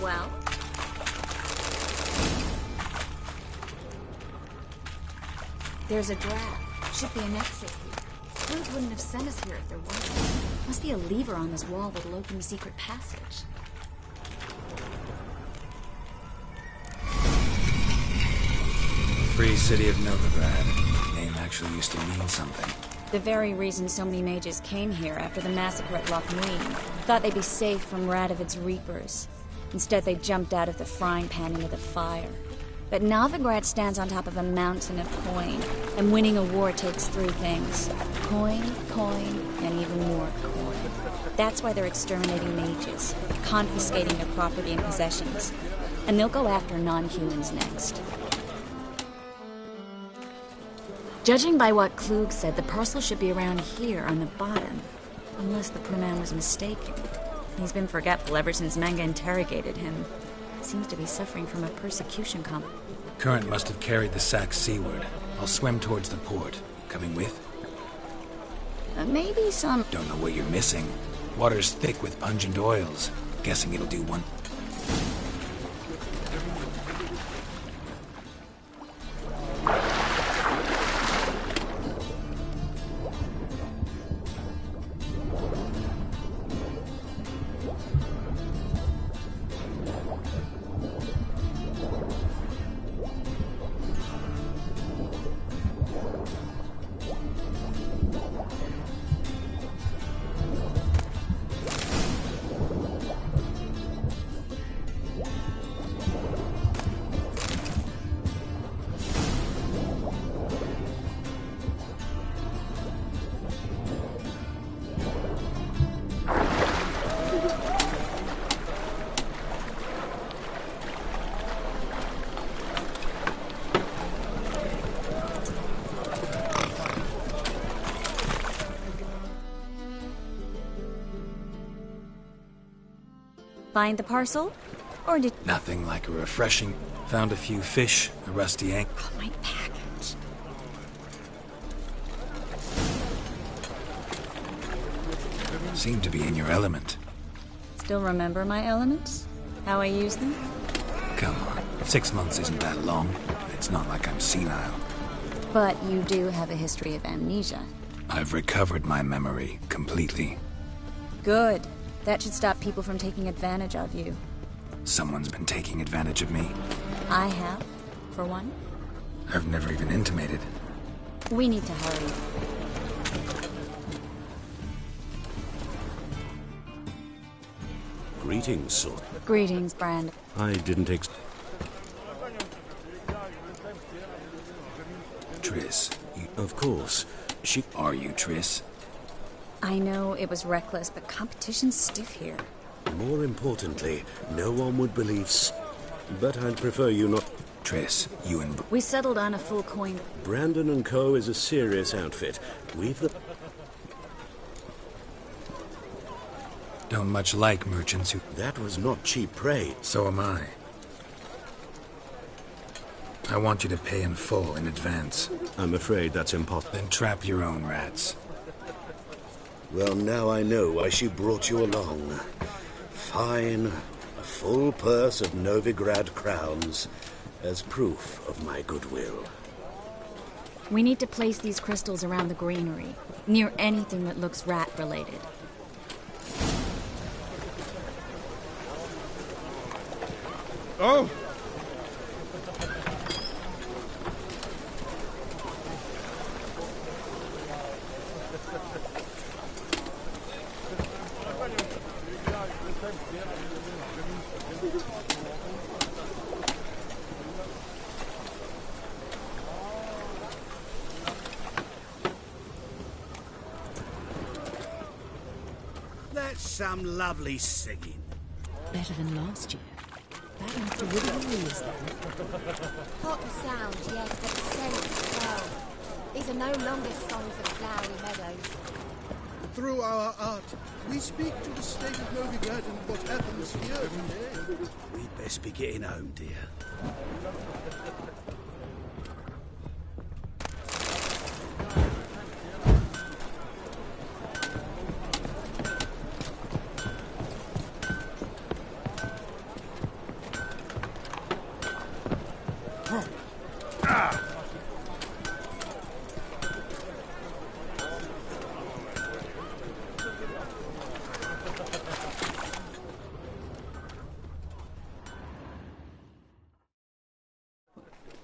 Well? There's a draft. Should be an exit here. Klug wouldn't have sent us here if there wasn't. Must be a lever on this wall that'll open the secret passage. Free City of Novigrad. Name actually used to mean something. The very reason so many mages came here after the massacre at Loch Muin. Thought they'd be safe from Radovid's reapers. Instead, they jumped out of the frying pan into the fire. But Novigrad stands on top of a mountain of coin, and winning a war takes three things. Coin, coin, and even more coin. That's why they're exterminating mages, confiscating their property and possessions. And they'll go after non-humans next. Judging by what Klug said, the parcel should be around here on the bottom. Unless the poor man was mistaken. He's been forgetful ever since Manga interrogated him. Seems to be suffering from a persecution Current must have carried the sack seaward. I'll swim towards the port. Coming with? Maybe some... Don't know what you're missing. Water's thick with pungent oils. Guessing it'll do one... Find the parcel? Or did... Nothing like a refreshing... Found a few fish, a rusty anchor... Oh, my package. Seem to be in your element. Still remember my elements? How I use them? Come on, 6 months isn't that long. It's not like I'm senile. But you do have a history of amnesia. I've recovered my memory completely. Good. That should stop people from taking advantage of you. Someone's been taking advantage of me. I have, for one. I've never even intimated. We need to hurry. Greetings, sir. Greetings, Brand. I didn't Triss, Of course. Are you Triss? I know it was reckless, but competition's stiff here. More importantly, no one would believe but I'd prefer you not... Triss, you and... We settled on a full coin. Brandon and Co. is a serious outfit. We've the... Don't much like merchants who... That was not cheap prey. So am I. I want you to pay in full in advance. I'm afraid that's impossible. Then trap your own rats. Well, now I know why she brought you along. Fine. A full purse of Novigrad crowns as proof of my goodwill. We need to place these crystals around the greenery, near anything that looks rat-related. Oh! That's some lovely singing. Better than last year. Bad enough to rid of the ears, then. Hot and sound, yes, but the scent as well. These are no longer songs of flowery meadows. Through our art, we speak to the state of Novigrad and what happens here today. We'd best be getting home, dear.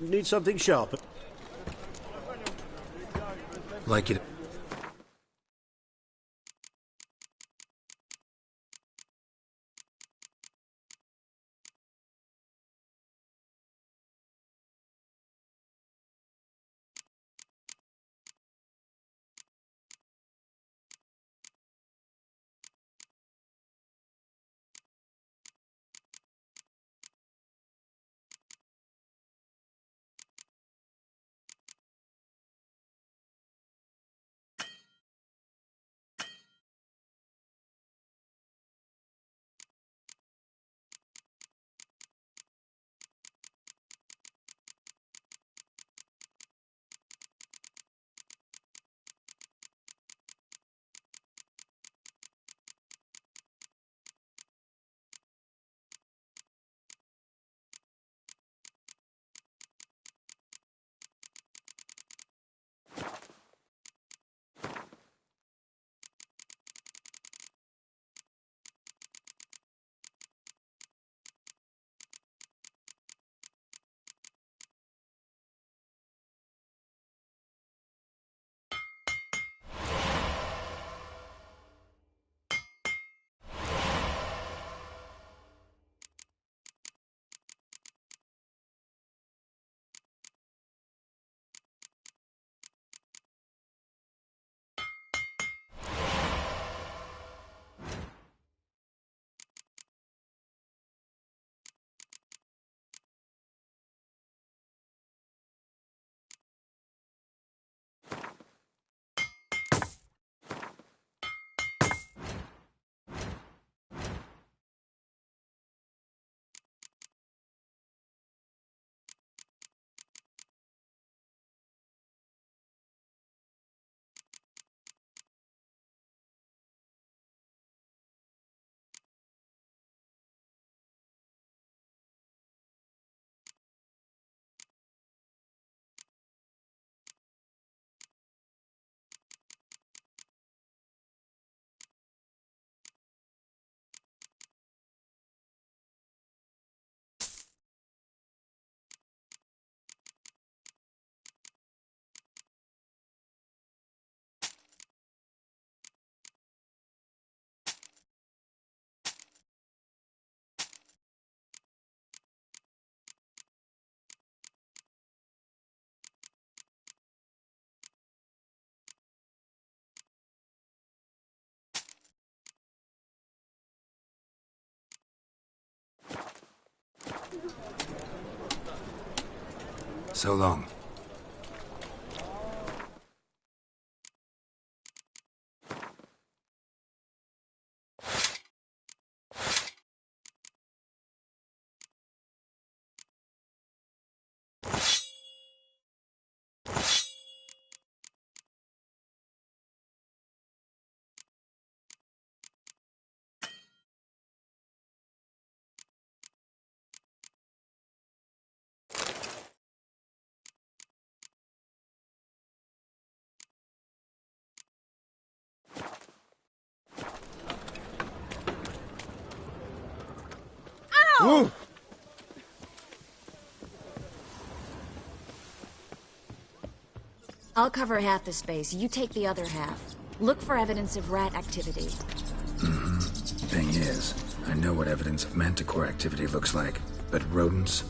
Need something sharper? Like it. So long. Ooh. I'll cover half the space, you take the other half. Look for evidence of rat activity. Thing is, I know what evidence of manticore activity looks like, but rodents?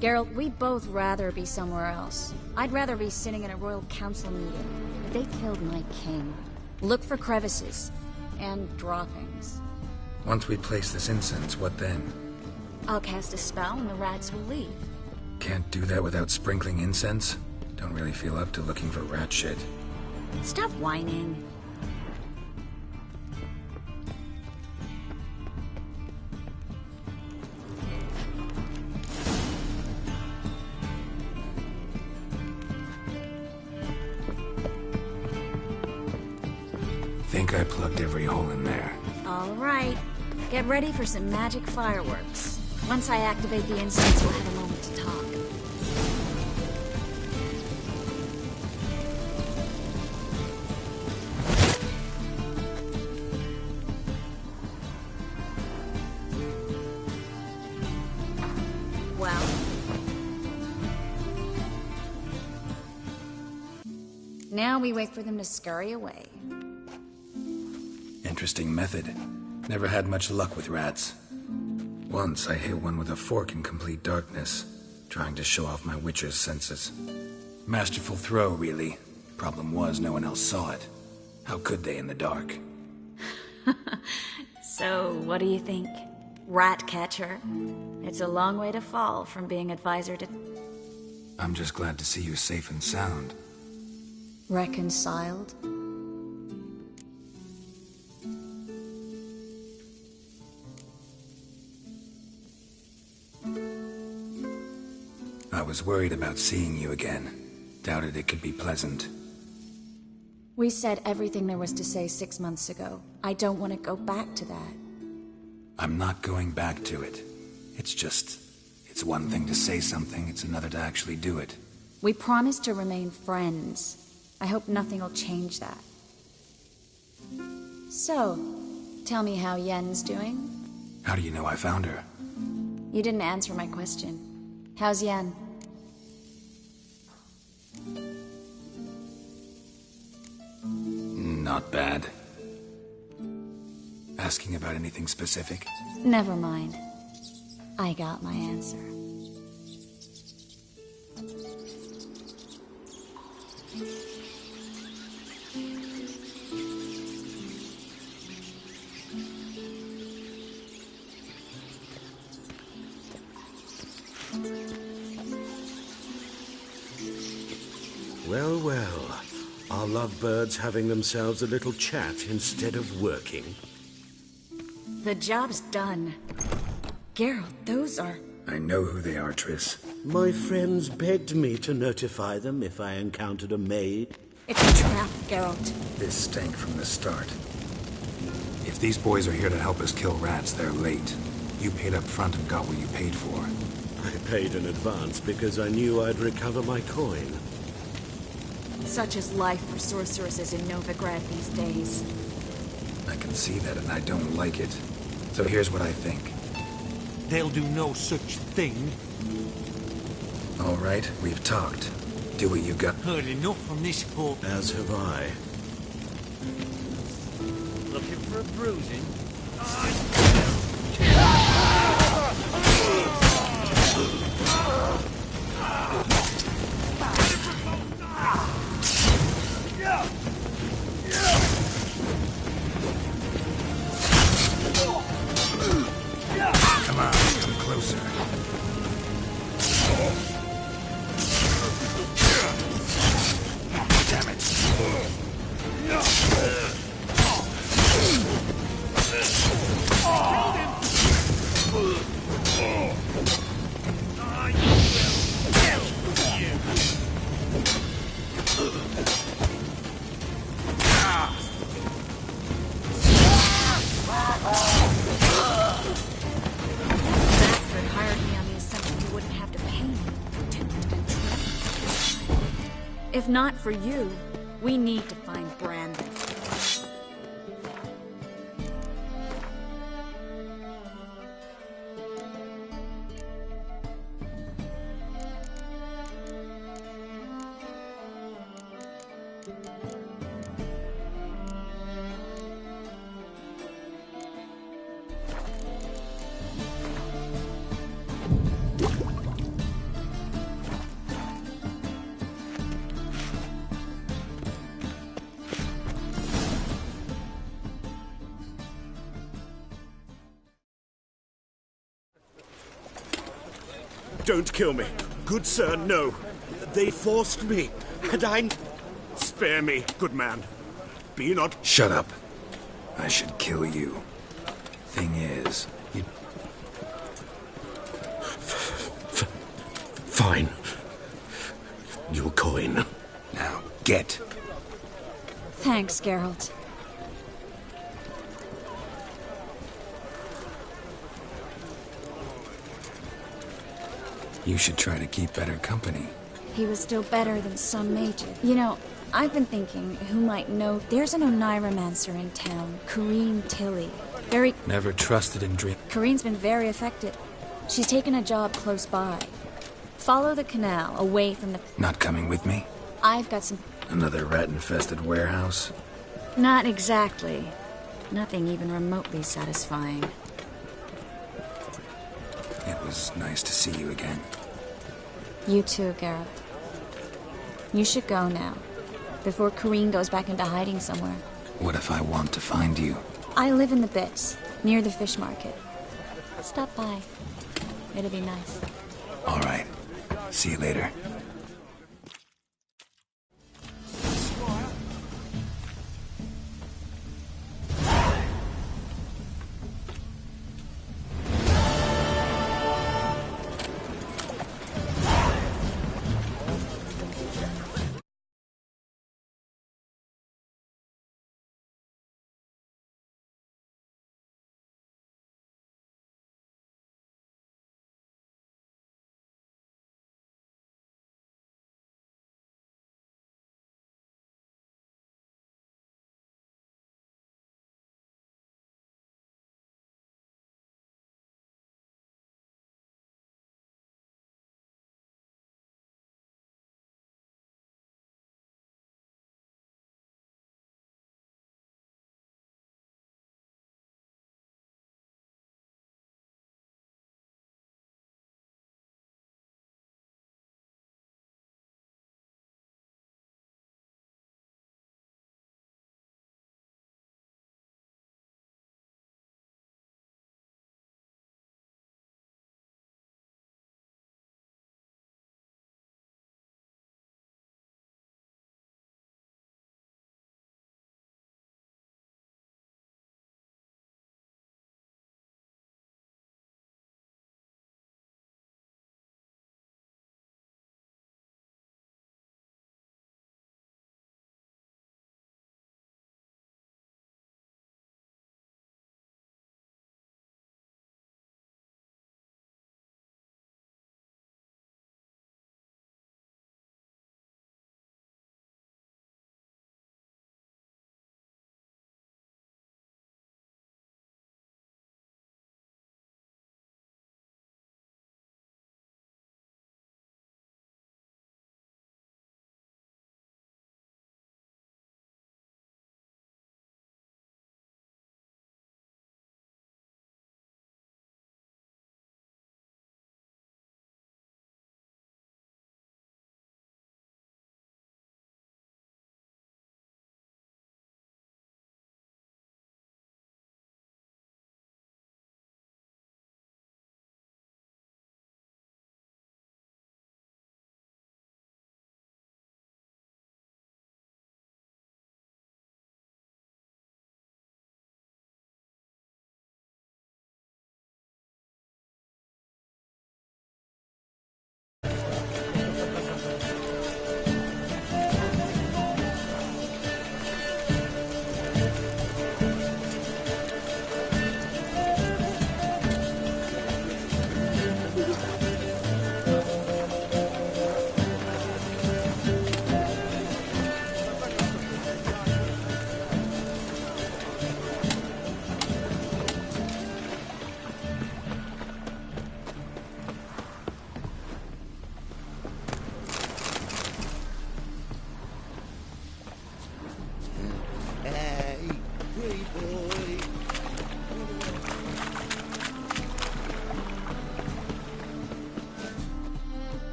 Geralt, we'd both rather be somewhere else. I'd rather be sitting in a royal council meeting. But they killed my king. Look for crevices. And droppings. Once we place this incense, what then? I'll cast a spell and the rats will leave. Can't do that without sprinkling incense? Don't really feel up to looking for rat shit. Stop whining. Think I plugged every hole in there. All right. Get ready for some magic fireworks. Once I activate the incense, we'll have a moment to talk. Well? Now we wait for them to scurry away. Interesting method. Never had much luck with rats. Once I hit one with a fork in complete darkness, trying to show off my witcher's senses. Masterful throw, really. Problem was, no one else saw it. How could they in the dark? So, what do you think? Rat catcher? It's a long way to fall from being advisor to... I'm just glad to see you safe and sound. reconciled? I was worried about seeing you again. Doubted it could be pleasant. We said everything there was to say 6 months ago. I don't want to go back to that. I'm not going back to it. It's one thing to say something, it's another to actually do it. We promised to remain friends. I hope nothing will change that. So, tell me how Yen's doing? How do you know I found her? You didn't answer my question. How's Yen? Not bad. Asking about anything specific? Never mind. I got my answer. Well, well. Are lovebirds having themselves a little chat instead of working? The job's done. Geralt, those are... I know who they are, Triss. My friends begged me to notify them if I encountered a maid. It's a trap, Geralt. This stank from the start. If these boys are here to help us kill rats, they're late. You paid up front and got what you paid for. I paid in advance because I knew I'd recover my coin. Such is life for sorceresses in Novigrad these days. I can see that and I don't like it. So here's what I think. They'll do no such thing. All right, we've talked. Do what you got. Heard enough from this court. As have I. Looking for a bruising? Come on, come closer. Damn Bastard hired me on the assumption you wouldn't have to pay me. Duped and tricked. If not for you, we need to find Brandon. Don't kill me. Good sir, no. They forced me, and I... Spare me, good man. Be not... Shut up. I should kill you. Thing is, you... Fine. Your coin. Now, get. Thanks, Geralt. You should try to keep better company. He was still better than some mages. You know, I've been thinking who might know. There's an Oneiromancer in town, Corrine Tilly. Never trusted in dream. Corrine's been very affected. She's taken a job close by. Follow the canal, away from the... Not coming with me? I've got some... Another rat-infested warehouse? Not exactly. Nothing even remotely satisfying. It was nice to see you again. You too, Gareth. You should go now, before Kareen goes back into hiding somewhere. What if I want to find you? I live in the Bits, near the fish market. Stop by. It'll be nice. All right. See you later.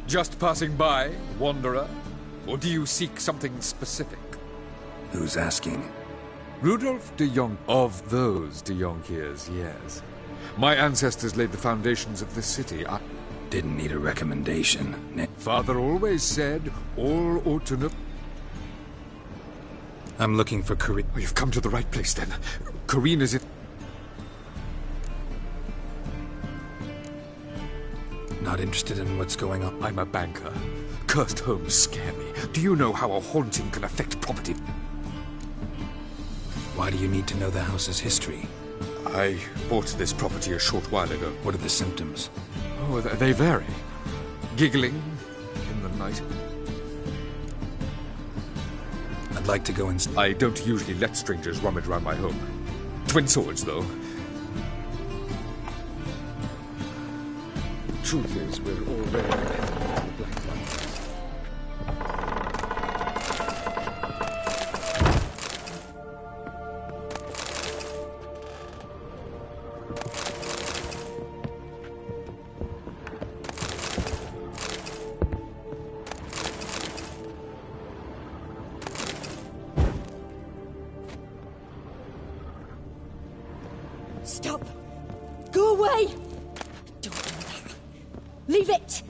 Just passing by, wanderer? Or do you seek something specific? Who's asking? Rudolf de Jonk of those de Jonkiers, yes. My ancestors laid the foundations of this city. I didn't need a recommendation. Father always said, all ought to know. I'm looking for Kareen. Oh, you've come to the right place then. Kareen is it? Not interested in what's going on. I'm a banker. Cursed homes scare me. Do you know how a haunting can affect property? Why do you need to know the house's history? I bought this property a short while ago. What are the symptoms? Oh, they vary. Giggling in the night. I'd like to go and... I don't usually let strangers rummage around my home. Twin swords, though. truth is, we're already ahead of the Black Lions. Stop! Go away! Don't do that. Leave it!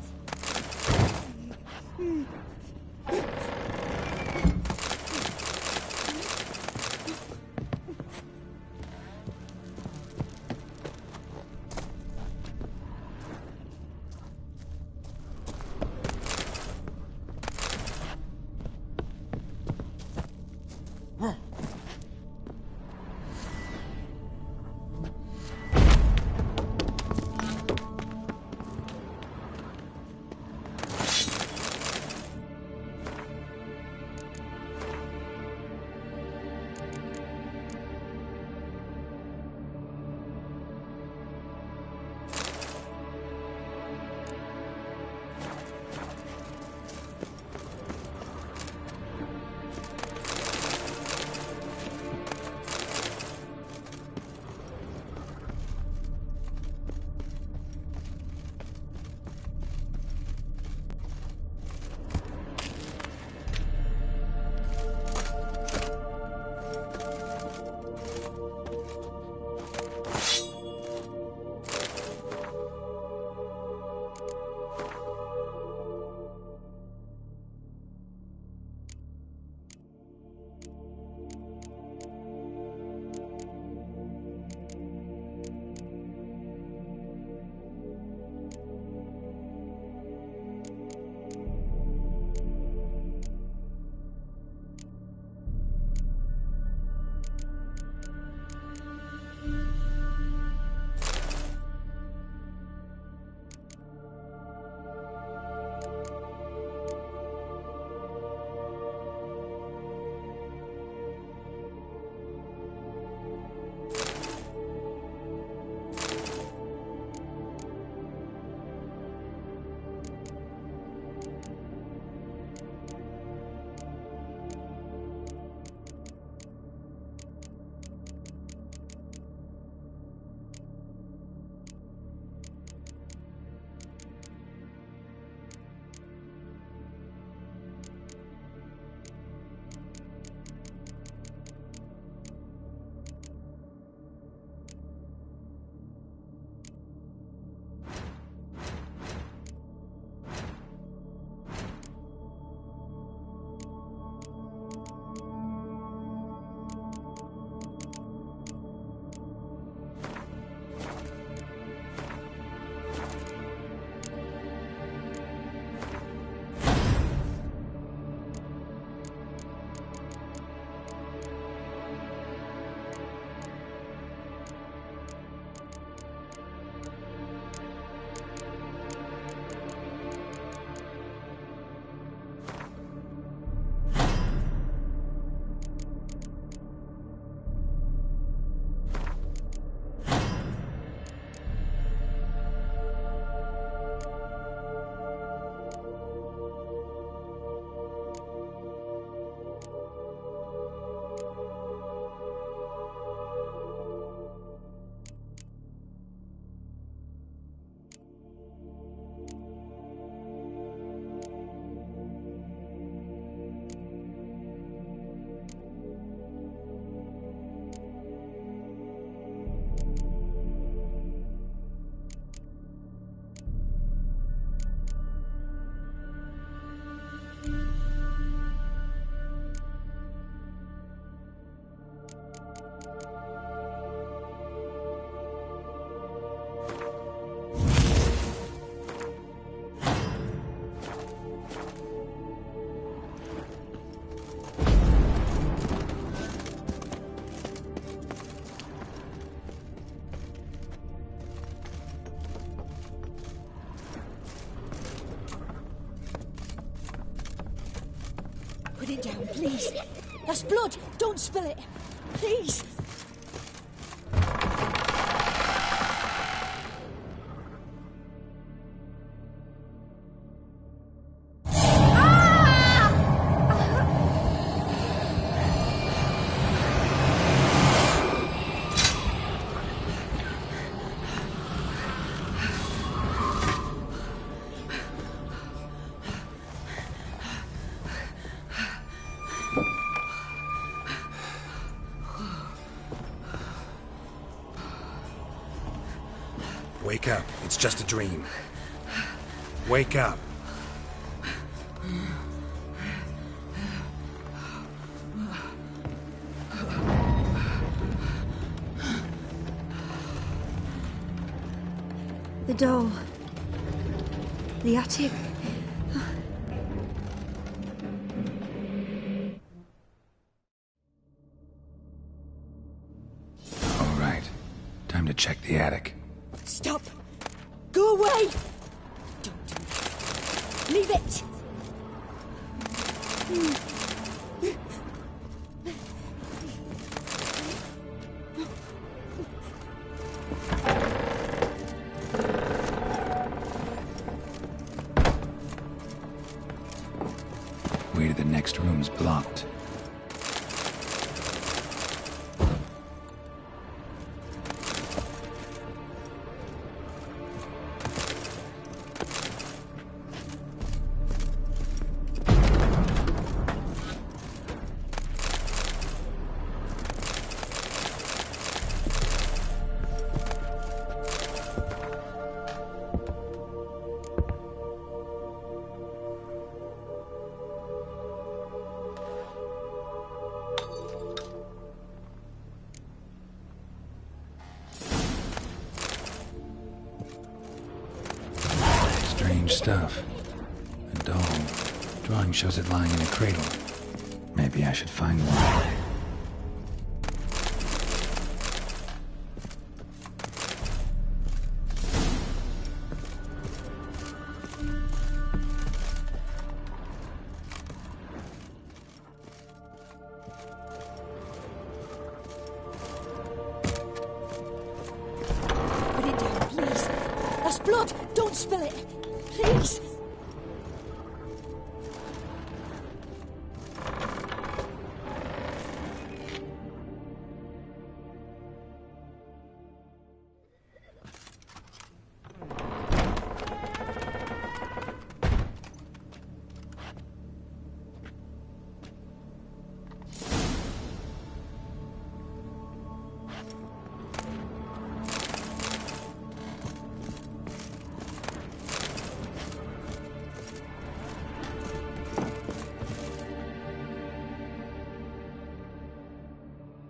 Put it down, please. That's blood. Don't spill it. Please. Wake up. It's just a dream. Wake up. The door. The attic. All right. Time to check the attic. Stop! Go away! Don't do that. Leave it! Way to the next room's blocked. Strange stuff. A doll. Drawing shows it lying in a cradle. Maybe I should find one. Put it down, please. That's blood! Don't spill it! Please!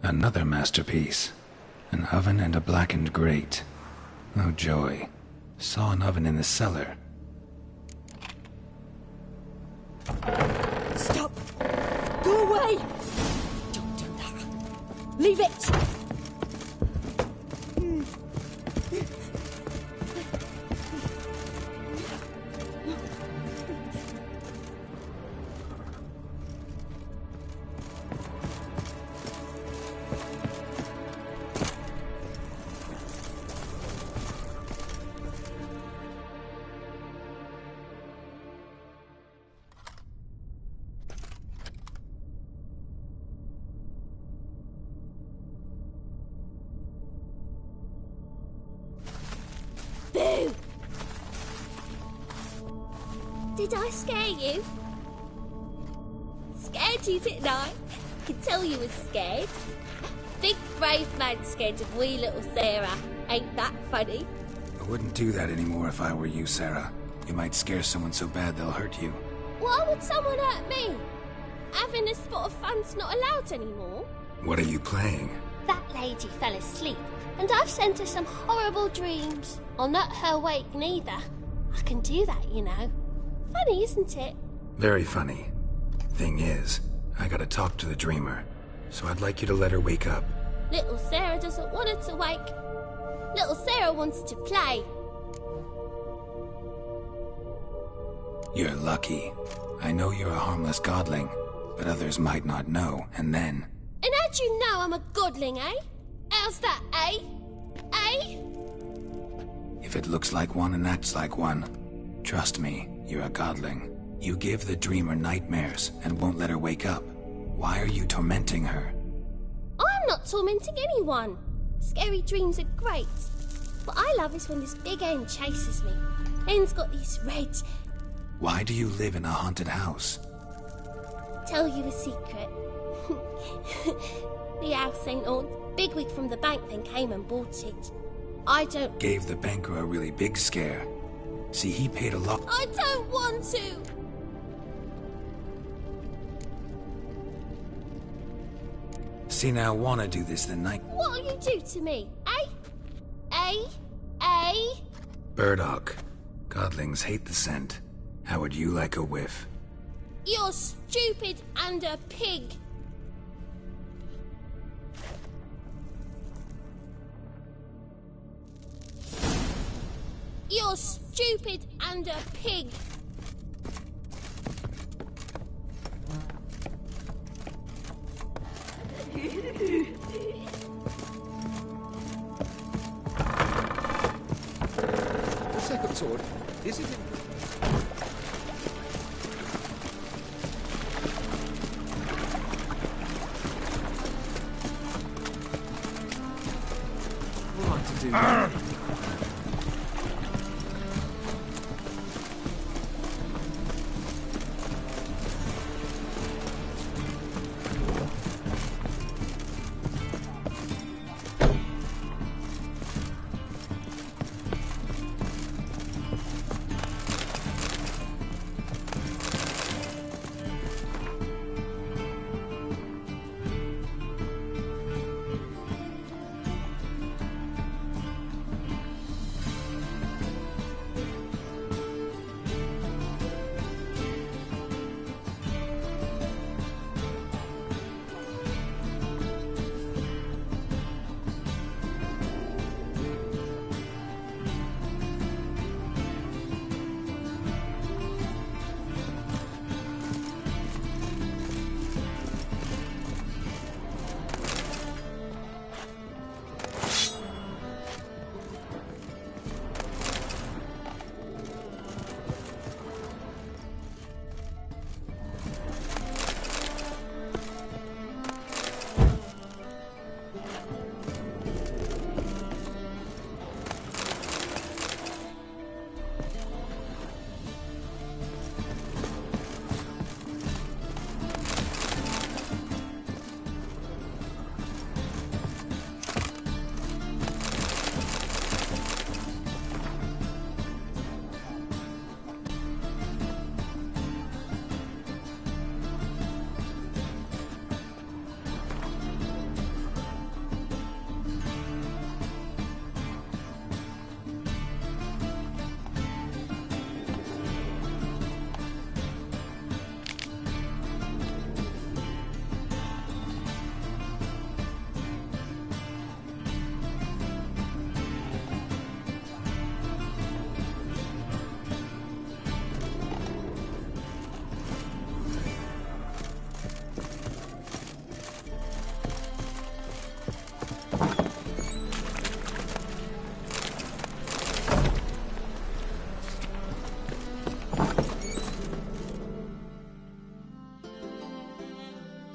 Another masterpiece. An oven and a blackened grate. Oh joy. Saw an oven in the cellar. Stop! Go away! Don't do that. Leave it! Boo! Did I scare you? Scared you, didn't I? Could tell you was scared. Big brave man scared of wee little Sarah. Ain't that funny? I wouldn't do that anymore if I were you, Sarah. You might scare someone so bad they'll hurt you. Why would someone hurt me? Having a spot of fun's not allowed anymore. What are you playing? That lady fell asleep, and I've sent her some horrible dreams. I'll not her wake neither. I can do that, you know. Funny, isn't it? Very funny. Thing is, I gotta talk to the dreamer, so I'd like you to let her wake up. Little Sarah doesn't want her to wake. Little Sarah wants to play. You're lucky. I know you're a harmless godling, but others might not know, and then... And how'd you know I'm a godling, eh? How's that, eh? Eh? If it looks like one and acts like one, trust me, you're a godling. You give the dreamer nightmares and won't let her wake up. Why are you tormenting her? I'm not tormenting anyone. Scary dreams are great. What I love is when this big hen chases me. Hen's got these red... Why do you live in a haunted house? Tell you a secret. The house ain't haunted. Bigwig from the bank then came and bought it. I don't... Gave the banker a really big scare. See, he paid a lot. I don't want to! See, now, wanna do this the night. What'll you do to me, eh? Eh? Eh? Burdock. Godlings hate the scent. How would you like a whiff? You're stupid and a pig. You're stupid and a pig. The second sword, is it in... We'll like to do that.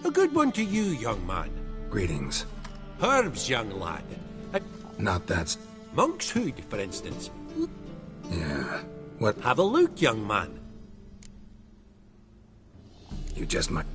A good one to you, young man. Greetings. Herbs, young lad. Not that's... Monk's hood, for instance. Yeah. What? Have a look, young man. You just might...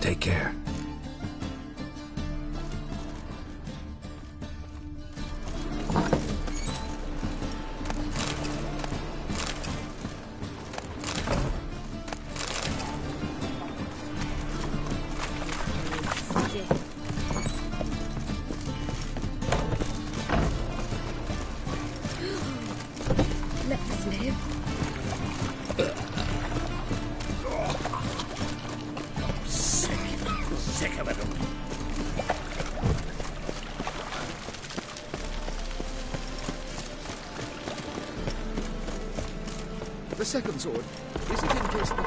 Take care. Let us live. Sick of it all. The second sword, is it in case the...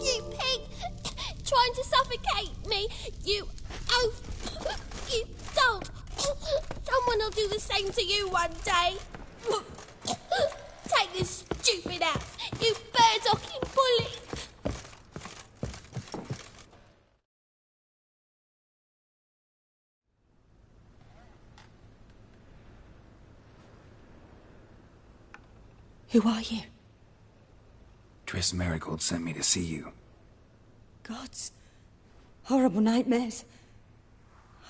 You pig! Trying to suffocate me! You oaf! You dog! Someone will do the same to you one day! Take this stupid axe, you bird-docking bully! Who are you? Triss Merigold sent me to see you. Gods. Horrible nightmares.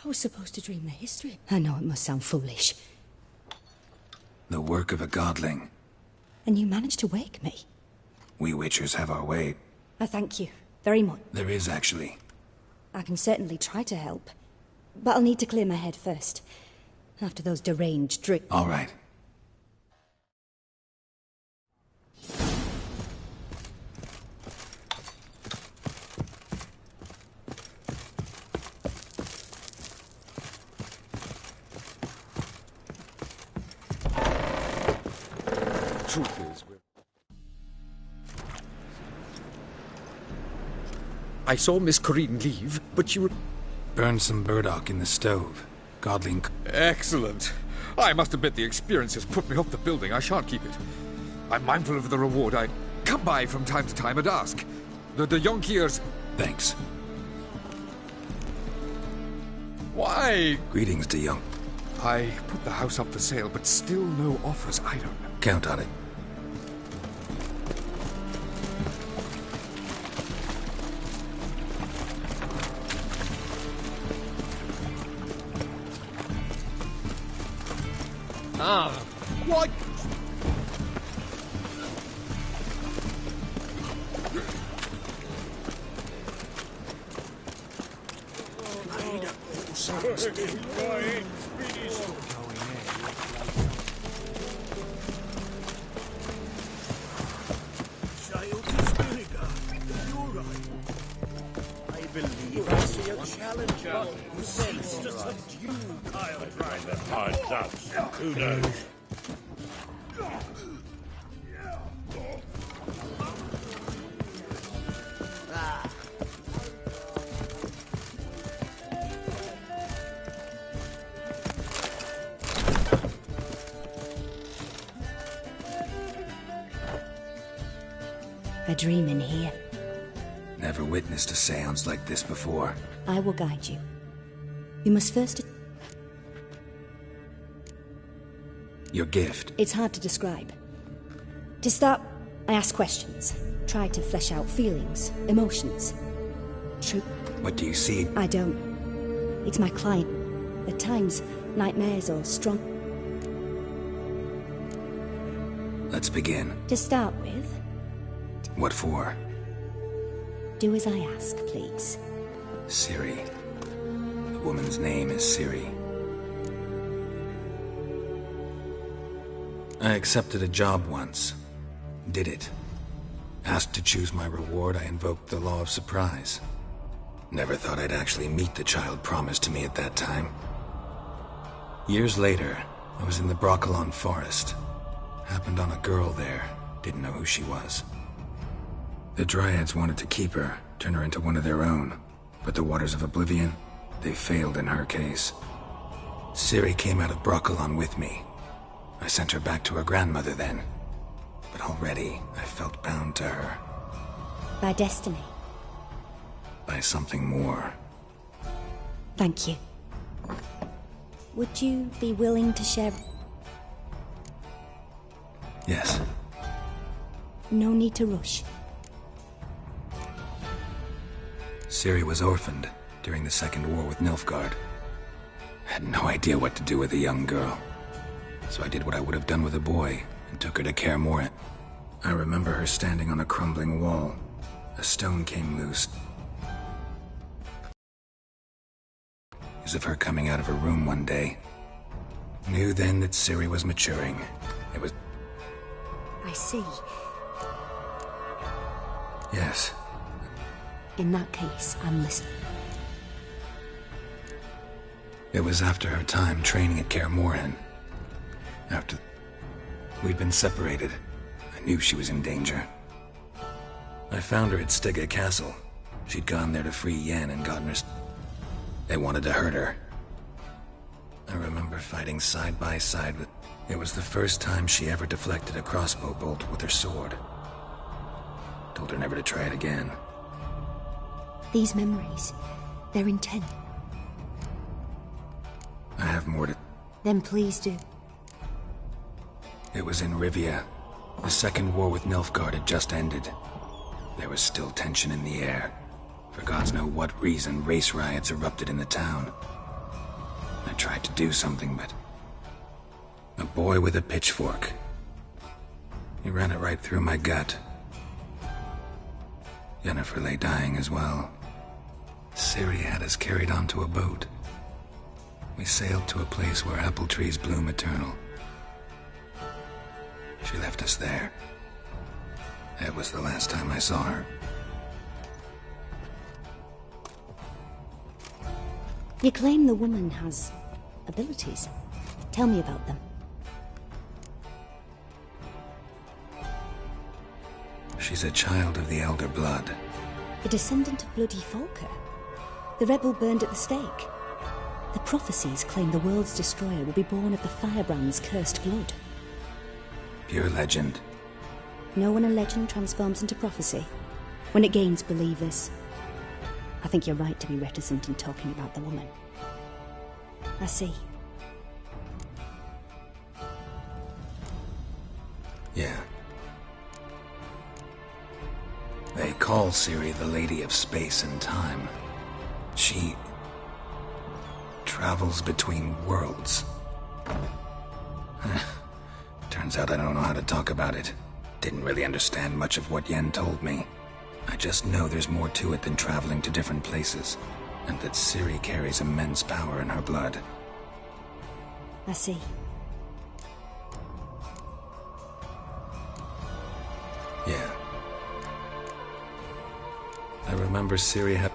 I was supposed to dream the history. I know it must sound foolish. The work of a godling. And you managed to wake me. We Witchers have our way. I thank you very much. There is, actually. I can certainly try to help. But I'll need to clear my head first. After those deranged All right. Truth is, I saw Miss Corrine leave, but you... Burned some burdock in the stove. Godling... Excellent. I must admit the experience has put me off the building. I shan't keep it. I'm mindful of the reward. I come by from time to time and ask. The Yonkiers... Thanks. Why? Greetings, de Jong. I put the house up for sale, but still no offers. I don't know. Count on it. What? I believe I see a challenger who seeks to subdue Kyle Driver. Time's up. Who knows? A dream in here. Never witnessed a seance like this before. I will guide you. You must first... Your gift. It's hard to describe. To start, I ask questions. Try to flesh out feelings, emotions. True. What do you see? I don't. It's my client. At times, nightmares or strong... Let's begin. To start with, What for? do as I ask, please. Ciri. The woman's name is Ciri. I accepted a job once. Did it. Asked to choose my reward, I invoked the law of surprise. Never thought I'd actually meet the child promised to me at that time. Years later, I was in the Broccolon forest. Happened on a girl there. Didn't know who she was. The Dryads wanted to keep her, turn her into one of their own. But the Waters of Oblivion, they failed in her case. Ciri came out of Broccolon with me. I sent her back to her grandmother then. But already, I felt bound to her. By destiny. By something more. Thank you. Would you be willing to share... Yes. No need to rush. Ciri was orphaned during the Second War with Nilfgaard. Had no idea what to do with a young girl. So I did what I would have done with a boy and took her to Kaer Morhen. I remember her standing on a crumbling wall. A stone came loose. As of her coming out of her room one day. Knew then that Ciri was maturing. It was... I see. Yes. In that case, I'm listening. It was after her time training at Kaer Morhen. After we'd been separated, I knew she was in danger. I found her at Stygga Castle. She'd gone there to free Yen and gotten her... They wanted to hurt her. I remember fighting side by side with... It was the first time she ever deflected a crossbow bolt with her sword. Told her never to try it again. These memories, they're intense. I have more to... Then please do. It was in Rivia. The Second War with Nilfgaard had just ended. There was still tension in the air. For gods know what reason, race riots erupted in the town. I tried to do something, but... A boy with a pitchfork. He ran it right through my gut. Yennefer lay dying as well. Ciri had us carried onto a boat. We sailed to a place where apple trees bloom eternal. She left us there. That was the last time I saw her. You claim the woman has abilities. Tell me about them. She's a child of the Elder Blood. A descendant of Bloody Falker. The rebel burned at the stake. The prophecies claim the world's destroyer will be born of the Firebrand's cursed blood. Pure legend. Know when a legend transforms into prophecy? When it gains believers. I think you're right to be reticent in talking about the woman. I see. Yeah. They call Ciri the Lady of Space and Time. She... travels between worlds. Turns out I don't know how to talk about it. Didn't really understand much of what Yen told me. I just know there's more to it than traveling to different places, and that Ciri carries immense power in her blood. I see. Yeah. I remember Ciri had...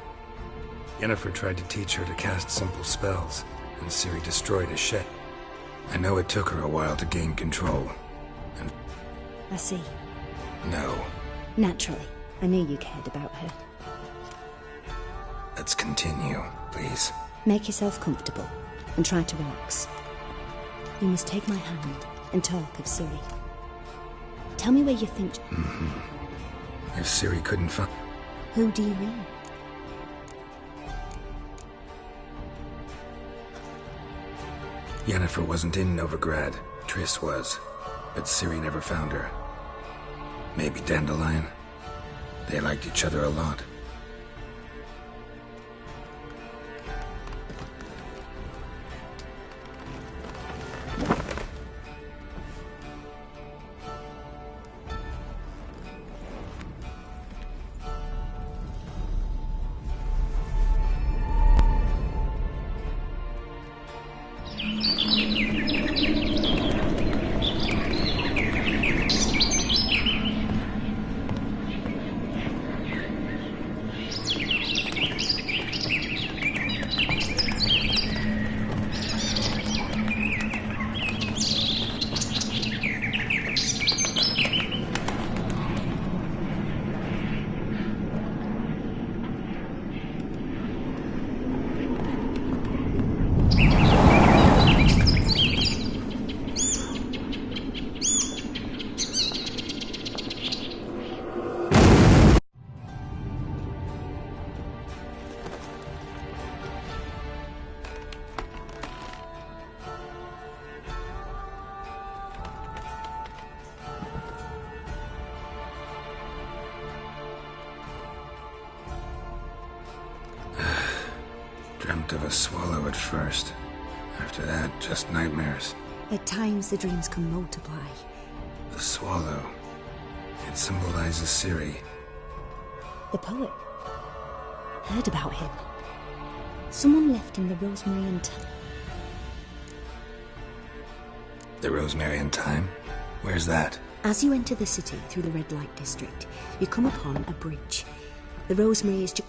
Yennefer tried to teach her to cast simple spells, and Ciri destroyed a shed. I know it took her a while to gain control, and... I see. No. Naturally. I knew you cared about her. Let's continue, please. Make yourself comfortable, and try to relax. You must take my hand and talk of Ciri. Tell me where you think... If Ciri couldn't find... Who do you mean? Yennefer wasn't in Novigrad. Triss was. But Ciri never found her. Maybe Dandelion? They liked each other a lot. Dreamt of a swallow at first. After that, just nightmares. At times, the dreams can multiply. The swallow. It symbolizes Ciri. The poet. Heard about him. Someone left him the rosemary and thyme. The rosemary and thyme? Where's that? As you enter the city through the red light district, you come upon a bridge. The rosemary is just...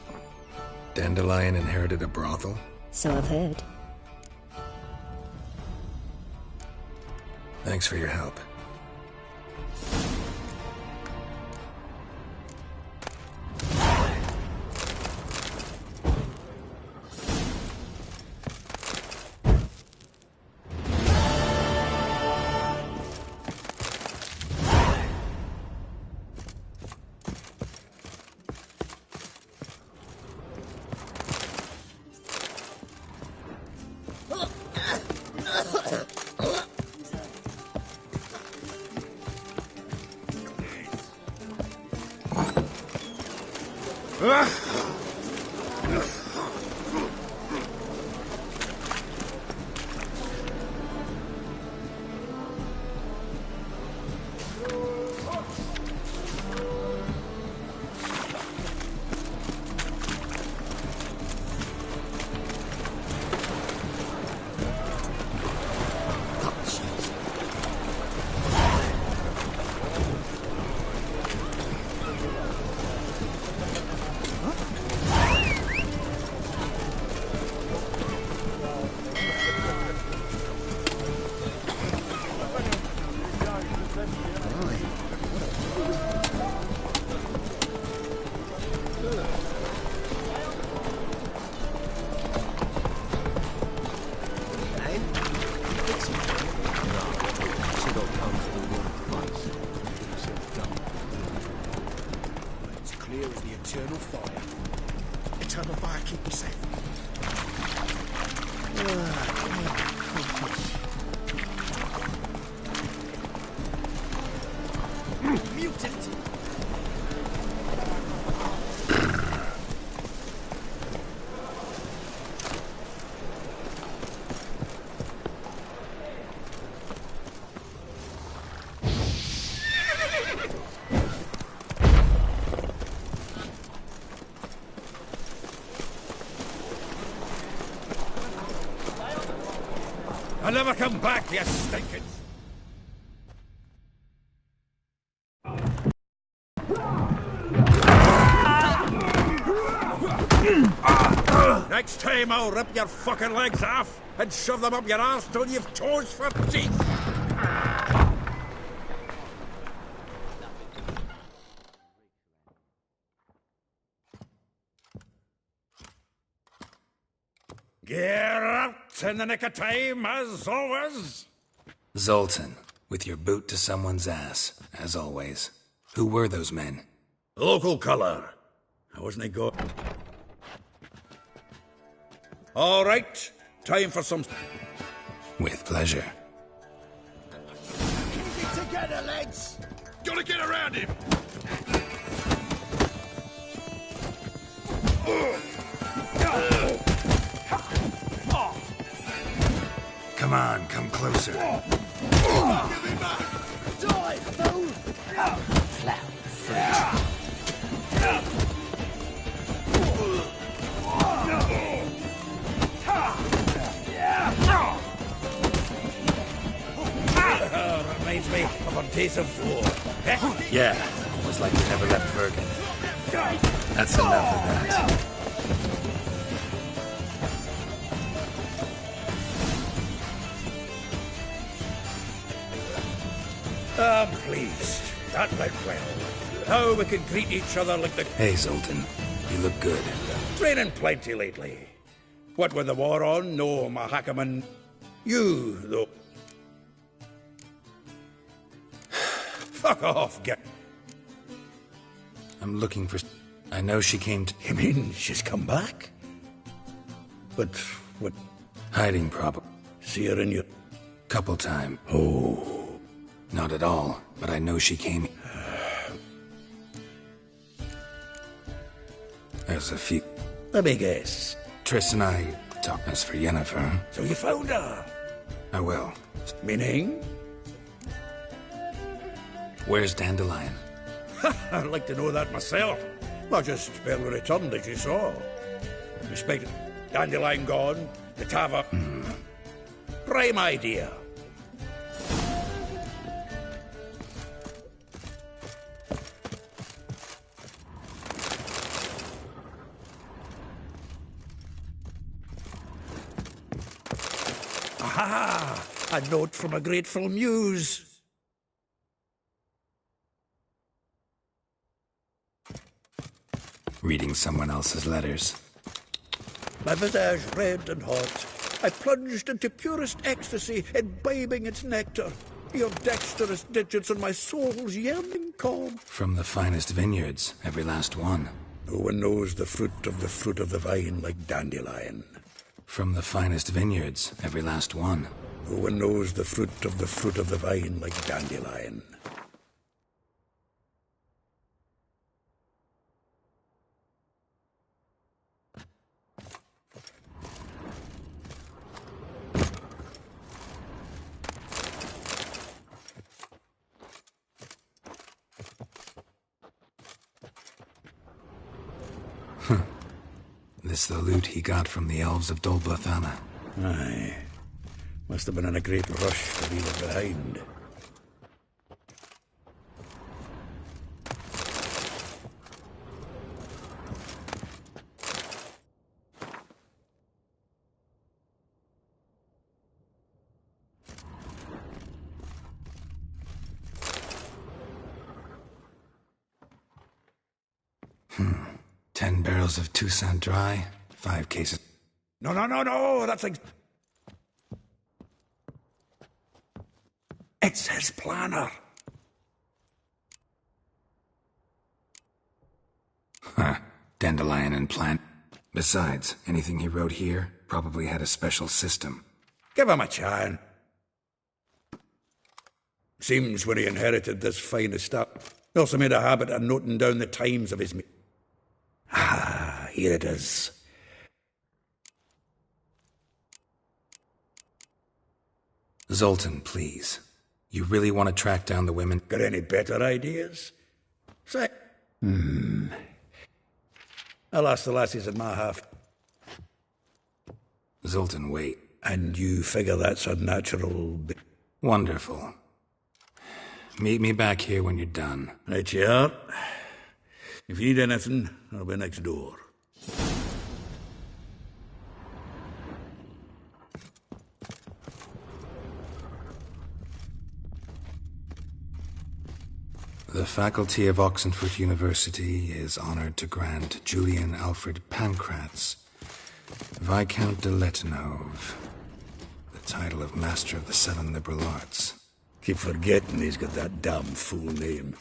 Dandelion inherited a brothel? So I've heard. Thanks for your help. I'll never come back, you stinkers! Next time I'll rip your fucking legs off and shove them up your arse till you've toes for teeth! Get out in the nick of time, as always! Zoltan, with your boot to someone's ass, as always. Who were those men? Local colour. I wasn't go. All right, time for some. With pleasure. Keep it together, lads! Gotta get around him! Come on, come closer. Give me back! Die, fool! Reminds me of a days of war. Yeah, almost like we never left Vergen. That's enough of that. I'm pleased. That went well. Now we can greet each other like the... Hey, Zoltan. You look good. Training plenty lately. What with the war on, no Mahakaman. You, though. Fuck off, get... I'm looking for... I know she came to... You mean she's come back? But what... Hiding, probably. See her in your... Couple time. Oh... Not at all, but I know she came... There's a few... Let me guess. Triss and I As for Yennefer, So you found her? I will. Meaning? Where's Dandelion? I'd like to know that myself. I just barely returned, as you saw. Respected. Dandelion gone, the tavern. Prime idea. Aha! A note from a grateful muse. Reading someone else's letters. My visage red and hot, I plunged into purest ecstasy, imbibing its nectar. Your dexterous digits on my soul's yearning calm. From the finest vineyards, every last one. No one knows the fruit of the vine like Dandelion. From the finest vineyards, every last one. No one knows the fruit of the vine like Dandelion. This the loot he got from the elves of Dol Blathanna. Aye. Must have been in a great rush to leave it behind. Hmm. 10 barrels of Toussaint Dry, 5 cases. No, that's like... It's his planner. Huh. Dandelion and plant. Besides, anything he wrote here probably had a special system. Give him a chance. Seems when he inherited this fine estate, he also made a habit of noting down the times of his... Ah, here it is. Zoltan, please. You really want to track down the women? Got any better ideas? Say... I'll ask the lassies in my half. Zoltan, wait. And you figure that's a natural... Wonderful. Meet me back here when you're done. Right you are. If you need anything, I'll be next door. The faculty of Oxenford University is honored to grant Julian Alfred Pancratz, Viscount de Letenhove, the title of Master of the Seven Liberal Arts. Keep forgetting he's got that damn fool name.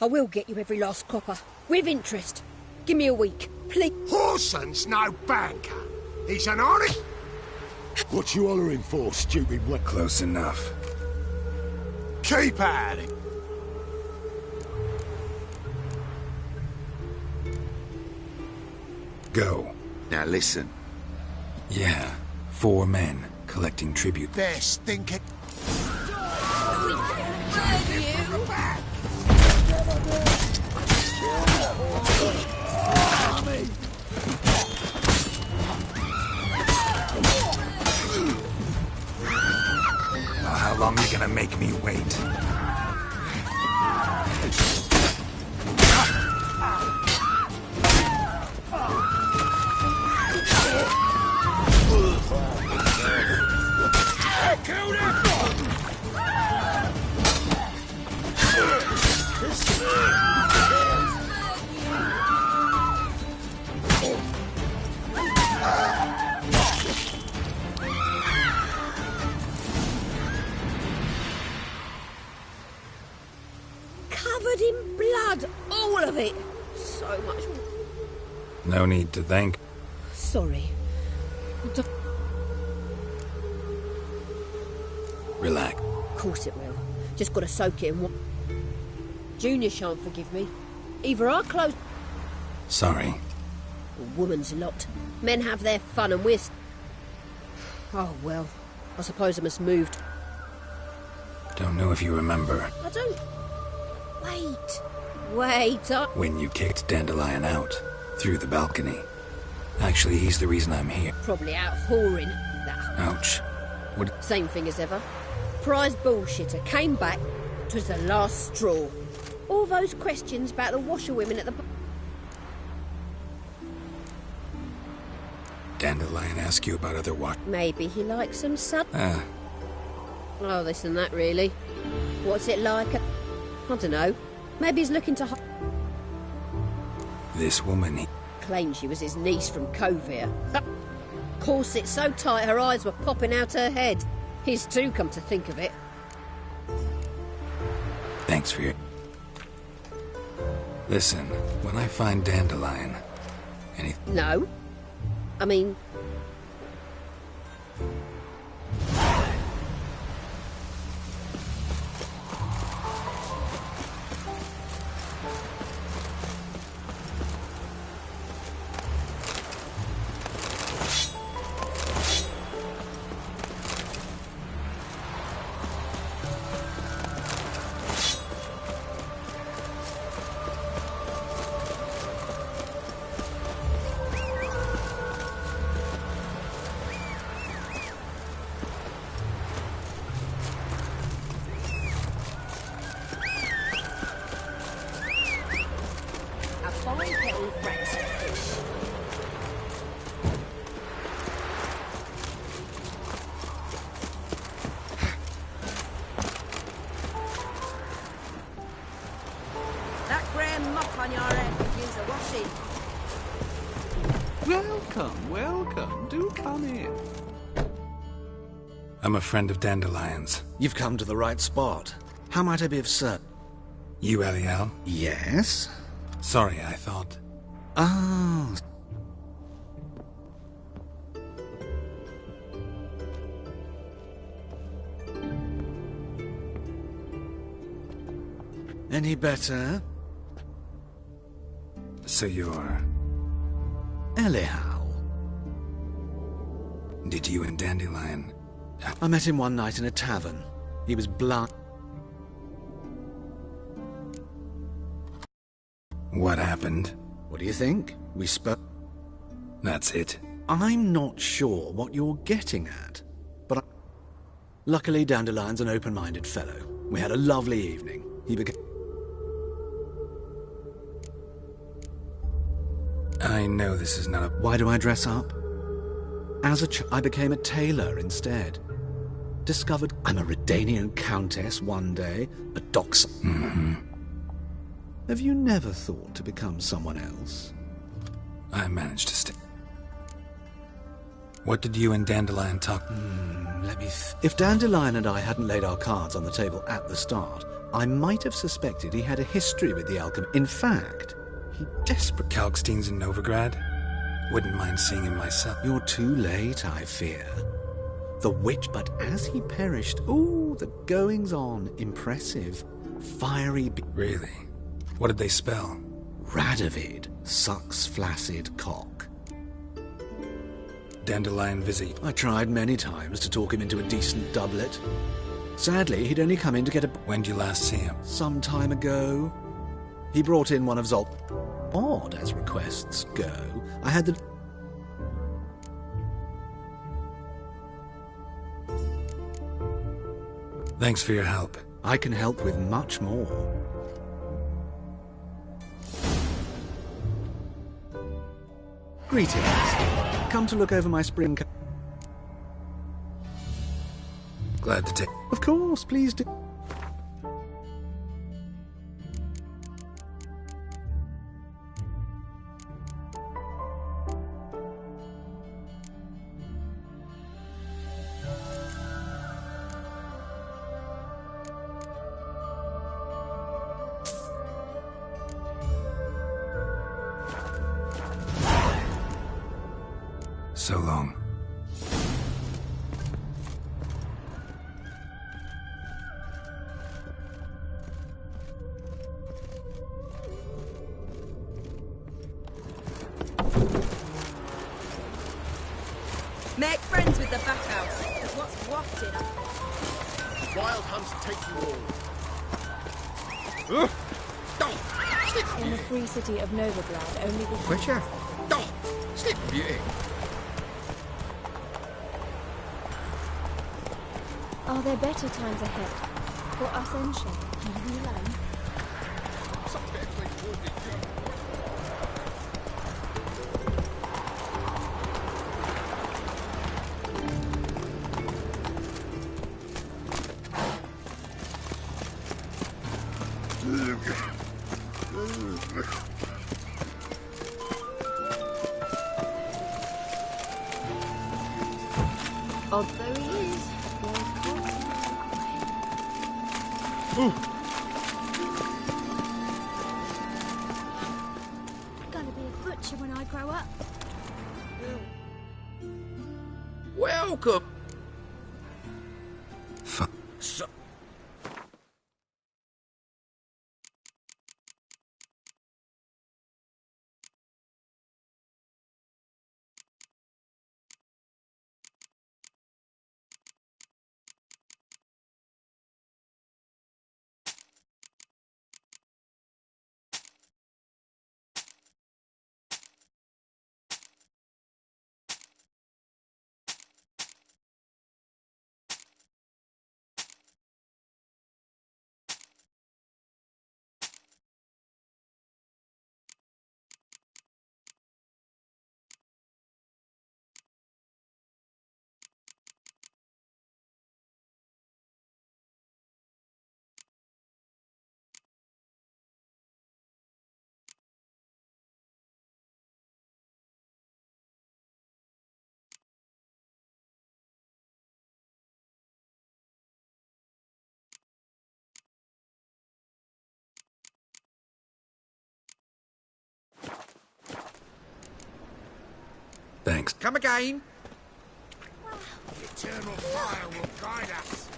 I will get you every last copper. With interest. Give me a week, please. Horson's no banker. He's an honest... What you hollering for, stupid wet? Close enough. Keep at it. Go. Now listen. Yeah, 4 men collecting tribute. They're stinking... How long are you gonna make me wait? Covered in blood, all of it. So much. No need to thank. Sorry. Relax. Of course it will. Just got to soak it in water. Junior shan't forgive me. Either our clothes... Sorry. A woman's lot. Men have their fun and we're... Oh, well. I suppose I must moved. Don't know if you remember. I don't... Wait up. When you kicked Dandelion out, through the balcony. Actually, he's the reason I'm here. Probably out whoring. That... Ouch. What... Same thing as ever. Prize bullshitter came back. 'Twas the last straw. All those questions about the washerwomen at the... Dandelion ask you about other what? Maybe he likes some sub... Oh, this and that, really. What's it like? I don't know. Maybe he's looking to... This woman, he... Claimed she was his niece from Kovir. Corset so tight her eyes were popping out her head. His too, come to think of it. Thanks for your... Listen, when I find Dandelion... No. I mean... Welcome. Do come in. I'm a friend of Dandelion's. You've come to the right spot. How might I be of service? You, Eliel? Yes? Sorry, I thought... Ah... Any better? So you're... Eliel. Did you and Dandelion... I met him one night in a tavern. He was blunt. What happened? What do you think? We spoke... That's it. I'm not sure what you're getting at, but luckily Dandelion's an open-minded fellow. We had a lovely evening. He became... I know this is not a... Why do I dress up? As a I became a tailor instead. Discovered I'm a Redanian countess one day, a doxer. Mm-hmm. Have you never thought to become someone else? I managed to stay. What did you and Dandelion talk... Let me if Dandelion and I hadn't laid our cards on the table at the start, I might have suspected he had a history with the alchemy. In fact, he desperately... Kalkstein's in Novigrad? Wouldn't mind seeing him myself. You're too late, I fear. The witch, but as he perished, ooh, the goings-on, impressive. Fiery... Really? What did they spell? Radovid sucks flaccid cock. Dandelion Visi. I tried many times to talk him into a decent doublet. Sadly, he'd only come in to get a... When did you last see him? Some time ago. He brought in one of Zolt's... Odd as requests go. I had the... Thanks for your help. I can help with much more. Greetings. Come to look over my spring... Glad to take... Of course, please do. So long. Make friends with the backhouse. What's wafted? Wild hunts take you all. In the free city of Novigrad, only the... Witcher? Slip, beauty. Are there better times ahead? For us Enshe, can we alone? Odd though he is, Gonna be a butcher when I grow up. Welcome. So thanks. Come again. The eternal fire will guide us.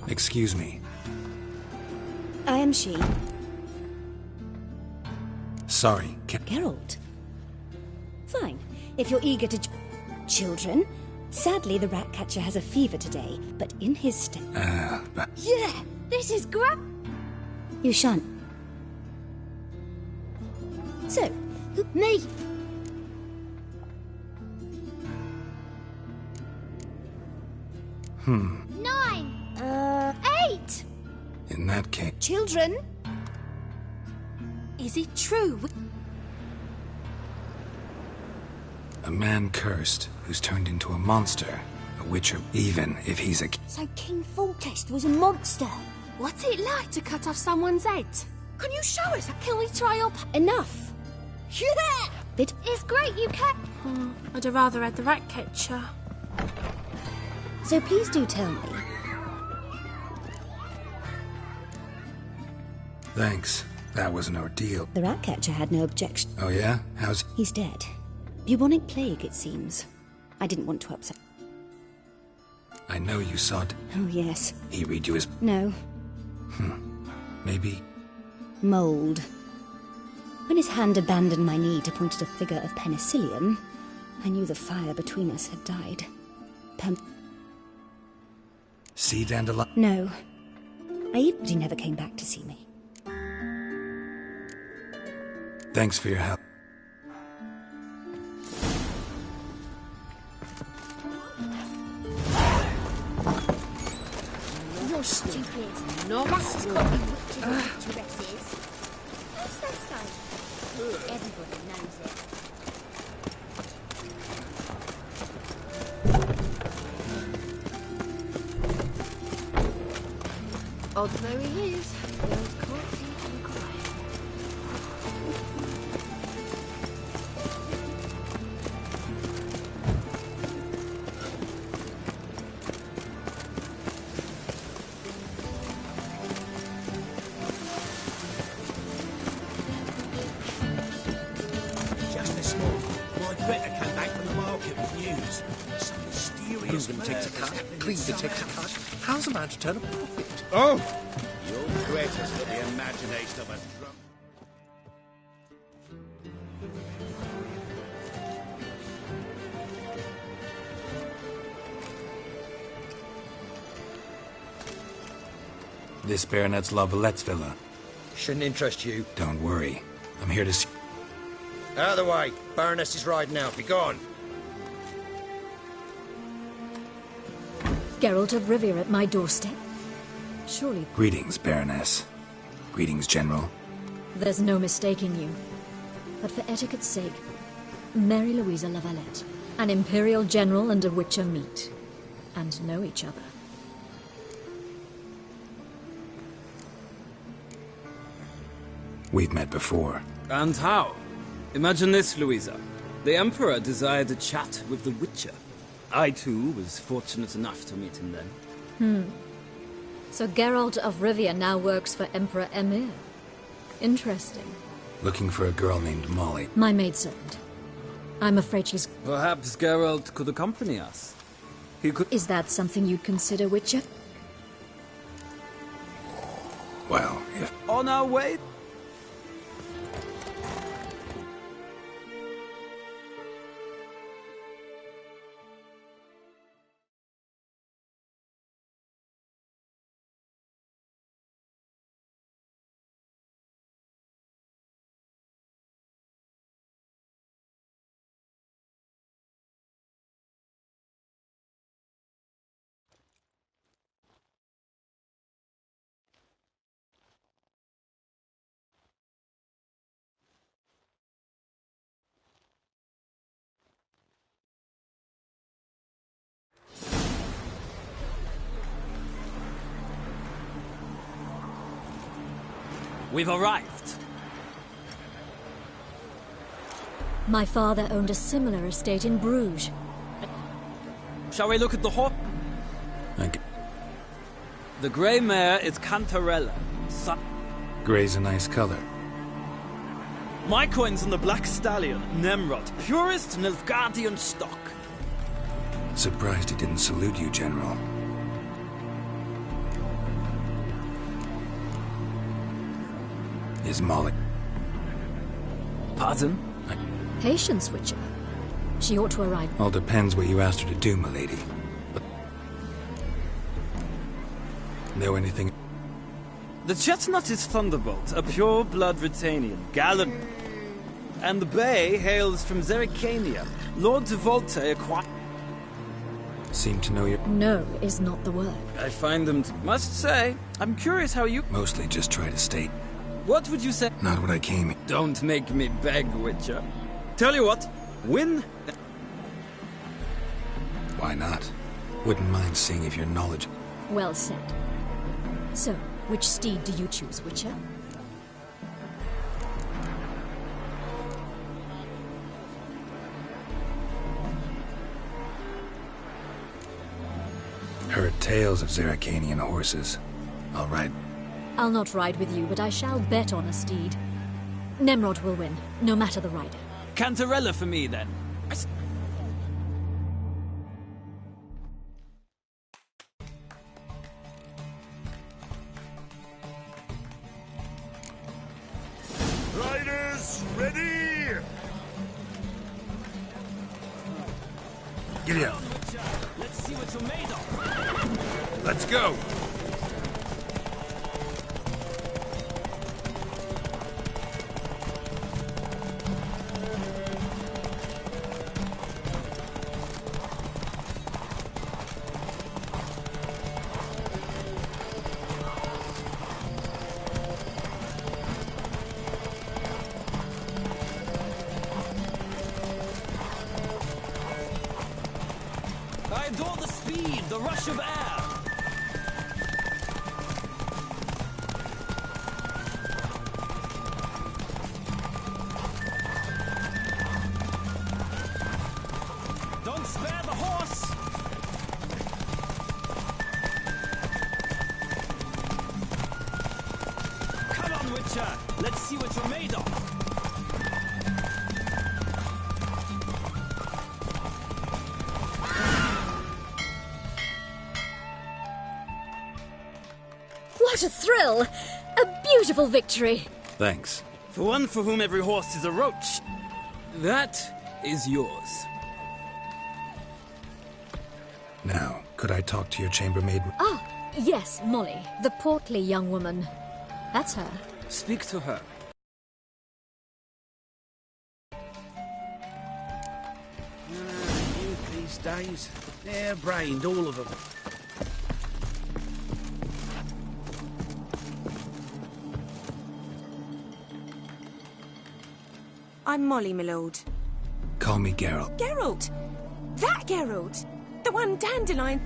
Excuse me. I am she. Sorry, Geralt. Fine. If you're eager to... Children, sadly the Ratcatcher has a fever today, but in his stead... but... Yeah, this is great. You shan't. So, me. Hmm. 9. 8. In that case... Children. Is it true? A man cursed who's turned into a monster. A witcher, even if he's a... So King Foltest was a monster? What's it like to cut off someone's head? Can you show us? Can we try up? Enough. Yeah! It's great you can. I'd have rather had the rat catcher. So please do tell me. Thanks. That was an ordeal. The rat catcher had no objection. Oh yeah? How's... He's dead. Bubonic plague, it seems. I didn't want to upset... I know you saw it. Oh, yes. He read you his... No. Maybe... Mold. When his hand abandoned my knee to point at a figure of penicillium, I knew the fire between us had died. Sea dandelion? No. He never came back to see me. Thanks for your help. You're stupid. No. That's got you witchy dresses. What's that say? Everybody knows it. Odd though he is, the old corpse can cry. Just this morning, my Greta came back from the market with news. Some mysterious Takes a cut. Cleaver takes a cut. How's a man to turn a profit? Oh! Your Greta's got the imagination of a drum. This Baronet's Lavalettes villa. Shouldn't interest you. Don't worry. I'm here to see... Out of the way. Baroness is riding out. Be gone. Geralt of Rivia at my doorstep? Surely... Greetings, Baroness. Greetings, General. There's no mistaking you. But for etiquette's sake, Mary Louisa Lavalette, an Imperial General and a Witcher meet, and know each other. We've met before. And how? Imagine this, Louisa. The Emperor desired a chat with the Witcher. I, too, was fortunate enough to meet him then. So Geralt of Rivia now works for Emperor Emhyr. Interesting. Looking for a girl named Molly. My maidservant. I'm afraid she's... Perhaps Geralt could accompany us. He could... Is that something you'd consider, Witcher? Well, if... On our way... We've arrived. My father owned a similar estate in Bruges. Shall we look at the horse? The grey mare is Cantarella. Grey's a nice color. My coin's on the black stallion, Nemrod, purest Nilfgaardian stock. Surprised he didn't salute you, General. Is Molly... Pardon? Patience, Witcher. She ought to arrive... All depends what you asked her to do, milady. But... Know anything... The chestnut is Thunderbolt, a pure-blood Britannian, gallant... And the bay hails from Zerrikania. Lord de Volte acquired... Seem to know your... No is not the word. I find them... Must say, I'm curious how you... Mostly just try to state... What would you say? Not what I came... Don't make me beg, Witcher. Tell you what, win... Why not? Wouldn't mind seeing if your knowledge... Well said. So, which steed do you choose, Witcher? Heard tales of Zerrikanian horses. All right. I'll not ride with you, but I shall bet on a steed. Nemrod will win, no matter the rider. Cantarella for me, then. Riders, ready? Giddy up. Let's see what you're made of. Let's go. I adore the speed, the rush of air. Don't spare the horse. Come on, Witcher. Let's see what you're made of. What a thrill! A beautiful victory! Thanks. For one for whom every horse is a roach. That is yours. Now, could I talk to your chambermaid? Ah, yes, Molly, the portly young woman. That's her. Speak to her. Youth these days, they're brained, all of them. I'm Molly, my lord. Call me Geralt. Geralt! That Geralt! The one Dandelion...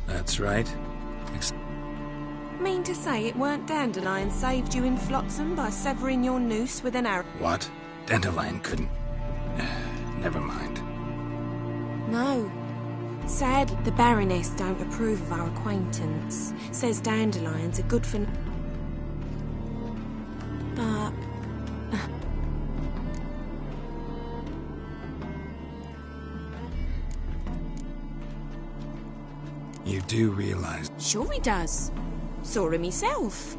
That's right. Mean to say it weren't Dandelion saved you in Flotsam by severing your noose with an arrow? What? Dandelion couldn't... Never mind. No. Sadly, the Baroness don't approve of our acquaintance. Says Dandelions are good for... But... You do realize... Sure he does. Saw him himself.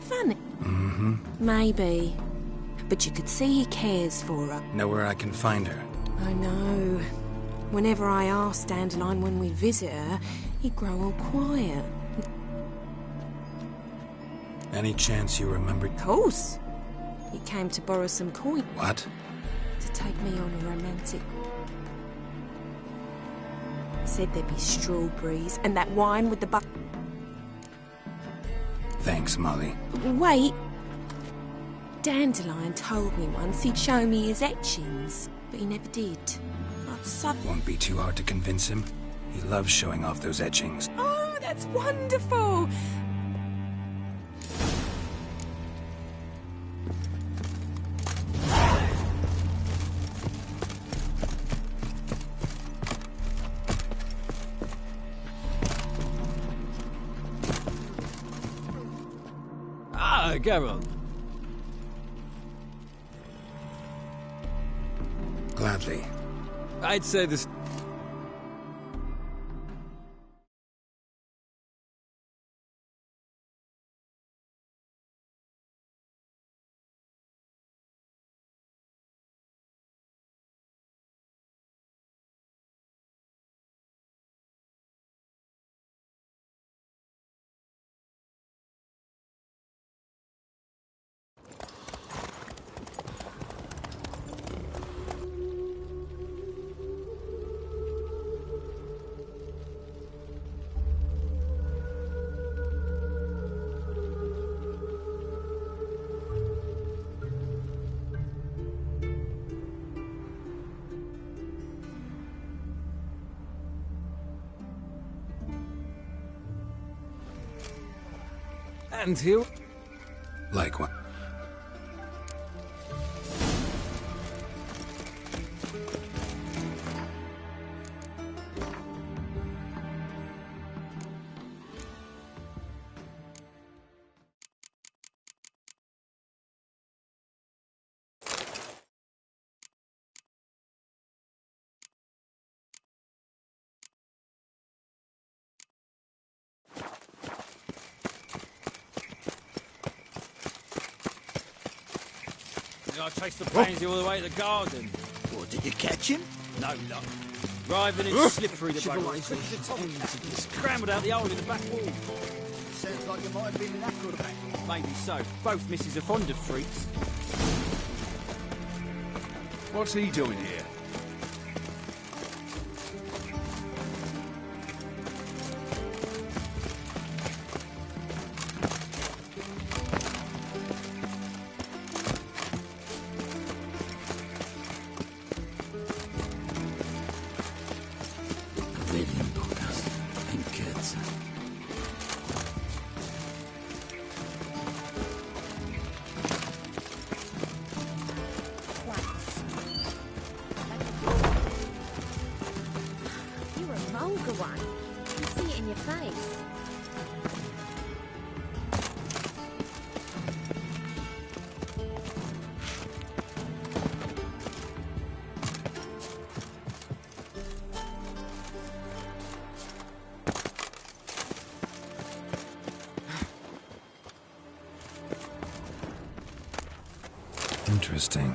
Funny. Mm-hmm. Maybe. But you could see he cares for her. Know where I can find her? I know. Whenever I ask Dandelion when we visit her, he'd grow all quiet. Any chance you remember... Of course. He came to borrow some coin. What? To take me on a romantic... Said there'd be strawberries and that wine with the Thanks, Molly. Wait. Dandelion told me once he'd show me his etchings, but he never did. Won't be too hard to convince him. He loves showing off those etchings. Oh, that's wonderful! Ah, Geralt. Gladly. I'd say this... And here... Like what? I chased the pansy all the way to the garden. What, did you catch him? No luck. Writhing and slippery, the bugger was quick as a tommy. Scrambled out the hole in the back wall. Sounds like you might have been an acrobat. Maybe so. Both misses are fond of freaks. What's he doing here? Interesting.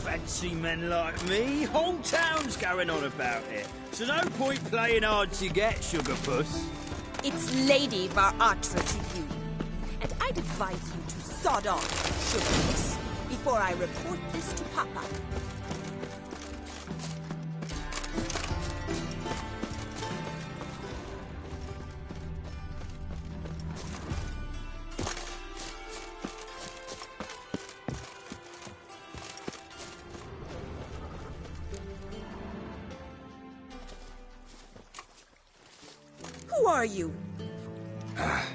Fancy men like me, whole town's going on about it. So no point playing hard to get, sugar puss. It's Lady Var-Atra to you. And I'd advise you to sod off, sugarless, before I report this to Papa. Who are you?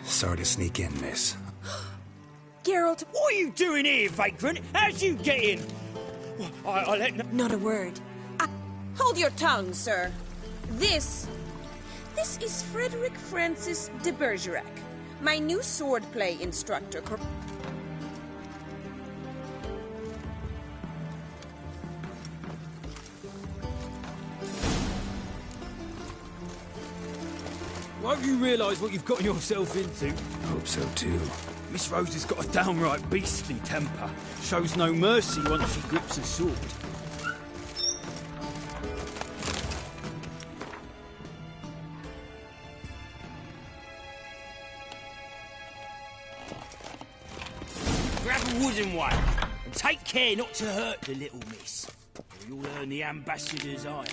Sorry to sneak in, miss. Geralt... What are you doing here, vagrant? How'd you get in? I let... Not a word. Hold your tongue, sir. This is Frederick Francis de Bergerac, my new swordplay instructor. Won't you realise what you've gotten yourself into? Hope so too. Miss Rose has got a downright beastly temper. Shows no mercy once she grips a sword. Grab a wooden one, and take care not to hurt the little miss, or you'll earn the ambassador's ire.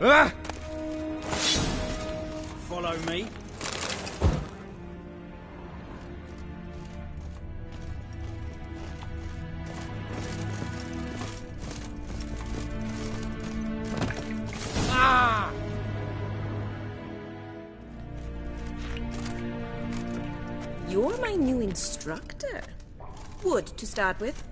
Ah! Follow me. Ah! You're my new instructor. Wood to start with.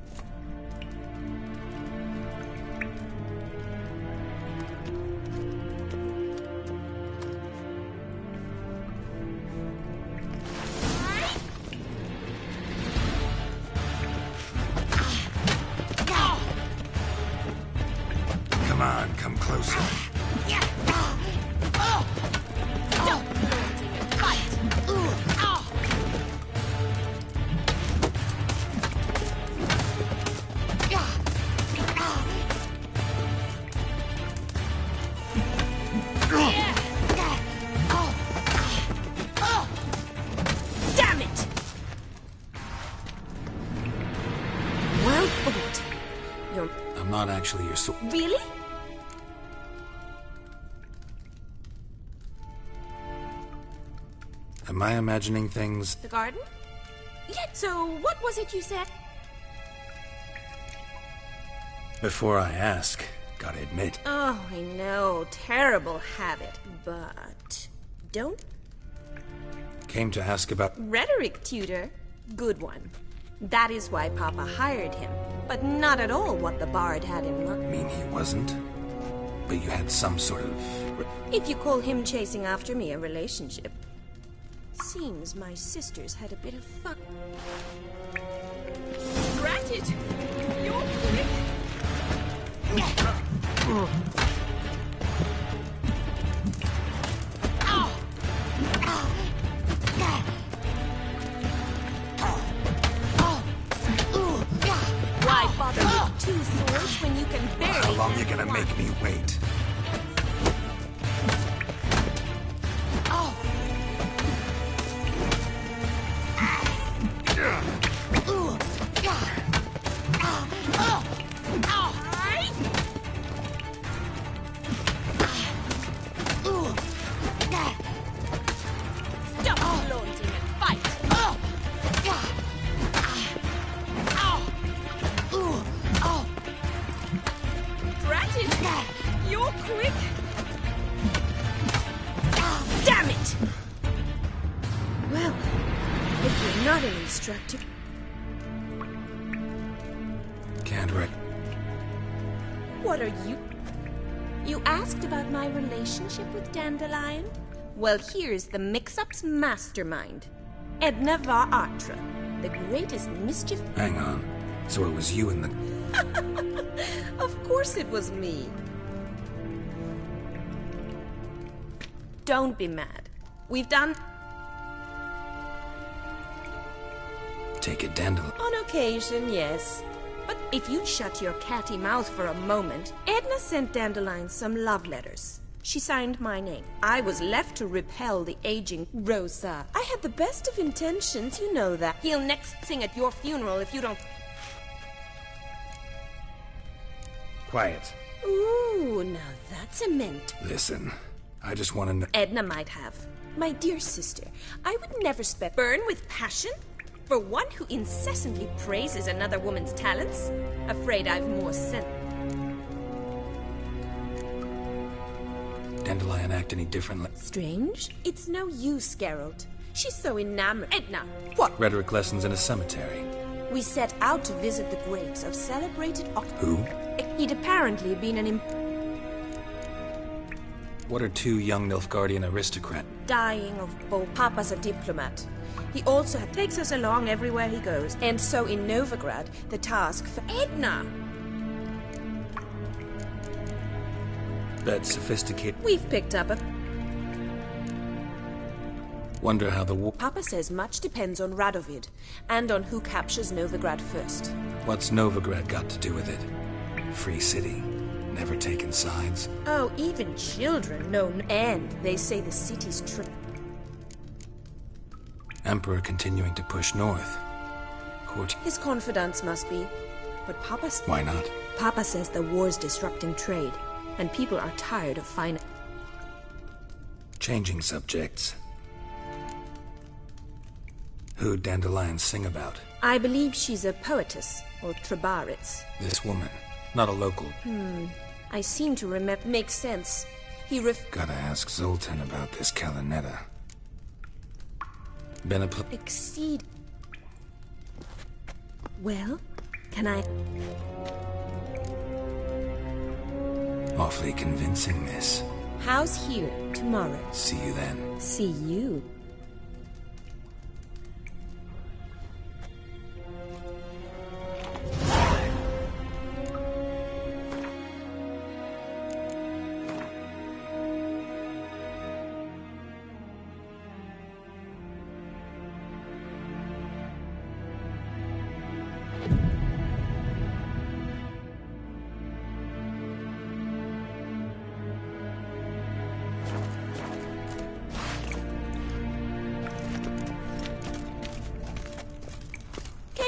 Come on, come closer. Damn it! Well fought. You're... I'm not actually your sword. Really? Am I imagining things? The garden? Yeah, so what was it you said? Before I ask, gotta admit. Oh, I know. Terrible habit. But... don't... Came to ask about... Rhetoric tutor? Good one. That is why Papa hired him. But not at all what the bard had in mind. Mean he wasn't? But you had some sort of... If you call him chasing after me a relationship. Seems my sisters had a bit of fun. Granted! You're quick! Why bother with two swords when you can barely... How long you gonna make me wait? Stop flaunting and fight! Granted, you're quick! Damn it! Well, if you're not an instructor... Can't wreck. What are you... You asked about my relationship with Dandelion? Well, here's the mix-up's mastermind. Edna Va Atra, the greatest mischief... Hang on. So it was you and the... Of course it was me. Don't be mad. We've done... Take it, Dandelion. On occasion, yes. But if you'd shut your catty mouth for a moment, Edna sent Dandelion some love letters. She signed my name. I was left to repel the aging Rosa. I had the best of intentions, you know that. He'll next sing at your funeral if you don't... Quiet. Ooh, now that's a mint. Listen, I just want to know... Edna might have. My dear sister, I would never burn with passion for one who incessantly praises another woman's talents. Afraid I've more sense. Dandelion act any differently? Strange? It's no use, Geralt. She's so enamored. Edna, what? Rhetoric lessons in a cemetery. We set out to visit the graves of celebrated... Who? He'd apparently been an What are two young Nilfgaardian aristocrats? dying of both. Papa's a diplomat. He also takes us along everywhere he goes. And so in Novigrad, the task for Edna. That sophisticated... We've picked up a... Wonder how the war... Papa says much depends on Radovid, and on who captures Novigrad first. What's Novigrad got to do with it? Free city. Never taken sides. Oh, even children know. And they say the city's Emperor continuing to push north. His confidants must be. But Papa... Why not? Papa says the war's disrupting trade, and people are tired of finding... Changing subjects. Who'd Dandelion sing about? I believe she's a poetess, or Trebaritz. This woman. Not a local. I seem to remember... Makes sense. He Gotta ask Zoltan about this Kalinetta. Been a Exceed... Well, can I... Awfully convincing, miss. How's here tomorrow? See you then. See you.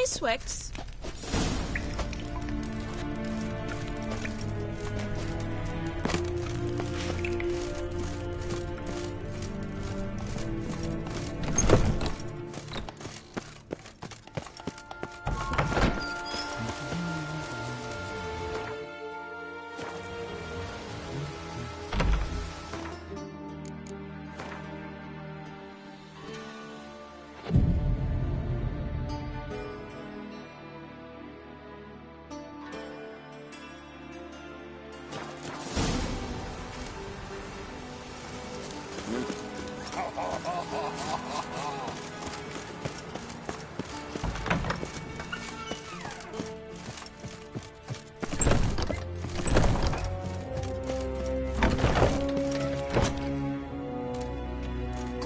Swex.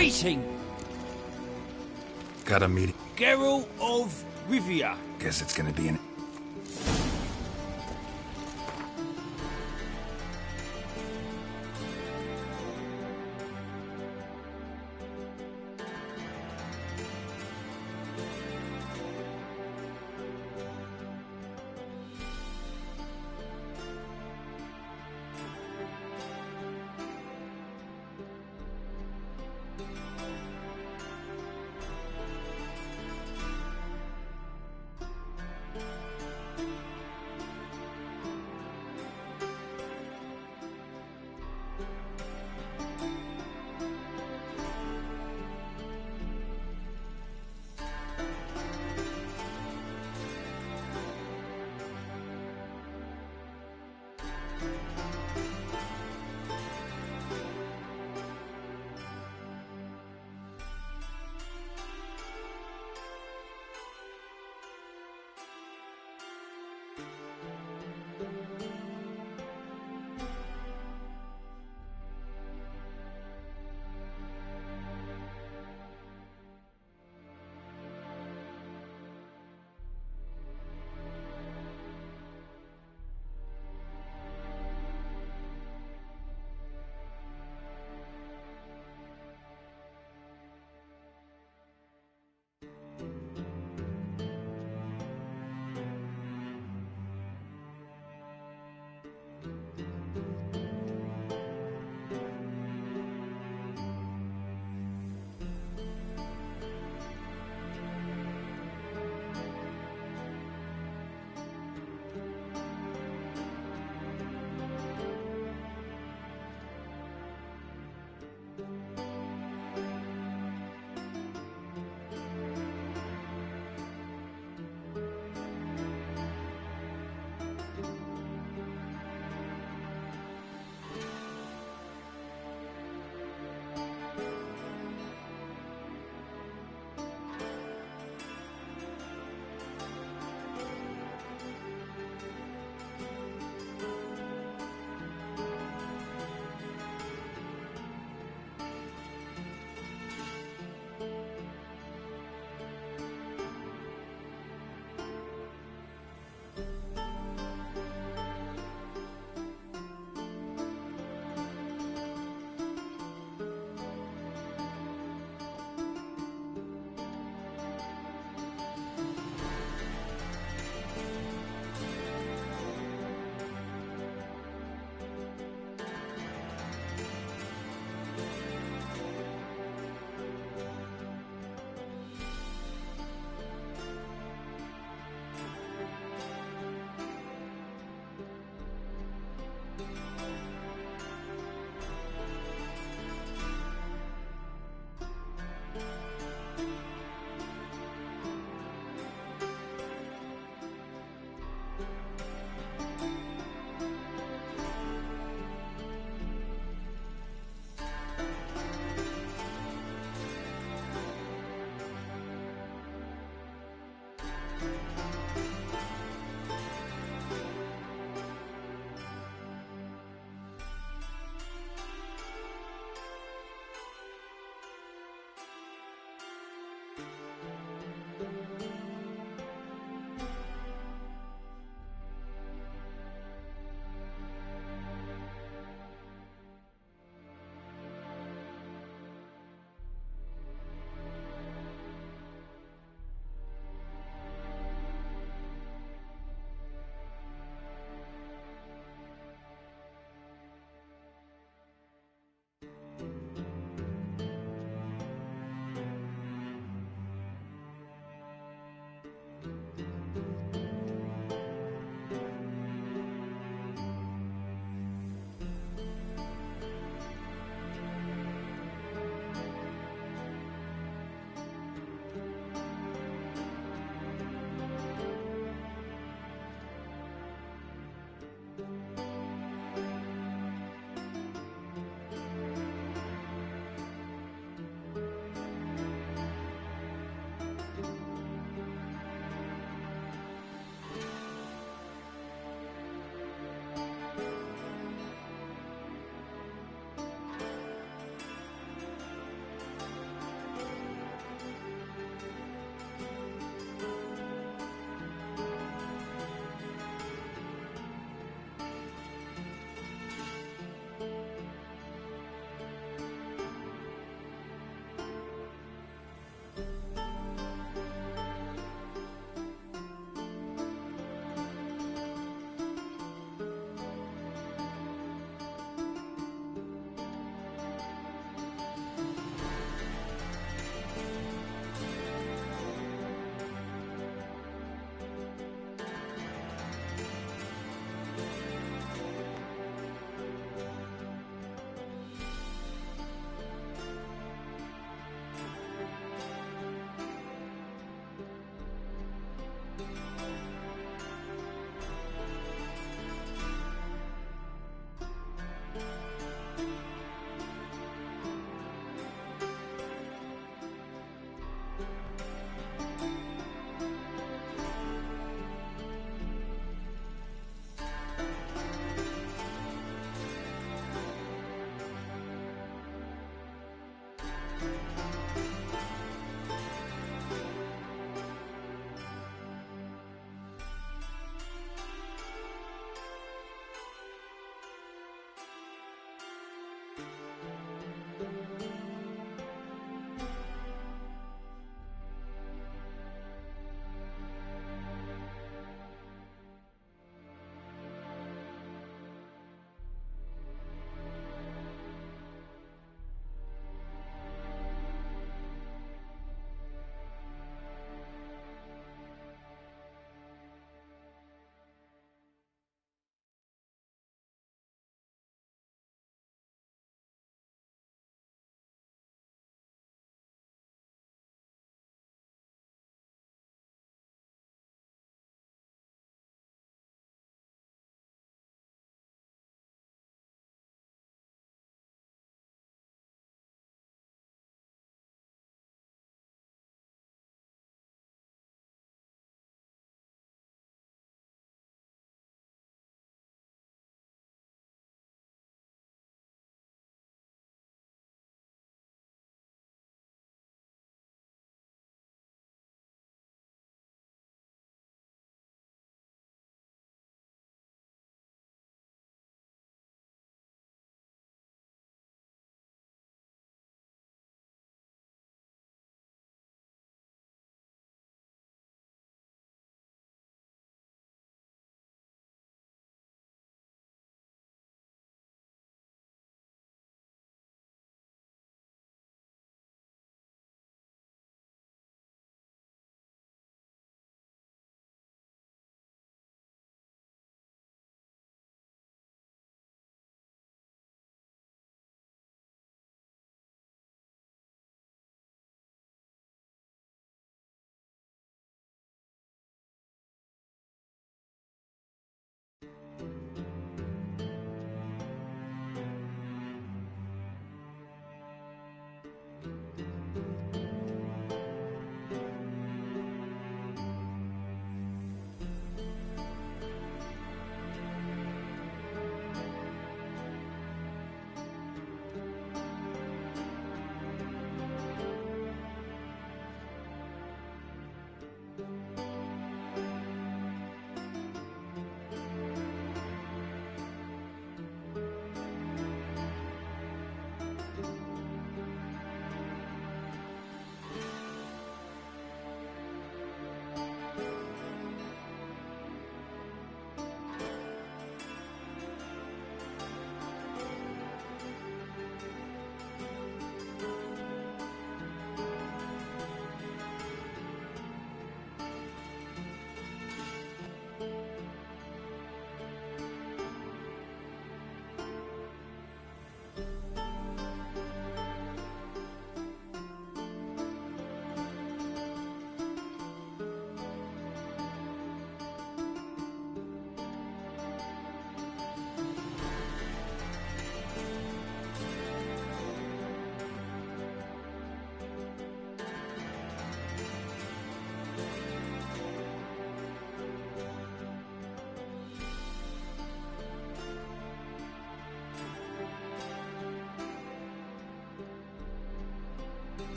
Greeting, Got a meeting. Geralt of Rivia. Guess it's gonna be an...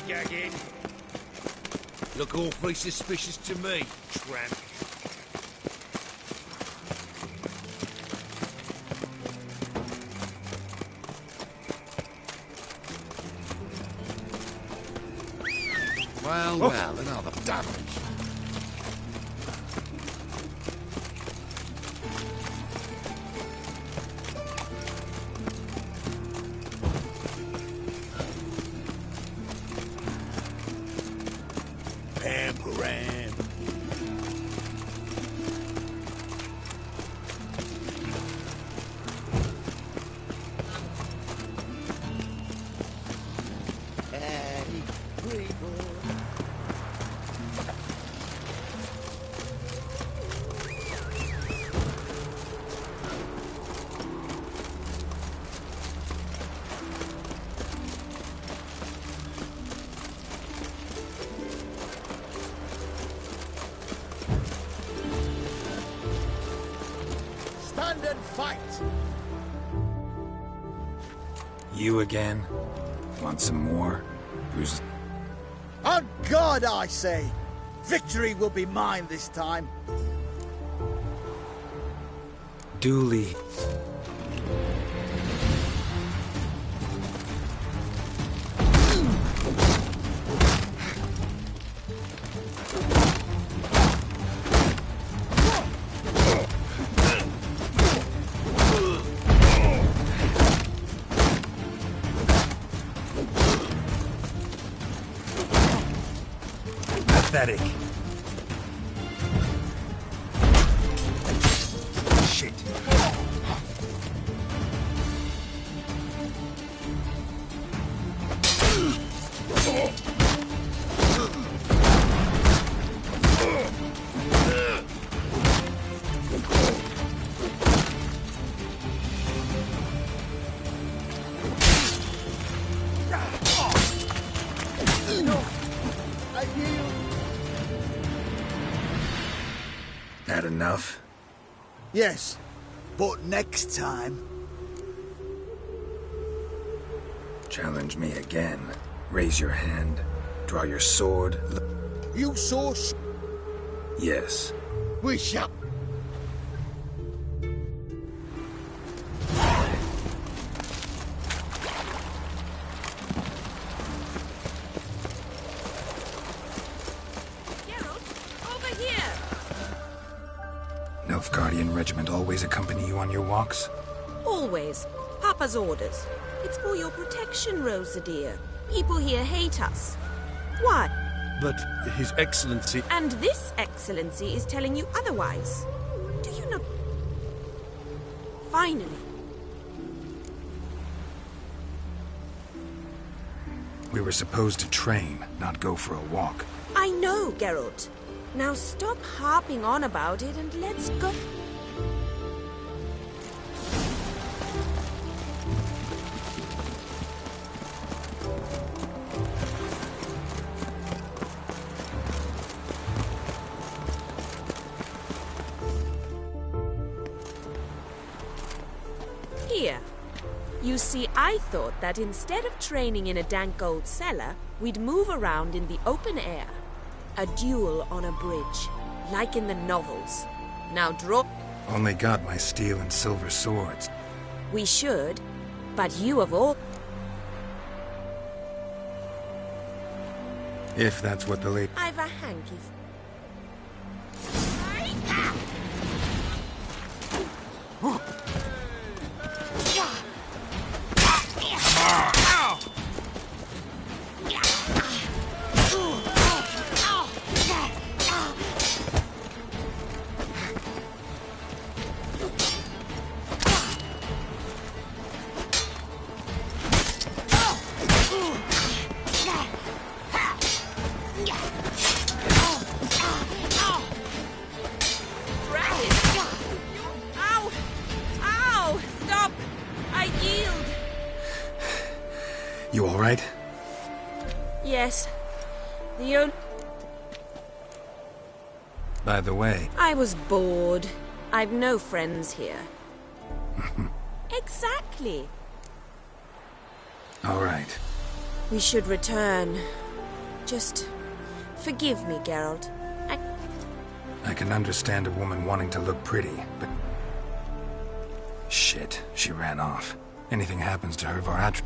gagging. Look awfully suspicious to me, tramp. Well, well, another damage. Pamparam. Stand and fight! You again? Want some more? Who's... On God, I say! Victory will be mine this time. Duly. Pathetic. Shit. That enough? Yes, but next time. Challenge me again. Raise your hand. Draw your sword. You saw Yes. we shall. Over here! Nilfgaardian regiment always accompany you on your walks? Always. Papa's orders. It's for your protection, Rosa dear. People here hate us. Why? But His Excellency... And this excellency is telling you otherwise. Do you not... Finally. We were supposed to train, not go for a walk. I know, Geralt. Now stop harping on about it and let's go. Here. You see, I thought that instead of training in a dank old cellar, we'd move around in the open air. A duel on a bridge, like in the novels. Now draw... Only got my steel and silver swords. We should, but you of all... If that's what the late... I've a hanky. You all right? Yes. The only... By the way... I was bored. I've no friends here. Exactly. All right. We should return. Just forgive me, Geralt. I can understand a woman wanting to look pretty, but... Shit, she ran off. Anything happens to her, Varatr...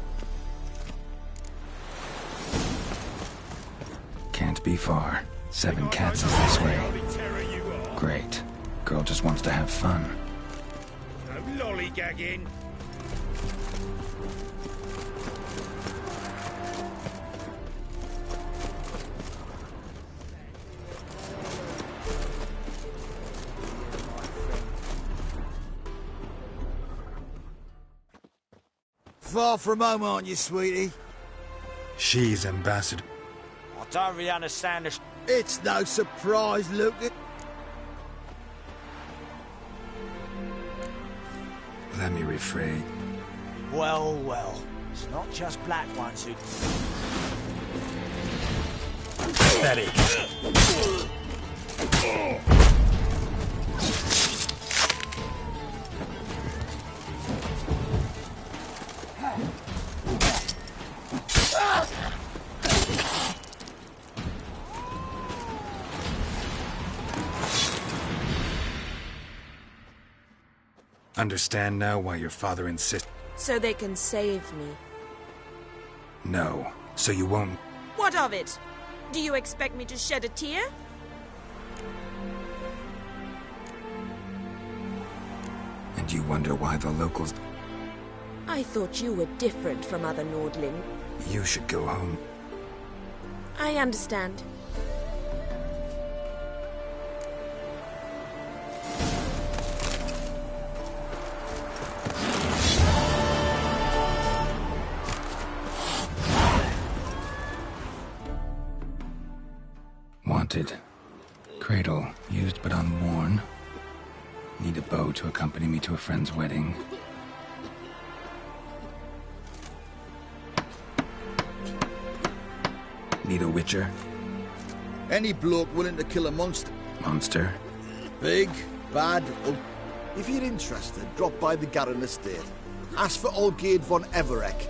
Can't be far. 7 cats is this way. Great. Girl just wants to have fun. No lollygagging. Far from home, aren't you, sweetie? She's Ambassador... I don't really understand this. It's no surprise, Lucas. Let me rephrase. Well, well. It's not just black ones who... Pathetic. Understand now why your father insists? So they can save me. No, so you won't... What of it? Do you expect me to shed a tear? And you wonder why the locals... I thought you were different from other Nordling. You should go home. I understand. Wanted. Cradle, used but unworn. Need a bow to accompany me to a friend's wedding. Need a witcher? Any bloke willing to kill a monster. Monster? Big, bad, or... If you're interested, drop by the Garren estate. Ask for Olgierd von Everek.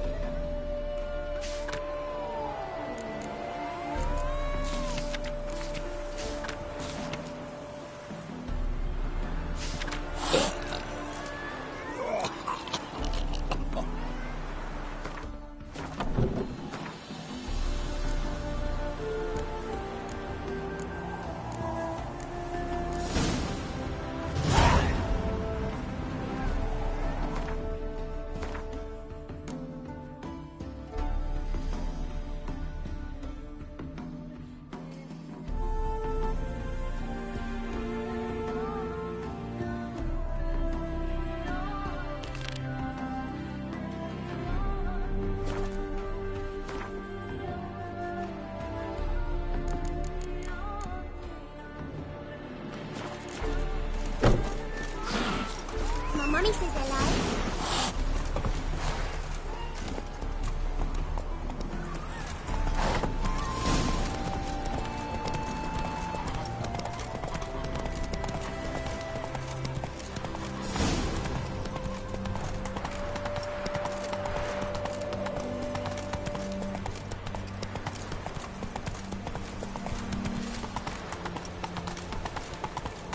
Mommy says hello.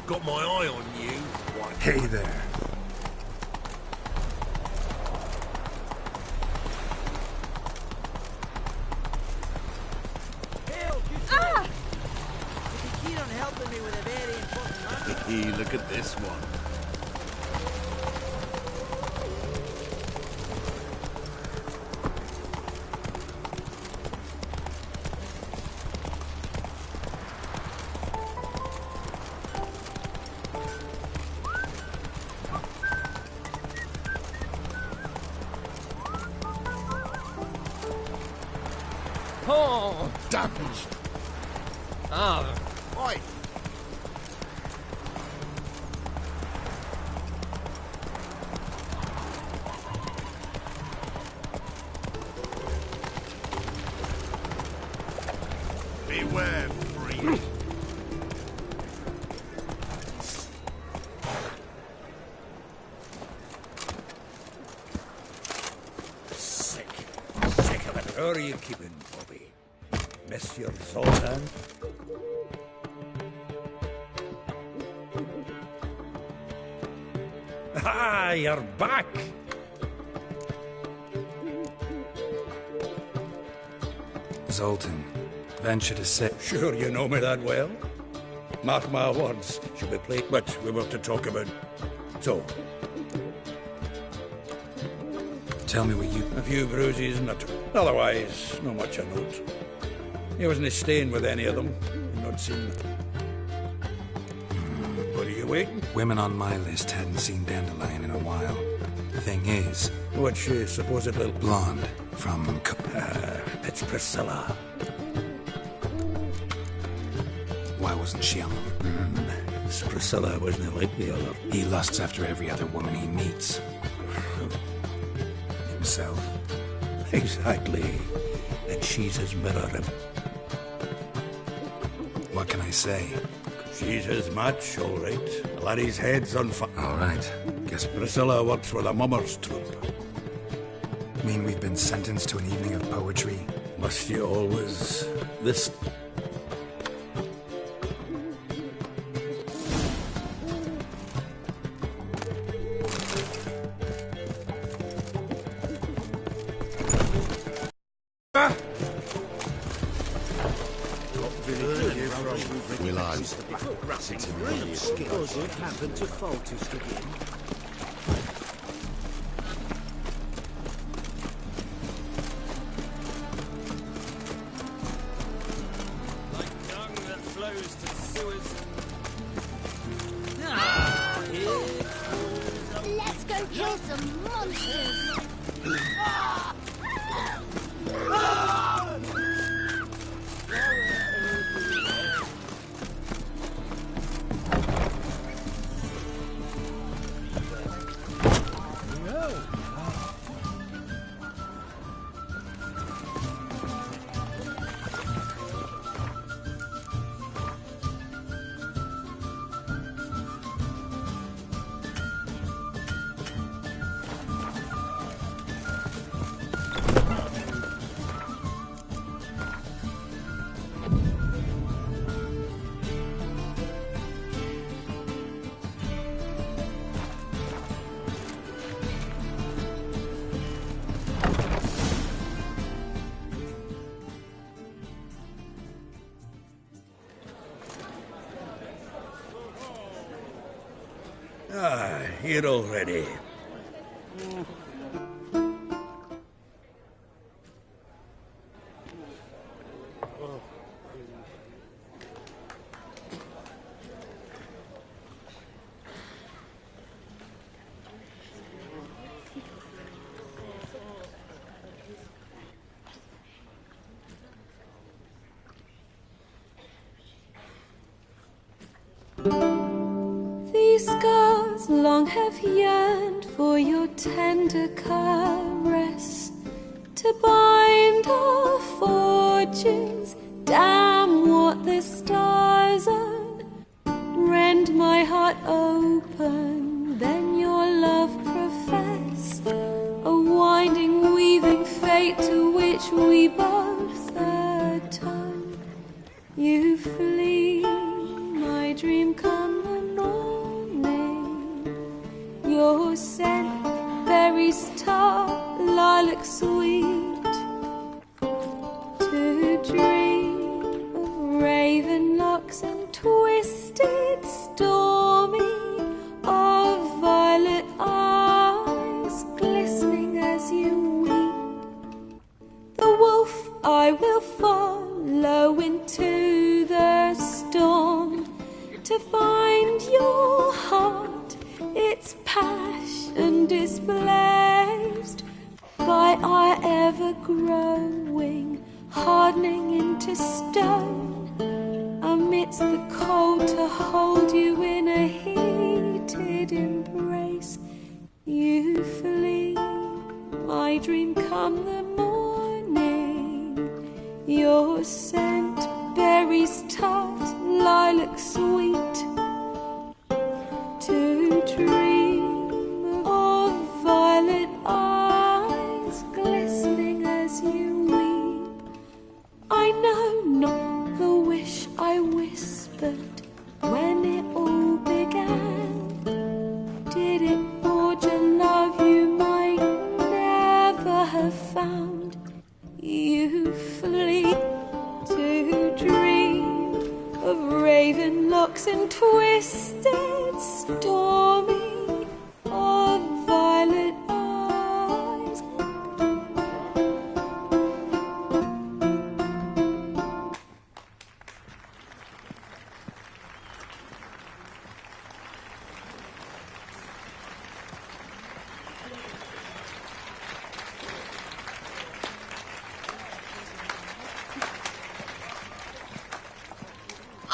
Got my eye on you. Hey there. Look at this one. Oh, damage. Ah. Oi. Beware, freak. Sick of it. Where are you keeping, Bobby? Monsieur Zoltan. Ah, you're back! Zoltan, venture to say... Sure you know me that well. Mark my words, she'll be played, but we were to talk about... So... Tell me what you... A few bruises, not... Otherwise, not much a note. He wasn't staying with any of them. Not seen... What are you waiting? Women on my list hadn't seen Dandelion in a while. Thing is... What's she supposedly... Blonde, from... it's Priscilla. Why wasn't she on the... It's Priscilla wasn't like the other. He lusts after every other woman he meets. Himself. Exactly. And she's his mirror. What can I say? She's his match, all right. Larry's head's on fire. All right. Guess Priscilla works with a mummers troupe. Mean we've been sentenced to an evening of poetry? Must you always... This... happened to Faltus again. Like dung that flows to sewers. Let's go kill some monsters. Ah, here already. These scars long have yearned for your tender caress, to bind our fortunes. Damn what the stars earn. Rend my heart open, then your love profess, a winding, weaving fate to which we both atone. You flee, my dream come the morning. Your scent, berries tart, lilac sweet. To dream of raven locks and twisted, stormy, of violet eyes glistening as you weep. The wolf I will follow into the storm, to find your heart, its passion displaced by our ever-growing, hardening into stone, amidst the cold to hold you in a heated embrace. You flee, my dream come the morning, your scent, berries tart, lilac sweet. To dream of violet eyes glistening as you weep. I know instead stormy of violet eyes.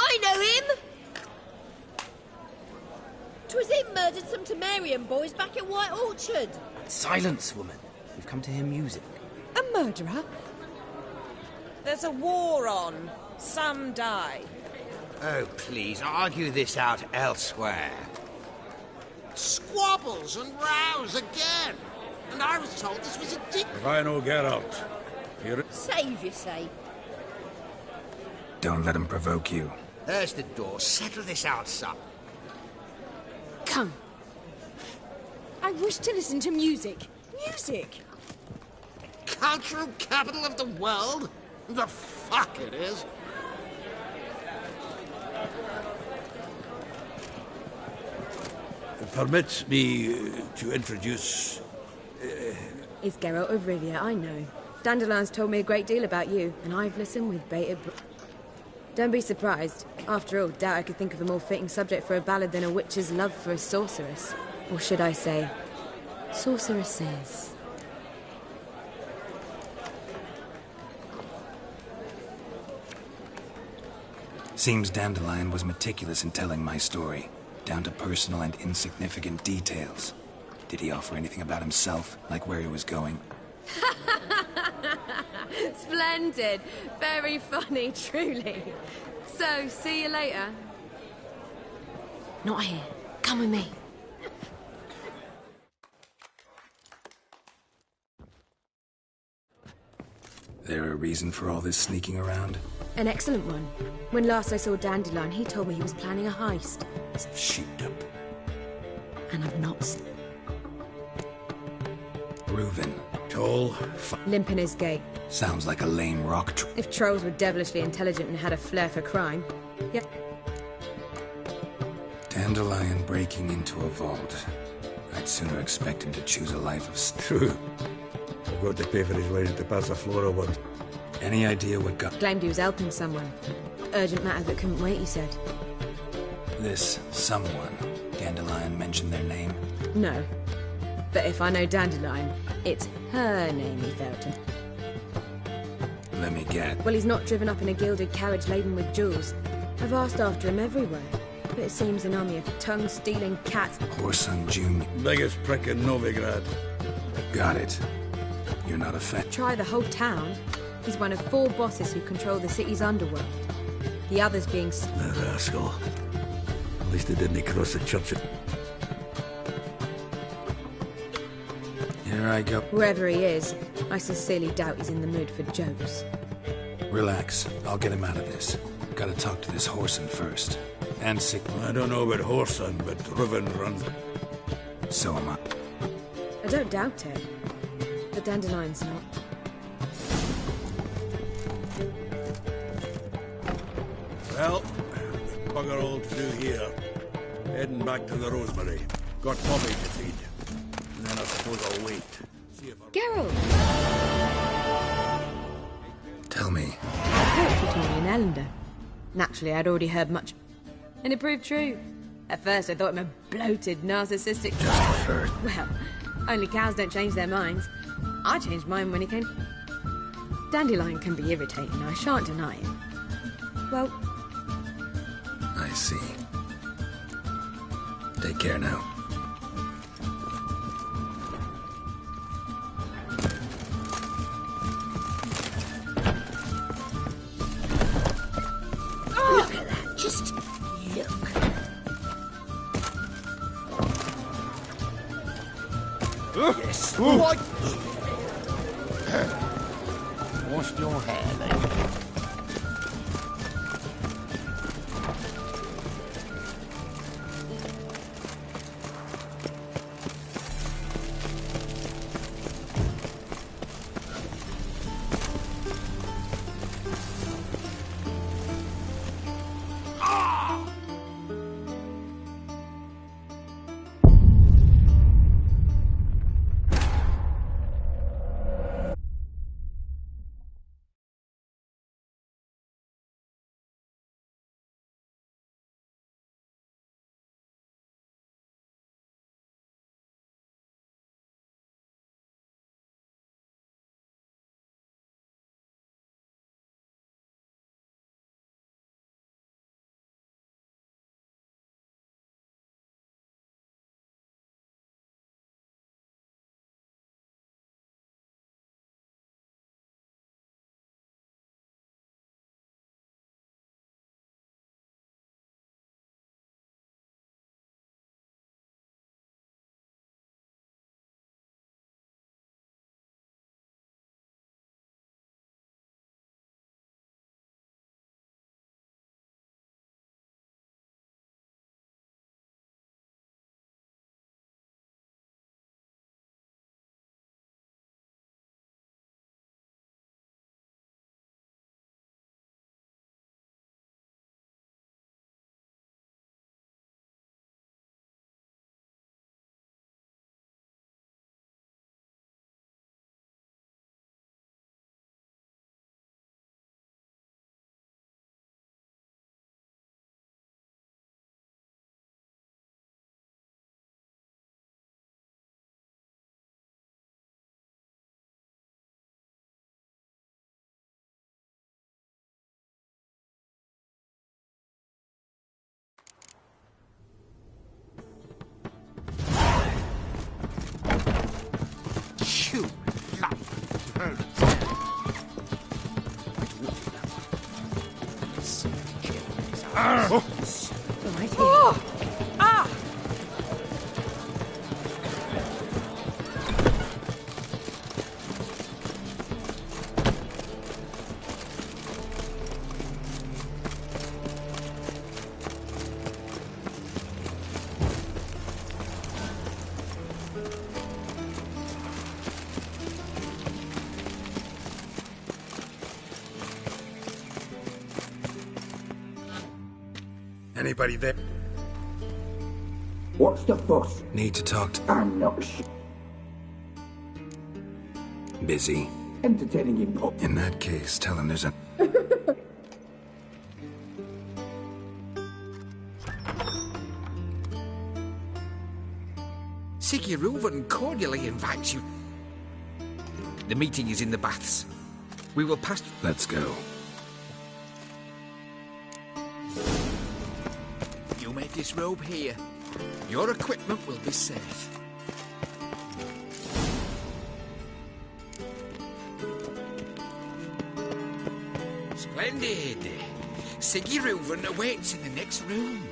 I know him! 'Twas him murdered some Temerian boys back at White Orchard. Silence, woman. We've come to hear music. A murderer? There's a war on. Some die. Oh, please, argue this out elsewhere. Squabbles and rows again. And I was told this was a dick. If I know Geralt, here... Save, you say? Don't let him provoke you. There's the door. Settle this out, son. Come. I wish to listen to music. Music! Cultural capital of the world? The fuck it is. Permit me to introduce... It's Geralt of Rivia, I know. Dandelion's told me a great deal about you, and I've listened with bated breath. Don't be surprised. After all, doubt I could think of a more fitting subject for a ballad than a witch's love for a sorceress. Or should I say, sorceresses. Seems Dandelion was meticulous in telling my story, down to personal and insignificant details. Did he offer anything about himself, like where he was going? Splendid. Very funny, truly. So, see you later. Not here. Come with me. There a reason for all this sneaking around? An excellent one. When last I saw Dandelion, he told me he was planning a heist. Sheeped up. And I've not... Reuven. Tall. Limp in his gait. Sounds like a lame rock If trolls were devilishly intelligent and had a flair for crime. Yep. Dandelion breaking into a vault. I'd sooner expect him to choose a life of... True. I've got to pay for his way into Passaflora once. Any idea what got... Claimed he was helping someone. Urgent matter that couldn't wait, he said. This someone, Dandelion mentioned their name? No. But if I know Dandelion, it's her name he felt to. Let me get... Well, he's not driven up in a gilded carriage laden with jewels. I've asked after him everywhere. But it seems an army of tongue-stealing cats... Whoreson Jr. Biggest prick in Novigrad. Got it. You're not a fan. Try the whole town. He's one of 4 bosses who control the city's underworld. The others being... The rascal. At least he didn't cross the church. Here I go. Wherever he is, I sincerely doubt he's in the mood for jokes. Relax. I'll get him out of this. Gotta talk to this Whoreson first. And sick. I don't know about Whoreson, but Reuven runs... So am I. I don't doubt it. But Dandelion's not. Well, bugger all to do here. Heading back to the Rosemary. Got Bobby to feed. And then I suppose I'll wait. See if I... Geralt! Tell me. Poetry told me in Ellender. Naturally, I'd already heard much. And it proved true. At first, I thought him a bloated, narcissistic... Just preferred. Well, only cows don't change their minds. I changed mine when he came... Dandelion can be irritating, I shan't deny it. Well... I see. Take care now. Look at that, just look. Yes. What? Wash your hair, then. Right here. Oh! Ah! Anybody there? What's the fuss? Need to talk to... I'm not Busy. entertaining him. In that case, tell him there's a... Siggy Reuven cordially invites you. The meeting is in the baths. We will pass... Let's go. You may disrobe here. Your equipment will be safe. Splendid. Siggy Reuven awaits in the next room.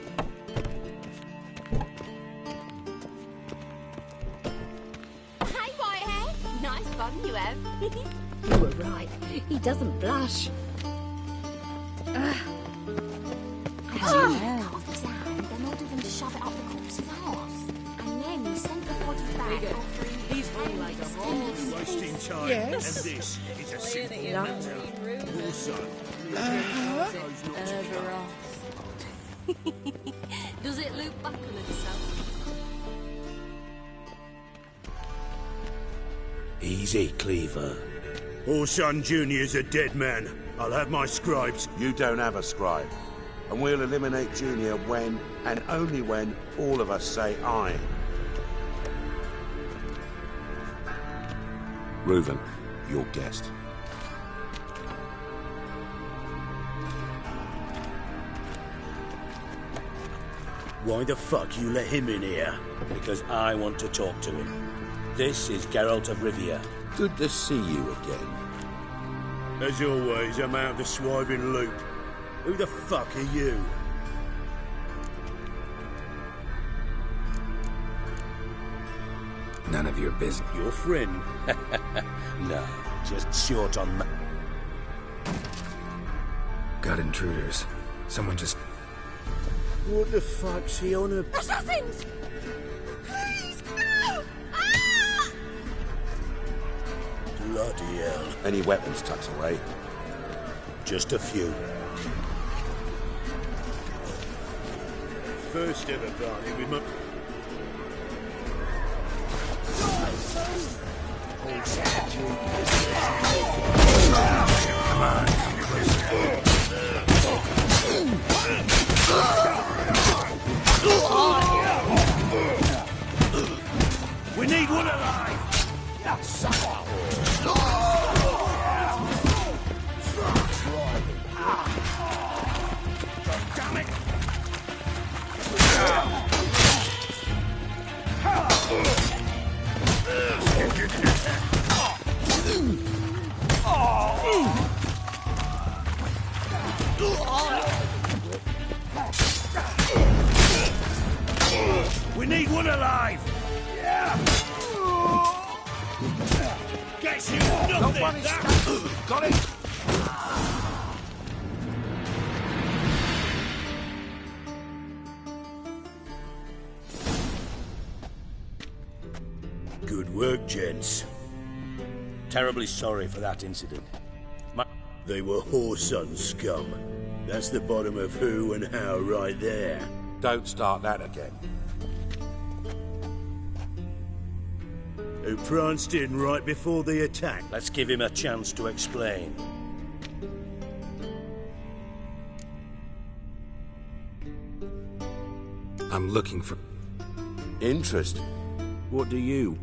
Hey, Whitehead. Nice bum you have. You were right. He doesn't blush. Cut off his hand, then order them to shove it up the corpse's arse. And then you send the body back offering he's like a horse. Wasting time. Yes. And this is a simple Lovely. matter. Your son. Does it loop back on itself? Easy, Cleaver. Orson Jr.'s a dead man. I'll have my scribes. You don't have a scribe. And we'll eliminate Junior when, and only when, all of us say aye. Reuven, your guest. Why the fuck you let him in here? Because I want to talk to him. This is Geralt of Rivia. Good to see you again. As always, I'm out of the swiving loop. Who the fuck are you? None of your business. Your friend? No, just short on... Got intruders. Someone just... What the fuck's he on a... Assassins! Please, no! Ah! Bloody hell. Any weapons tucked away? Just a few. First ever party we must... Come on, come closer. We need one alive! Damn it! We need one alive! Guess you nothing! Got it! Good work, gents. Terribly sorry for that incident. They were Whoreson scum. That's the bottom of who and how right there. Don't start that again. Who pranced in right before the attack. Let's give him a chance to explain. I'm looking for... Interesting. What do you?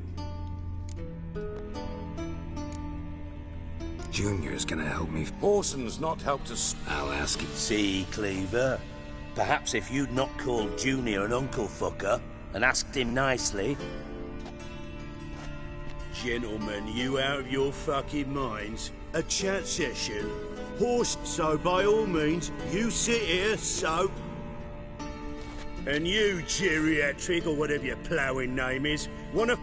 Junior's gonna help me. Orson's not helped us. I'll ask him. See, Cleaver? Perhaps if you'd not called Junior an uncle fucker and asked him nicely... Gentlemen, you out of your fucking minds? A chat session? horse. So by all means, you sit here, so... And you, geriatric, or whatever your ploughing name is, wanna...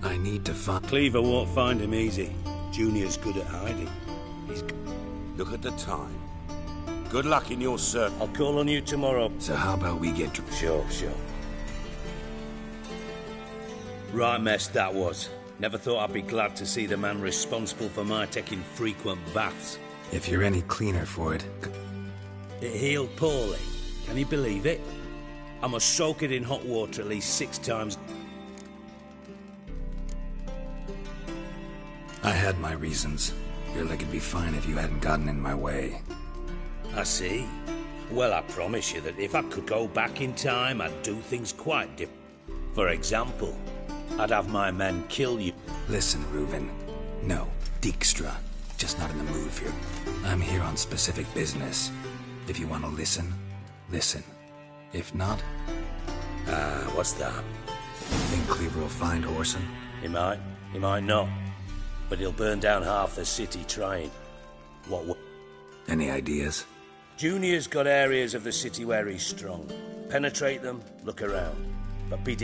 I need to find... Cleaver won't find him easy. Junior's good at hiding. Look at the time. Good luck in your search. I'll call on you tomorrow. So how about we get... Sure. Right mess that was. Never thought I'd be glad to see the man responsible for my taking frequent baths. If you're any cleaner for it... It healed poorly. Can you believe it? I must soak it in hot water at least 6 times. I had my reasons. Your leg would be fine if you hadn't gotten in my way. I see. Well, I promise you that if I could go back in time, I'd do things quite different. For example, I'd have my men kill you. Listen, Reuven. No, Dijkstra. Just not in the mood for you. I'm here on specific business. If you want to listen, listen. If not... what's that? You think Cleaver will find Whoreson? He might not. But he'll burn down half the city trying. What? Any ideas? Junior's got areas of the city where he's strong. Penetrate them, look around. But be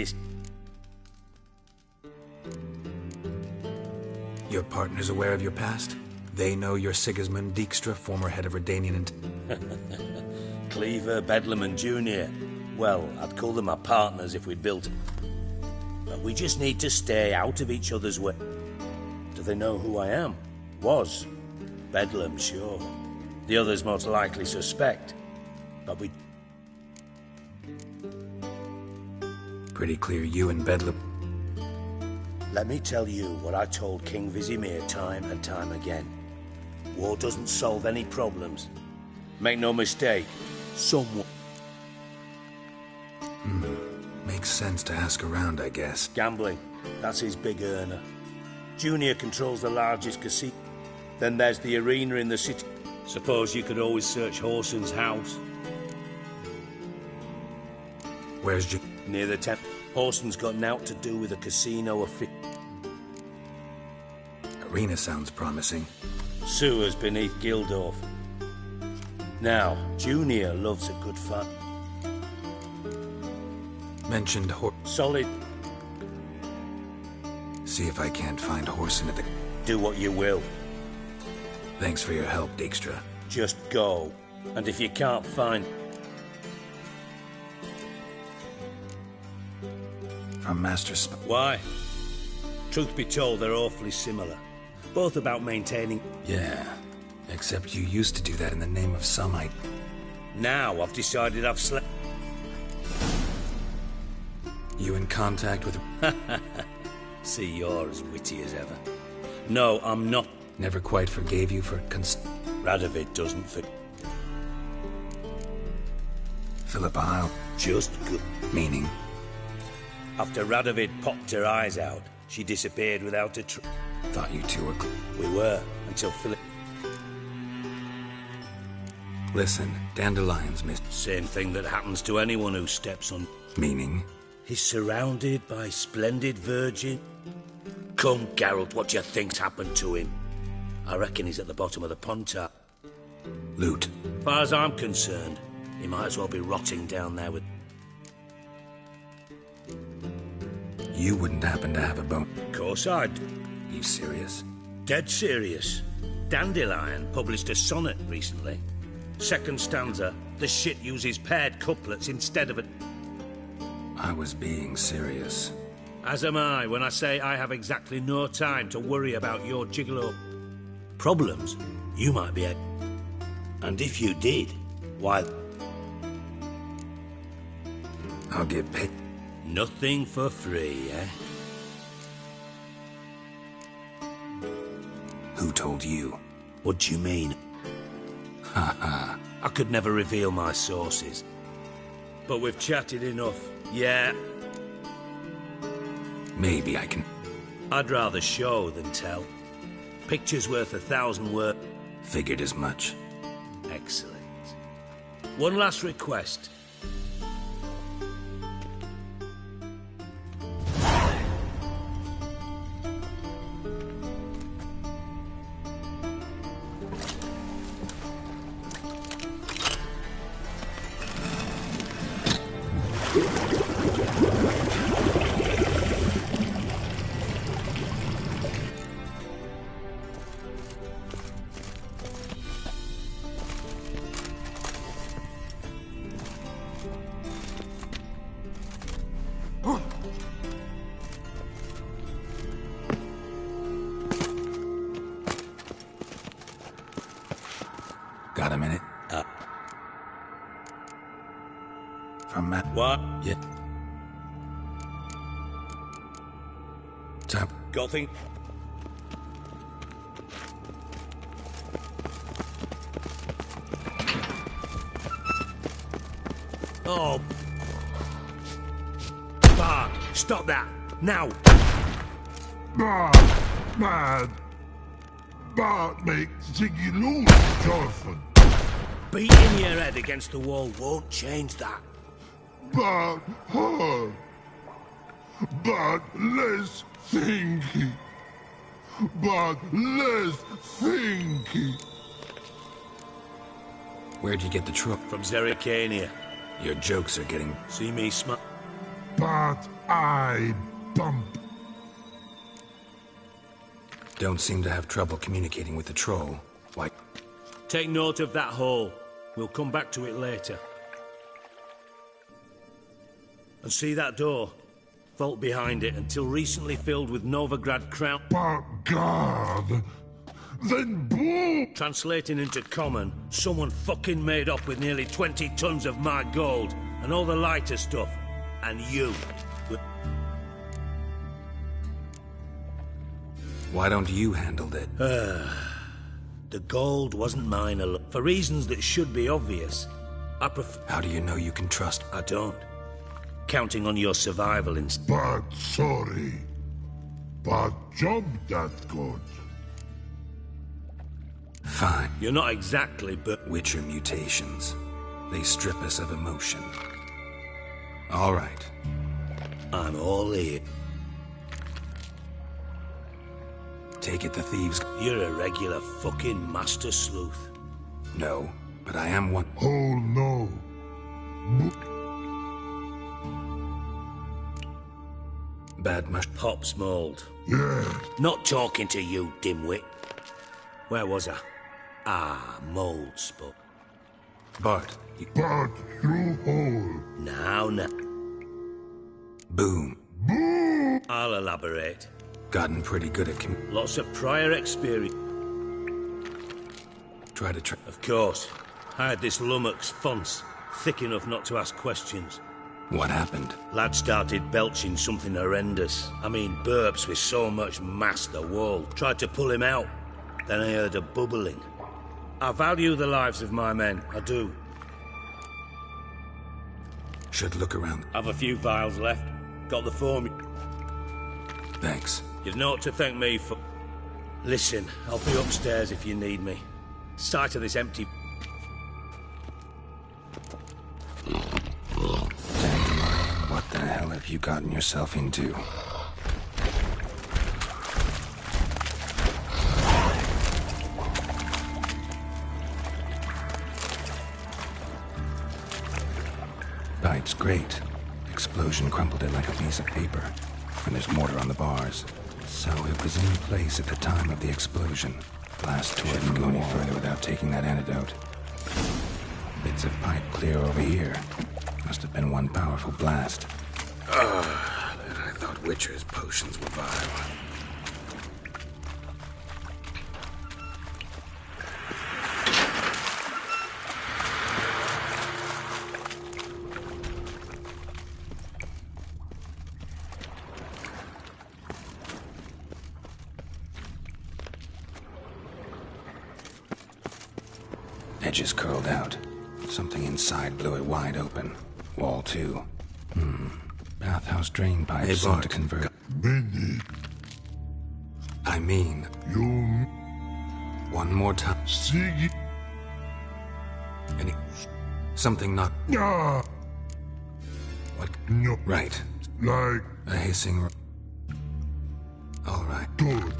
Your partner's aware of your past? They know you're Sigismund Dijkstra, former head of Redanian and... Cleaver, Bedlam and Junior. Well, I'd call them our partners if we'd built it. But we just need to stay out of each other's way. Do they know who I am? Was. Bedlam, sure. The others most likely suspect. But we... Pretty clear you and Bedlam... Let me tell you what I told King Vizimir time and time again. War doesn't solve any problems. Make no mistake, someone... Makes sense to ask around, I guess. Gambling. That's his big earner. Junior controls the largest casino. Then there's the arena in the city. Suppose you could always search Whoreson's house. Where's Near the temple. Whoreson's got naught to do with a casino or Arena sounds promising. Sewers beneath Gildorf. Now, Junior loves a good fight. Mentioned Solid. See if I can't find Whoreson at the... Do what you will. Thanks for your help, Dijkstra. Just go. And if you can't find... From Master Why? Truth be told, they're awfully similar. Both about maintaining... Yeah. Except you used to do that in the name of Samite. Now I've decided I've slept... You in contact with... See, you're as witty as ever. No, I'm not. Never quite forgave you for... Radovid doesn't Philippa Isle. Just good. Meaning? After Radovid popped her eyes out, she disappeared without a Thought you two were... We were, until Philip... Listen, Dandelion's missed... Same thing that happens to anyone who steps on... Meaning? He's surrounded by splendid virgin. Come, Geralt, what do you think's happened to him? I reckon he's at the bottom of the Pontar. Loot. As far as I'm concerned, he might as well be rotting down there with... You wouldn't happen to have a bone? Of course I'd. You serious? Dead serious. Dandelion published a sonnet recently. Second stanza, the shit uses paired couplets instead of a... I was being serious. As am I when I say I have exactly no time to worry about your gigolo problems. You might be a... And if you did, why... I'll get paid. Nothing for free, eh? Who told you? What do you mean? Ha ha. I could never reveal my sources. But we've chatted enough. Yeah. Maybe I can... I'd rather show than tell. Picture's worth 1,000 words. Figured as much. Excellent. One last request. Got a minute? From Matt. What? Yeah. Time. Got thing? Oh. Bart, stop that. Now. Bad. Bart makes Ziggy lose, Jonathan. Beating your head against the wall won't change that. But hard. But less thinky. But less thinky. Where'd you get the truck? From Zerrikania. Your jokes are getting... See me smile. But I bump. Don't seem to have trouble communicating with the troll. Why? Take note of that hole. We'll come back to it later. And see that door? Vault behind it, until recently filled with Novigrad crown... But God... Then boom! Translating into common, someone fucking made up with nearly 20 tons of my gold, and all the lighter stuff. And you. Why don't you handle it? The gold wasn't mine alone. For reasons that should be obvious. I prefer... How do you know you can trust? I don't. Counting on your survival instinct. But sorry. But job that good. Fine. You're not exactly, but... Witcher mutations. They strip us of emotion. All right. I'm all ear. Take it the thieves... You're a regular fucking master sleuth. No, but I am one... Oh, no. Bad mush... Pop's mold. Yeah. Not talking to you, dimwit. Where was I? Ah, mold spoke. Bart. Bart through hole. Now. Boom. Boom! I'll elaborate. Gotten pretty good at Lots of prior experience. Try to Of course. I had this lummox Fonce, thick enough not to ask questions. What happened? Lad started belching something horrendous. I mean, burps with so much mass the wall. Tried to pull him out. Then I heard a bubbling. I value the lives of my men, I do. Should look around. Have a few vials left. Got the formula. Thanks. You've naught to thank me for... Listen, I'll be upstairs if you need me. Sight of this empty... Dandelion, what the hell have you gotten yourself into? Pipe's great. Explosion crumpled it like a piece of paper. And there's mortar on the bars. So it was in place at the time of the explosion. Blast shouldn't go any further without taking that antidote. Bits of pipe clear over here. Must have been one powerful blast. And I thought Witcher's potions were vile. Edges curled out. Something inside blew it wide open. Wall, too. Bathhouse drain pipe seemed to convert. Minnie. I mean... You... One more time. Ziggy. Something not... Ah. What? No. Right. Like... A hissing... All right. Good.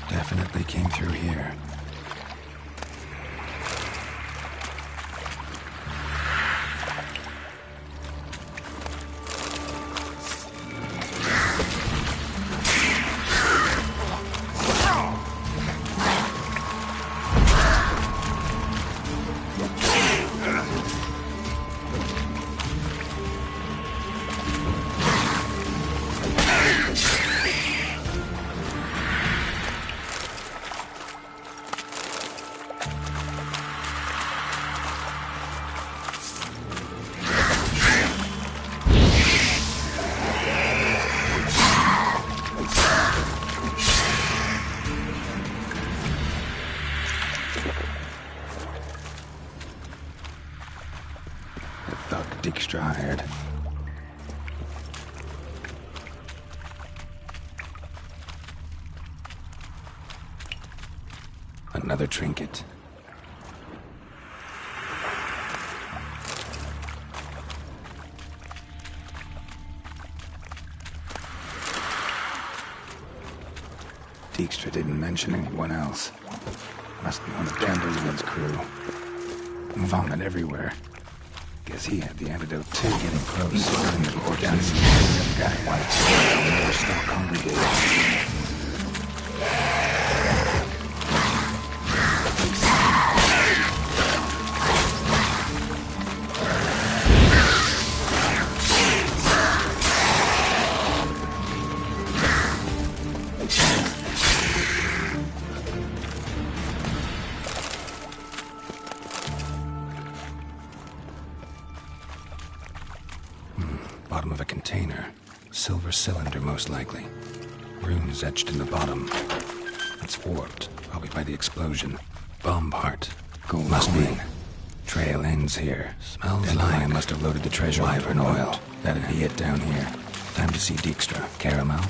Definitely came through here. Dijkstra hired. Another trinket. Dijkstra didn't mention anyone else. Must be one of Dandelion's crew. Vomit everywhere. Guess he had the antidote too. Getting close. Burning the core down. The other guy wanted to never stop congregating. Bottom of a container. Silver cylinder, most likely. Runes etched in the bottom. It's warped, probably by the explosion. Bomb part. Gold must be. Trail ends here. Smells like. Must have loaded the treasure with oil. That'd be it down here. Time to see Dijkstra. Caramel?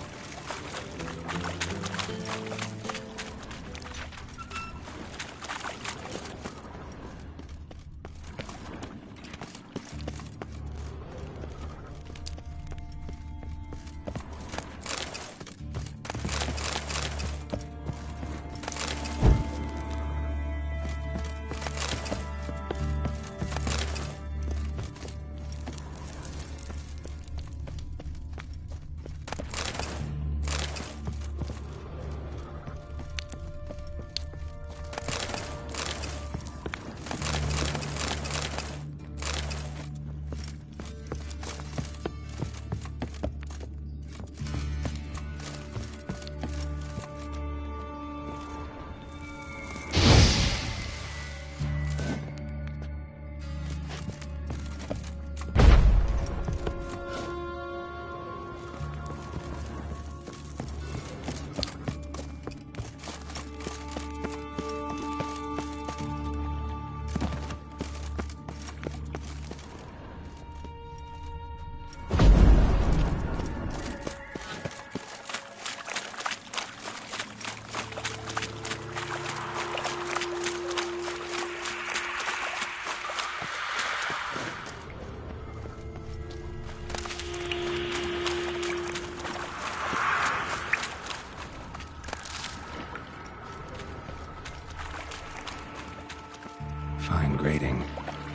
Fine grading.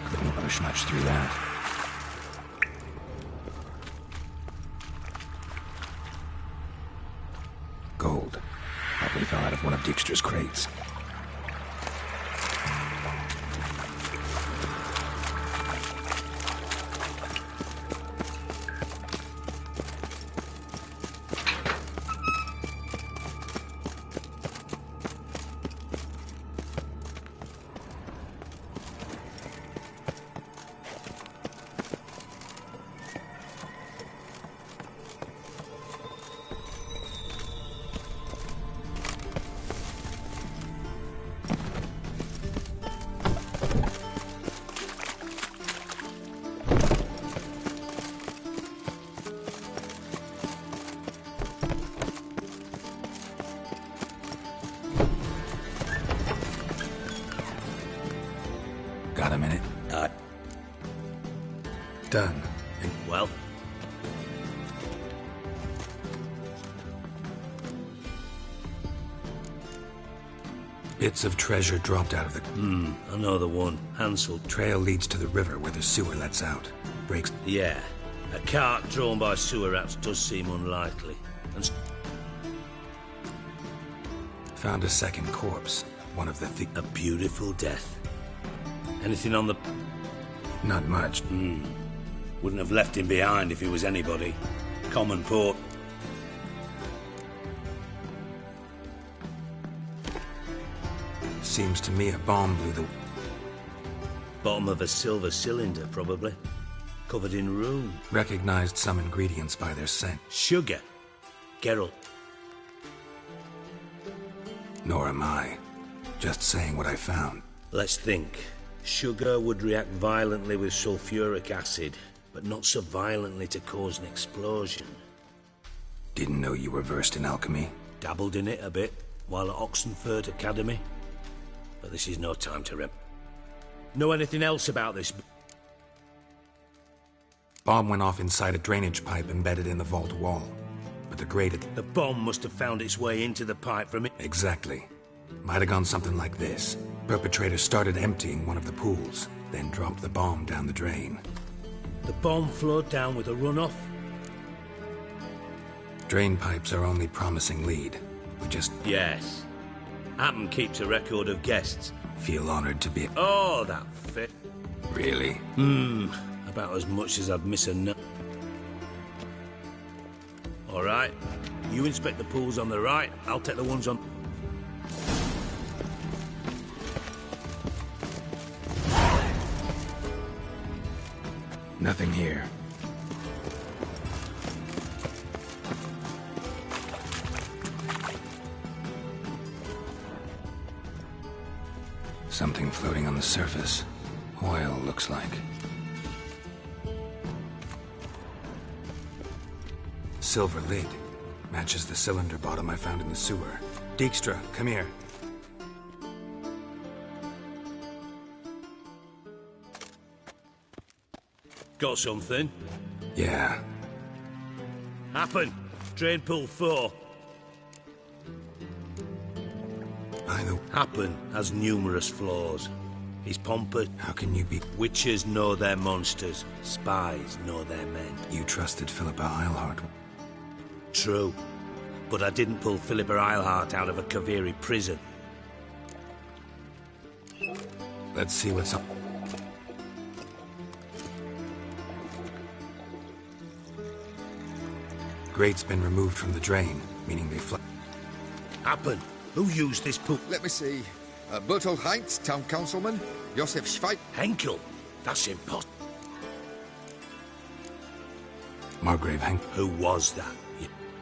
Couldn't push much through that. Gold. Probably fell out of one of Dijkstra's crates. Got a minute? Done. Well? Bits of treasure dropped out of the... I know the one. Hansel. Trail leads to the river where the sewer lets out. Breaks... Yeah. A cart drawn by sewer rats does seem unlikely. And... Found a second corpse. One of the... A beautiful death. Anything on the... Not much. Wouldn't have left him behind if he was anybody. Common port. Seems to me a bomb blew the... Bottom of a silver cylinder, probably. Covered in rune. Recognized some ingredients by their scent. Sugar. Geralt. Nor am I. Just saying what I found. Let's think. Sugar would react violently with sulfuric acid, but not so violently to cause an explosion. Didn't know you were versed in alchemy. Dabbled in it a bit, while at Oxenford Academy. But this is no time to Know anything else about this? Bomb went off inside a drainage pipe embedded in the vault wall. But the grated... The bomb must have found its way into the pipe from it. Exactly. Might have gone something like this. Perpetrator started emptying one of the pools, then dropped the bomb down the drain. The bomb flowed down with a runoff? Drain pipes are only promising lead. We just... Yes. Hammond keeps a record of guests. Feel honored to be... Oh, that fit. Really? About as much as I'd miss a nut. All right. You inspect the pools on the right. I'll take the ones on... Nothing here. Something floating on the surface. Oil, looks like. Silver lid. Matches the cylinder bottom I found in the sewer. Dijkstra, come here. Got something? Yeah. Happen. Drain pool 4. Happen has numerous flaws. He's pompous. How can you be... Witches know their monsters. Spies know their men. You trusted Philippa Eilhart. True. But I didn't pull Philippa Eilhart out of a Kaviri prison. Let's see what's up. Grate's been removed from the drain, meaning they Happen. Who used this pool? Let me see. Bertolt Heinz, town councilman. Josef Schweik. Henkel. That's impossible. Margrave Henkel. Who was that?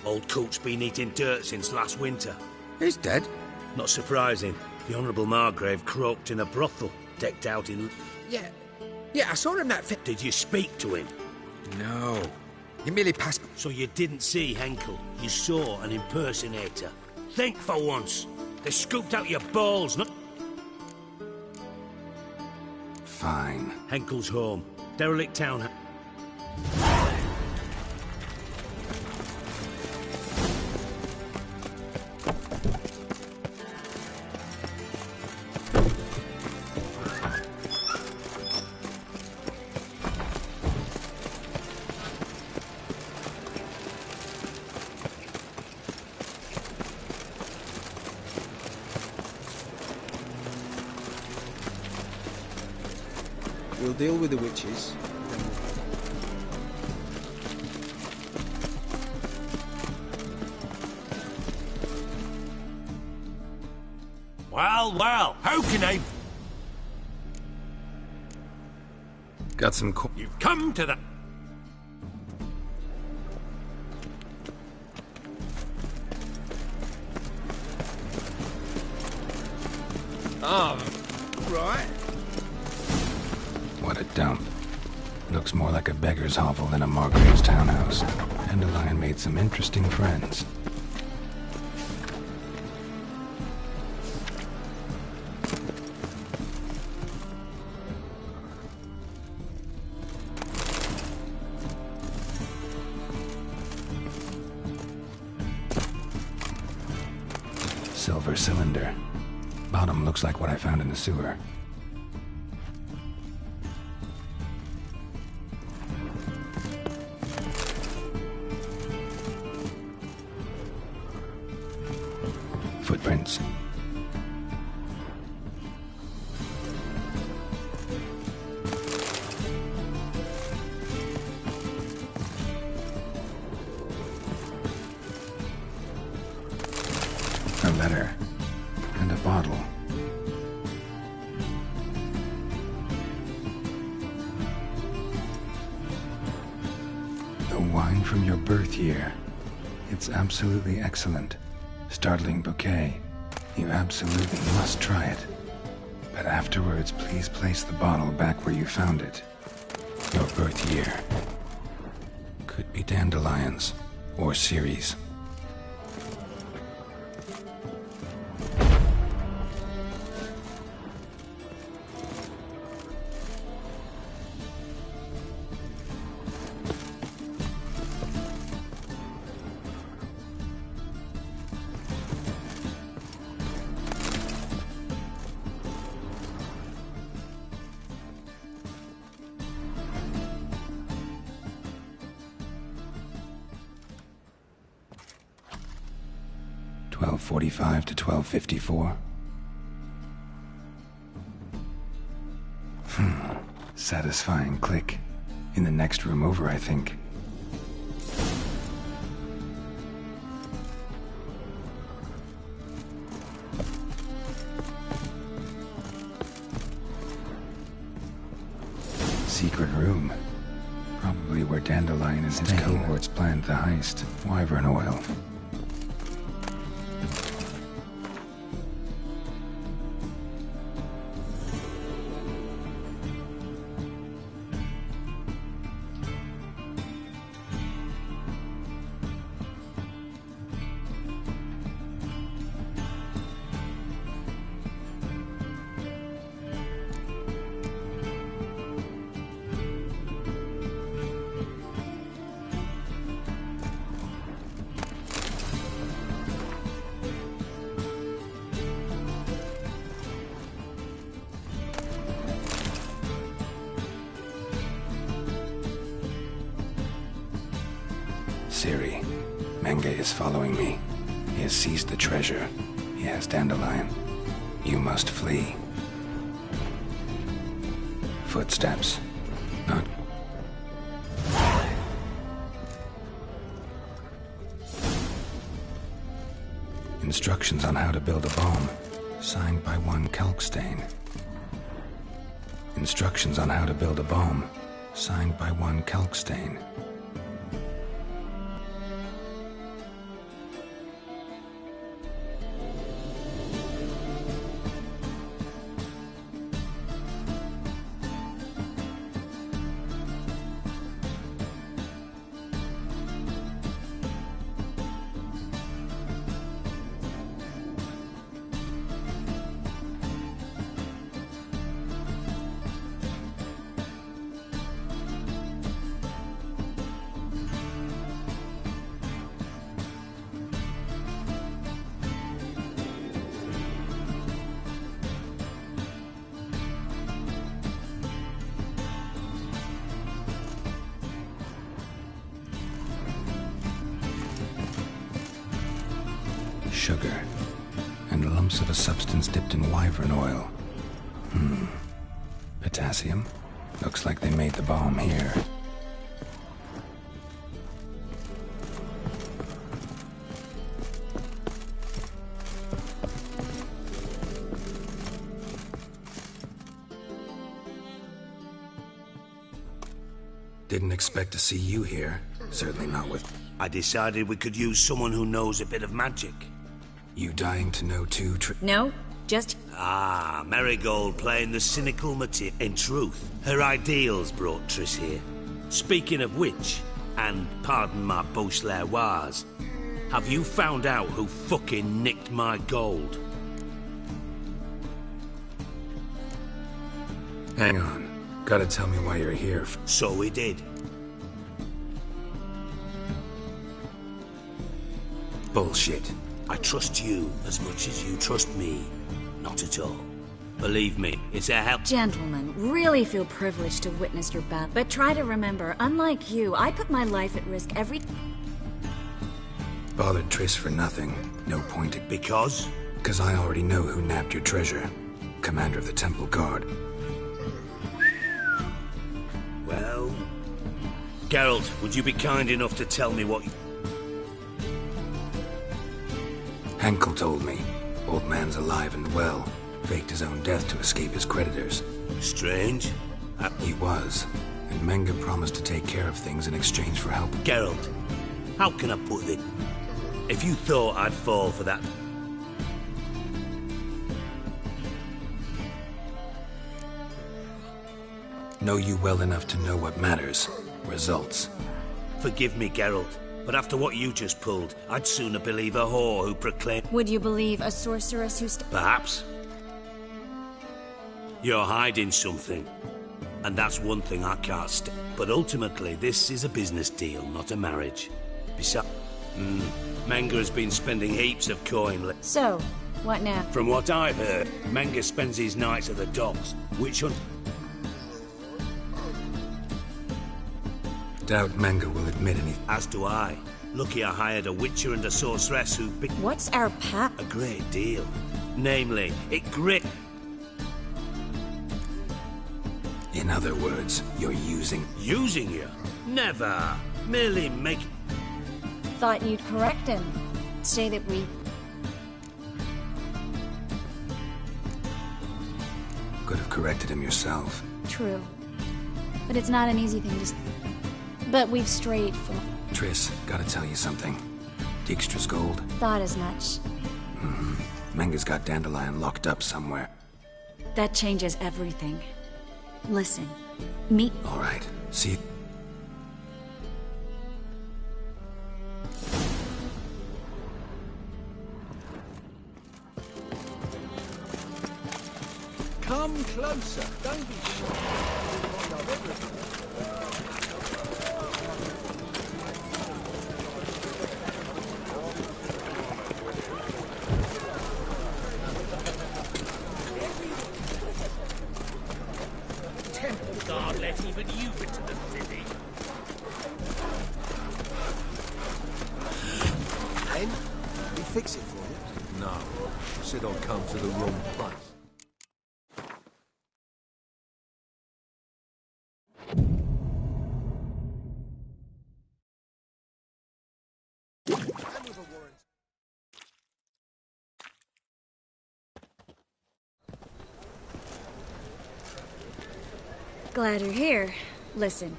Old coot's been eating dirt since last winter. He's dead? Not surprising. The Honourable Margrave croaked in a brothel, decked out in... Yeah, I saw him that fit. Did you speak to him? No. He merely passed... So you didn't see Henkel. You saw an impersonator. Think for once. They scooped out your balls, not... Fine. Henkel's home. Derelict town... We'll deal with the witches. Well, how can I... Got some You've come to the... Right. What a dump. Looks more like a beggar's hovel than a Margrave's townhouse. Dandelion made some interesting friends. Silver cylinder. Bottom looks like what I found in the sewer. Footprints. A letter. And a bottle. The wine from your birth year. It's absolutely excellent. Startling bouquet. You absolutely must try it. But afterwards, please place the bottle back where you found it. Your birth year. Could be dandelions or Ceres. .45 to 12:54. Satisfying click. In the next room over, I think. Secret room. Probably where Dandelion and his cohorts planned the heist. Wyvern oil. Ciri, Menge is following me. He has seized the treasure. He has Dandelion. You must flee. Footsteps. Not... Instructions on how to build a bomb. Signed by one Kalkstain. Instructions on how to build a bomb. Signed by one Kalkstain. Sugar, and lumps of a substance dipped in wyvern oil. Potassium? Looks like they made the bomb here. Didn't expect to see you here. Certainly not with... I decided we could use someone who knows a bit of magic. You dying to know too, No, just... Ah, Marigold playing the cynical material. In truth, her ideals brought Triss here. Speaking of which, and pardon my Beauclervois, have you found out who fucking nicked my gold? Hang on. Gotta tell me why you're here. So we did. Bullshit. I trust you as much as you trust me. Not at all. Believe me, it's a help. Gentlemen, really feel privileged to witness your battle. But try to remember, unlike you, I put my life at risk every... Bothered Triss for nothing. No point. Because? Because I already know who nabbed your treasure. Commander of the Temple Guard. Well... Geralt, would you be kind enough to tell me what you... Henkel told me. Old man's alive and well. Faked his own death to escape his creditors. Strange. He was. And Menge promised to take care of things in exchange for help. Geralt, how can I put it? If you thought I'd fall for that... Know you well enough to know what matters. Results. Forgive me, Geralt, but after what you just pulled, I'd sooner believe a whore who proclaimed... Would you believe a sorceress who's... Perhaps. You're hiding something. And that's one thing I can't But ultimately, this is a business deal, not a marriage. Besides... Menge has been spending heaps of coin... So, what now? From what I've heard, Menge spends his nights at the docks, witch hunt... Doubt Menge will admit anything. As do I. Lucky I hired a witcher and a sorceress who... What's our path? A great deal. Namely, it grit... In other words, you're using... Using you? Never. Merely make... Thought you'd correct him. Say that we... Could have corrected him yourself. True. But it's not an easy thing to... But we've strayed from... Triss, gotta tell you something. Dijkstra's gold. Thought as much. Menge's got Dandelion locked up somewhere. That changes everything. Listen, meet... All right, see... Come closer. Don't be shy. Temple Guard let even you into the city. Ben, we fix it for you? No. Said I'd come to the wrong place. Glad you're here. Listen,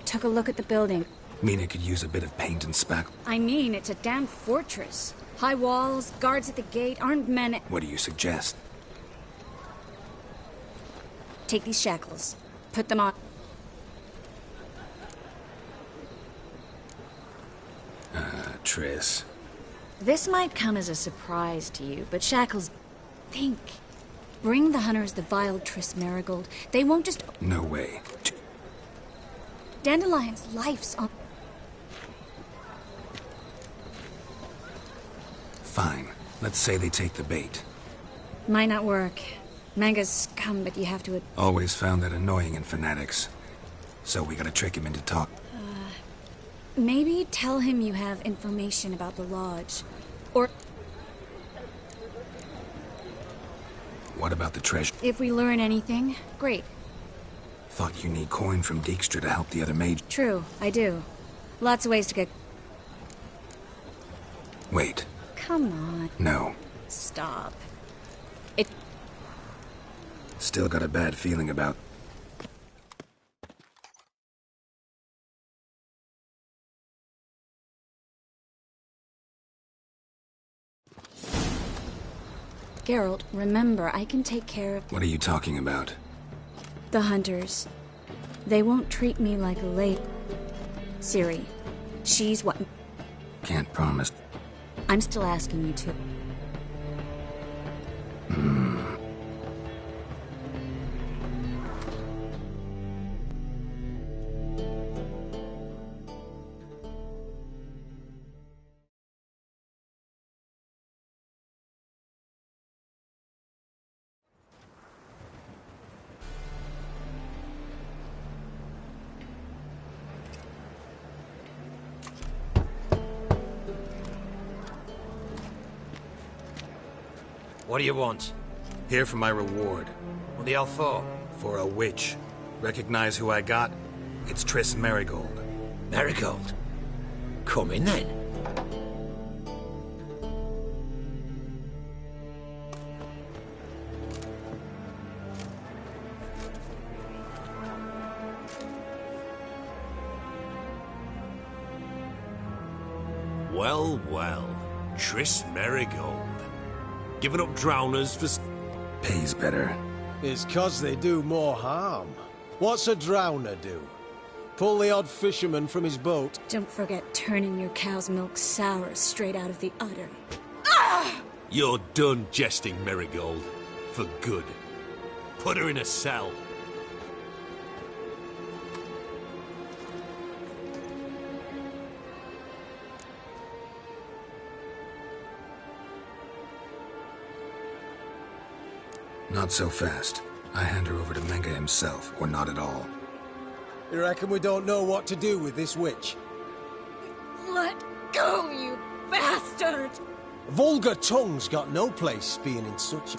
took a look at the building. Mina could use a bit of paint and spackle. I mean, it's a damn fortress. High walls, guards at the gate, armed men... What do you suggest? Take these shackles. Put them on... Triss. This might come as a surprise to you, but shackles... Think. Bring the hunters the vile Triss Merigold. They won't just... No way. Dandelion's life's on... Fine. Let's say they take the bait. Might not work. Menge's scum, but you have to... Always found that annoying in fanatics. So we gotta trick him into talk. Maybe tell him you have information about the lodge. Or... What about the treasure? If we learn anything, great. Thought you need coin from Dijkstra to help the other mage. True, I do. Lots of ways to get... Wait. Come on. No. Stop. Still got a bad feeling about... Geralt, remember, I can take care of... What are you talking about? The hunters. They won't treat me like a lady. Ciri, she's what... Can't promise. I'm still asking you to. What do you want? Here for my reward. What the hell for? For a witch. Recognize who I got? It's Triss Merigold. Merigold? Come in then. Well, well. Triss Merigold. Giving up drowners for... Pays better. It's 'cause they do more harm. What's a drowner do? Pull the odd fisherman from his boat. Don't forget turning your cow's milk sour straight out of the udder. You're done jesting, Merigold. For good. Put her in a cell. Not so fast. I hand her over to Menge himself, or not at all. You reckon we don't know what to do with this witch? Let go, you bastard! Vulgar tongue's got no place being in such...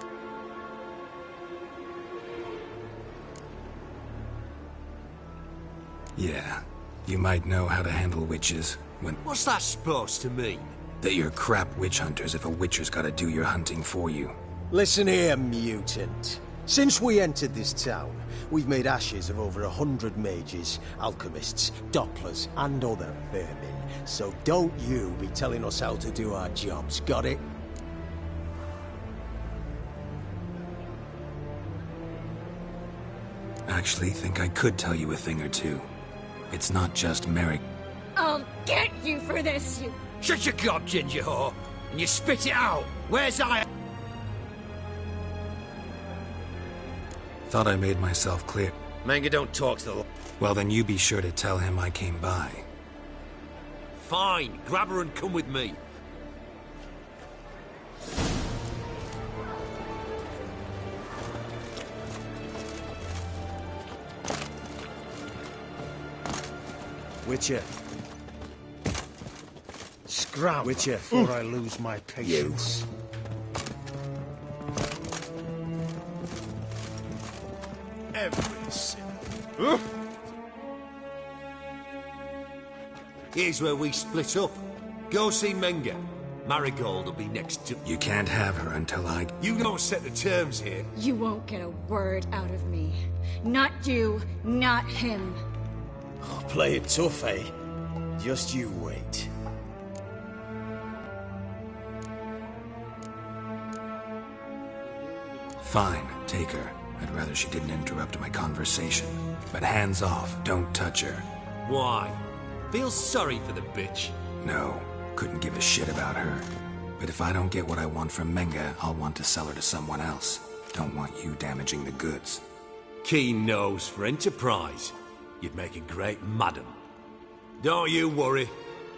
Yeah, you might know how to handle witches when... What's that supposed to mean? That you're crap witch hunters if a witcher's gotta do your hunting for you. Listen here, mutant. Since we entered this town, we've made ashes of over 100 mages, alchemists, dopplers, and other vermin. So don't you be telling us how to do our jobs, got it? Actually, think I could tell you a thing or two. It's not just Merrick. I'll get you for this, you... Shut your gob, ginger whore, and you spit it out. Where's I... Thought I made myself clear. Menge don't talk to the... Well, then you be sure to tell him I came by. Fine, grab her and come with me. Witcher. Scram, Witcher, before I lose my patience. Every sinner. Here's where we split up. Go see Menge. Marigold will be next to... You can't have her until I... You don't set the terms here. You won't get a word out of me. Not you, not him. Oh, play it tough, eh? Just you wait. Fine, take her. I'd rather she didn't interrupt my conversation. But hands off, don't touch her. Why? Feel sorry for the bitch? No, couldn't give a shit about her. But if I don't get what I want from Menge, I'll want to sell her to someone else. Don't want you damaging the goods. Keen nose for enterprise. You'd make a great madam. Don't you worry.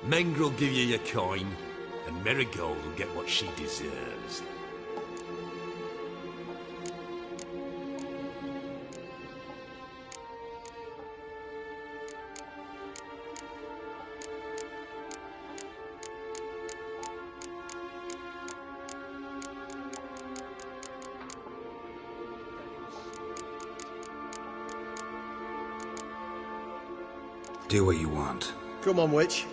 Menge will give you your coin, and Merigold will get what she deserves. Do what you want. Come on, witch.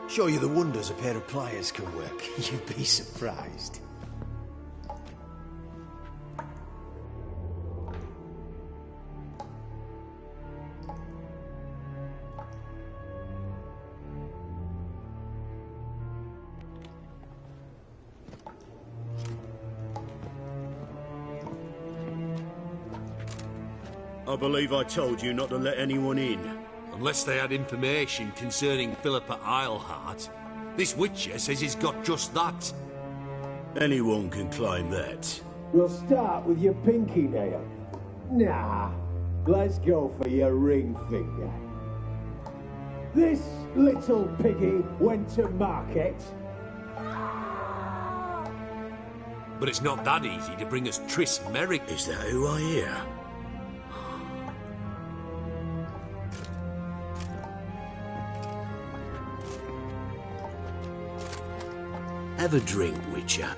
Show you the wonders a pair of pliers can work. You'd be surprised. I believe I told you not to let anyone in. Unless they had information concerning Philippa Eilhart. This witcher says he's got just that. Anyone can claim that. We'll start with your pinky nail. Nah, let's go for your ring finger. This little piggy went to market. But it's not that easy to bring us Triss Merrick. Is that who I hear? Have a drink, Witcher.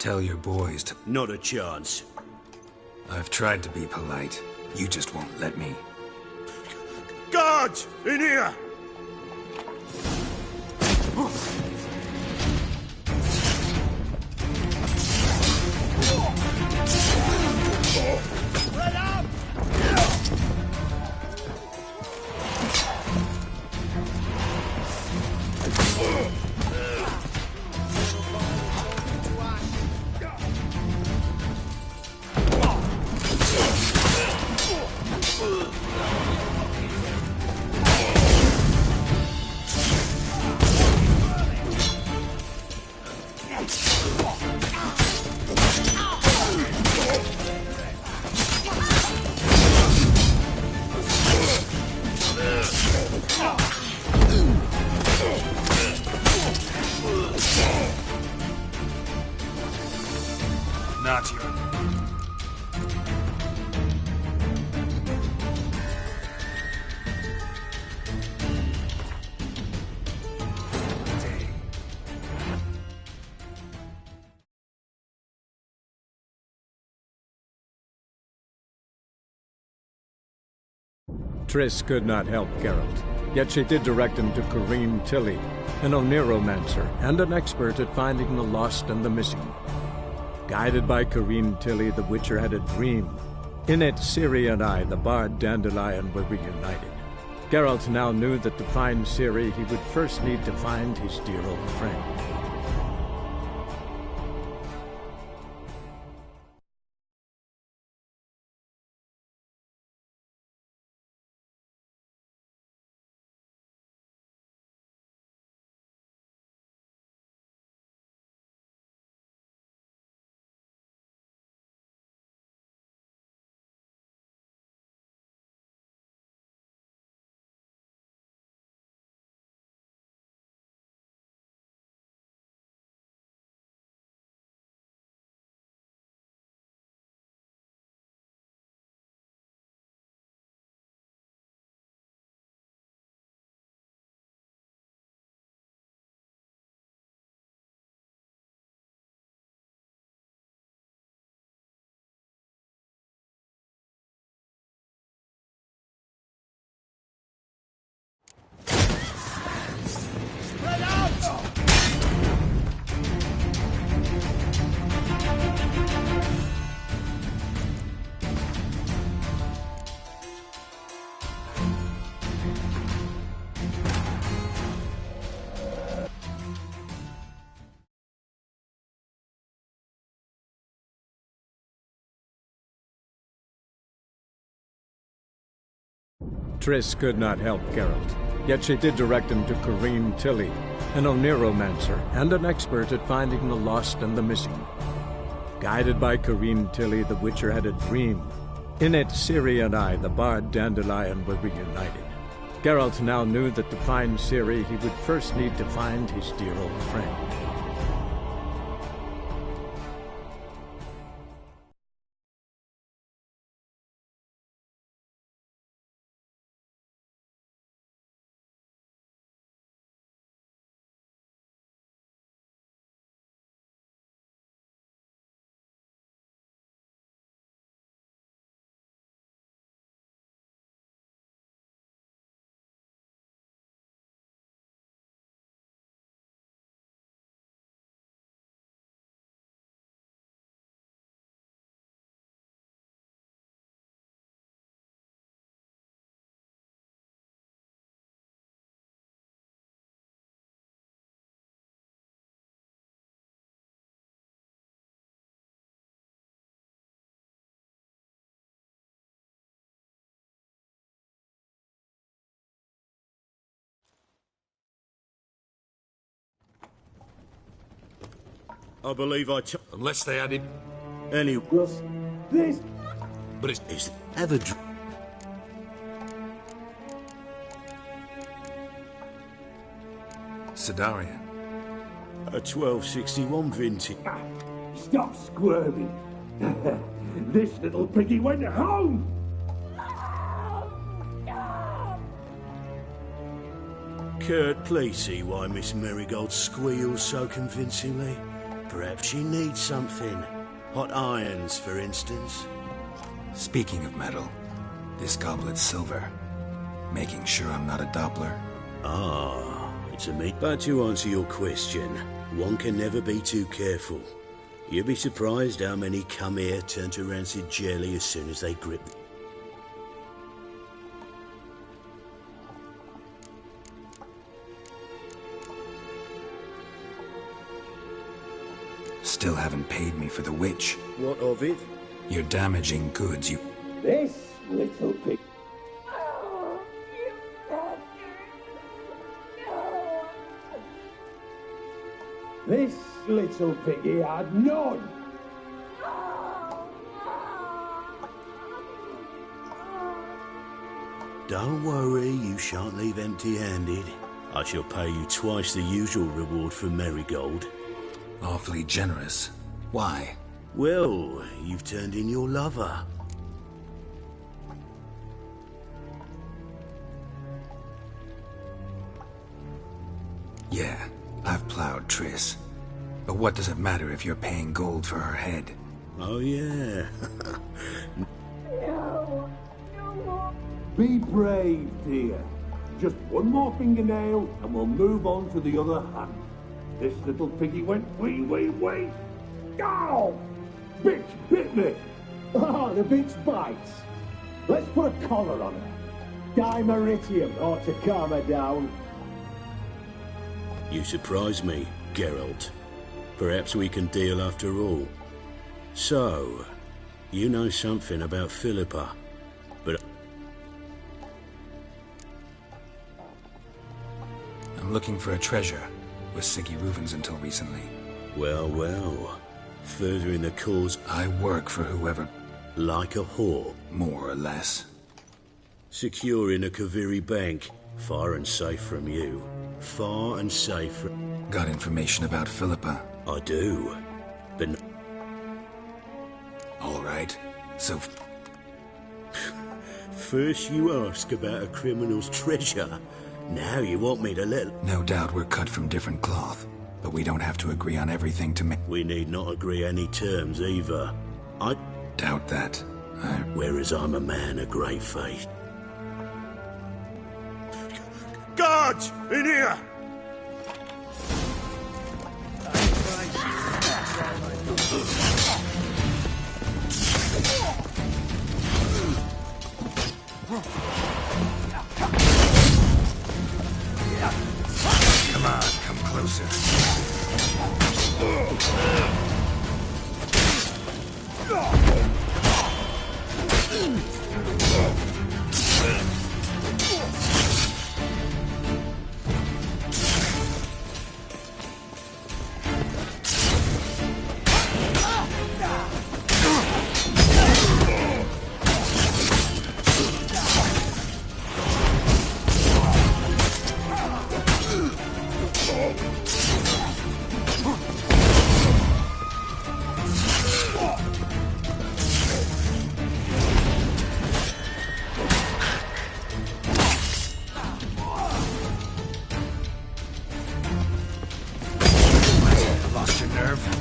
tell your boys to... Not a chance. I've tried to be polite. You just won't let me. Guards! In here! Not you. Triss could not help Geralt, yet she did direct him to Corrine Tilly, an Oniromancer and an expert at finding the lost and the missing. Guided by Corrine Tilly, the Witcher had a dream. In it, Ciri and I, the bard Dandelion, were reunited. Geralt now knew that to find Ciri, he would first need to find his dear old friend. Triss could not help Geralt, yet she did direct him to Corrine Tilly, an Oniromancer and an expert at finding the lost and the missing. Guided by Corrine Tilly, the Witcher had a dream. In it, Ciri and I, the bard Dandelion, were reunited. Geralt now knew that to find Ciri, he would first need to find his dear old friend. I believe Unless they had him... Any... This... But it's... Is ever... Sidarian. A 1261 vintage. Stop squirming. This little piggy went home! Kurt, please see why Miss Marigold squeals so convincingly. Perhaps she needs something. Hot irons, for instance. Speaking of metal, this goblet's silver. Making sure I'm not a Doppler. Ah, it's a me. But to answer your question, one can never be too careful. You'll be surprised how many come here turn to rancid jelly as soon as they grip. Still haven't paid me for the witch. What of it? You're damaging goods, you... This little pig. This little piggy had none. Don't worry, you shan't leave empty-handed. I shall pay you twice the usual reward for Marigold. Awfully generous. Why? Well, you've turned in your lover. Yeah, I've plowed Triss. But what does it matter if you're paying gold for her head? Oh, yeah. Be brave, dear. Just one more fingernail and we'll move on to the other hand. This little piggy went wee. Ow! Bitch bit me! Oh, the bitch bites. Let's put a collar on her. Dimeritium ought to calm her down. You surprise me, Geralt. Perhaps we can deal after all. So, you know something about Philippa, but... I'm looking for a treasure. Was Siggy Ruvens until recently. Well. Furthering the cause... I work for whoever... Like a whore. More or less. Securing a Kaviri bank. Far and safe from you. Far and safe from... Got information about Philippa? I do. But... All right. So... First you ask about a criminal's treasure. Now you want me to let... No doubt we're cut from different cloth. But we don't have to agree on everything to make... We need not agree any terms either. I... Doubt that. Whereas I'm a man of great faith. Guards! In here! Come on, come closer. Lost your nerve?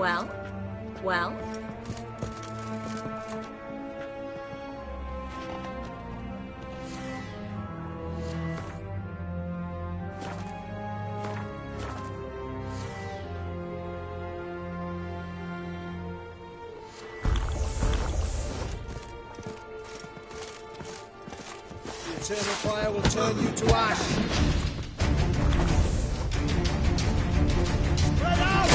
Well? Well? The eternal fire will turn you to ash. Spread out!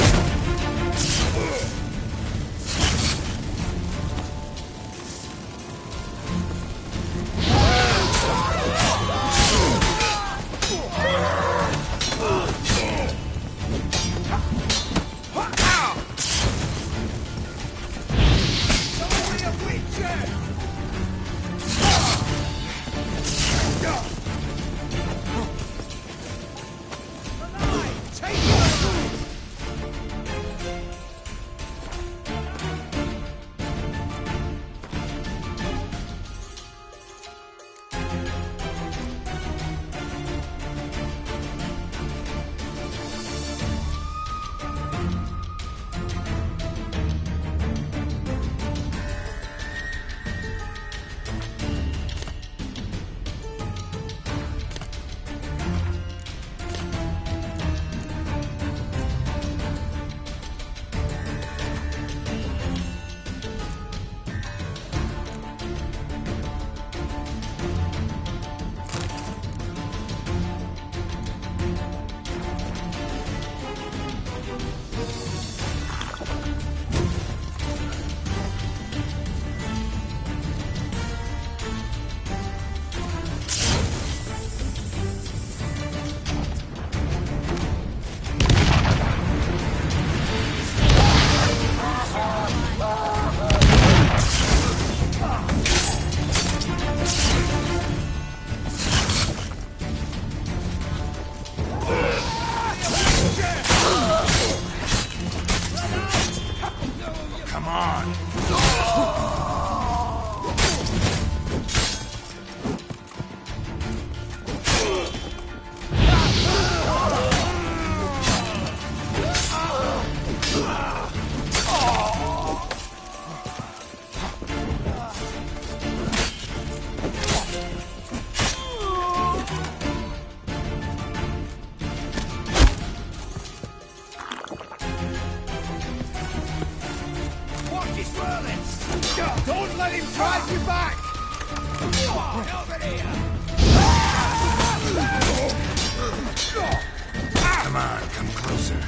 Don't let him drive you back! Over here! Come on, come closer.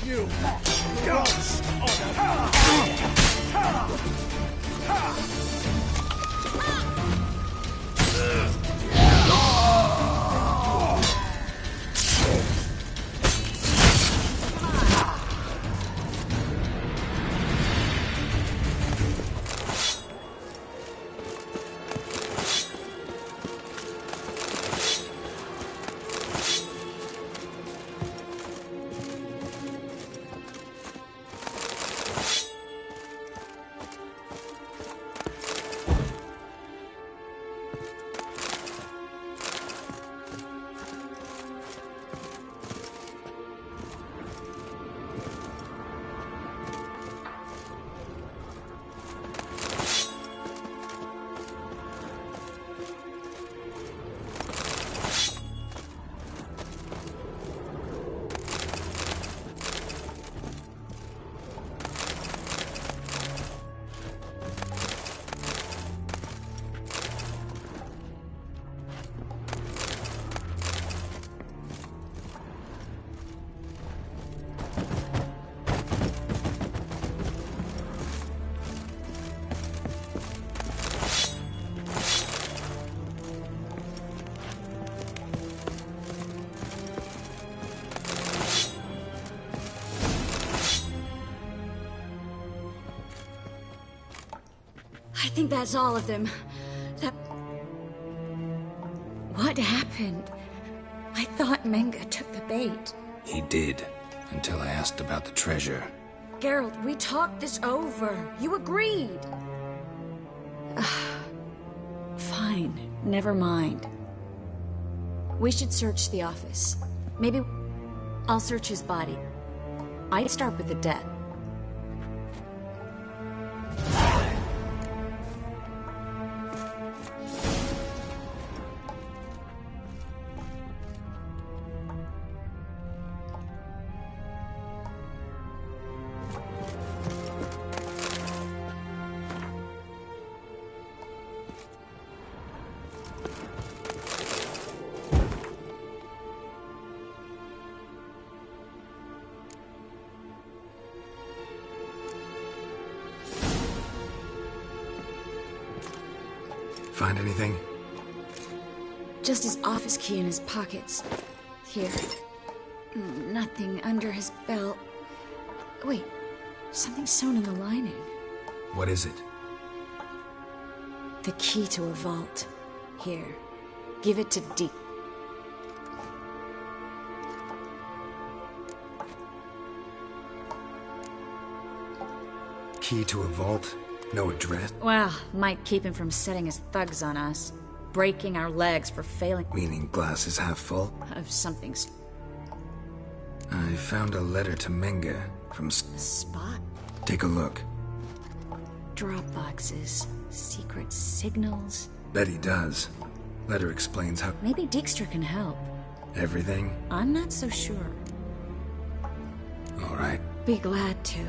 you! Gods I think that's all of them. That... What happened? I thought Menga took the bait. He did, until I asked about the treasure. Geralt, we talked this over. You agreed. Fine, never mind. We should search the office. Maybe I'll search his body. I'd start with the debt. Find anything? Just his office key in his pockets. Here. Nothing under his belt. Wait, something sewn in the lining. What is it? The key to a vault. Here. Give it to Deke. Key to a vault? No address? Well, might keep him from setting his thugs on us. Breaking our legs for failing... Meaning glass is half full? Of something... I found a letter to Menga from... A spot? Take a look. Drop boxes. Secret signals. Bet he does. Letter explains how... Maybe Dijkstra can help. Everything? I'm not so sure. All right. Be glad to.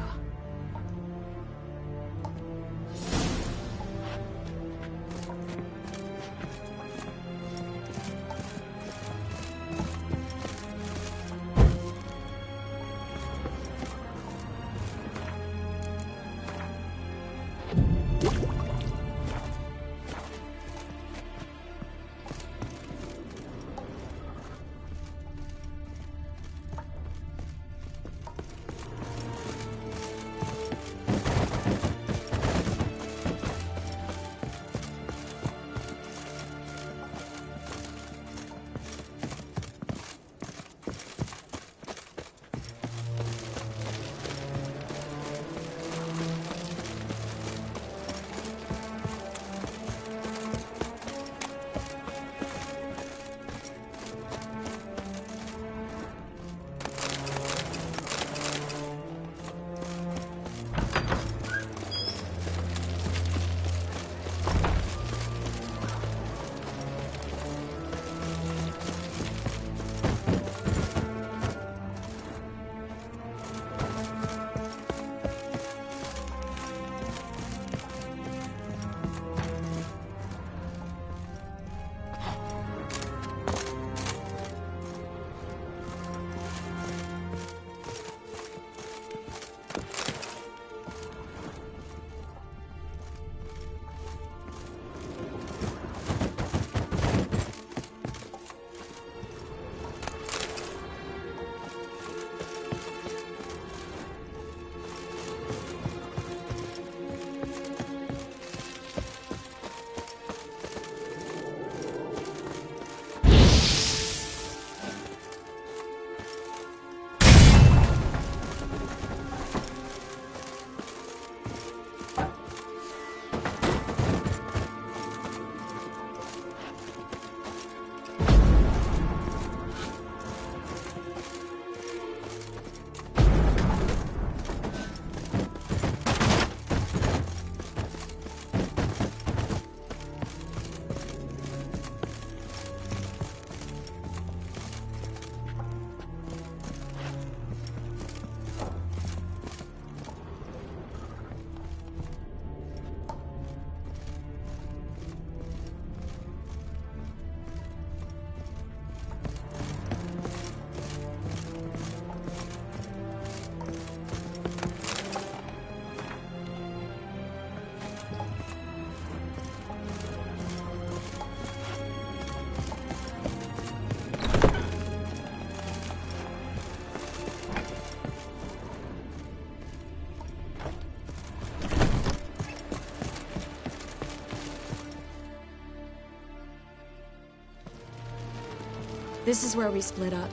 This is where we split up.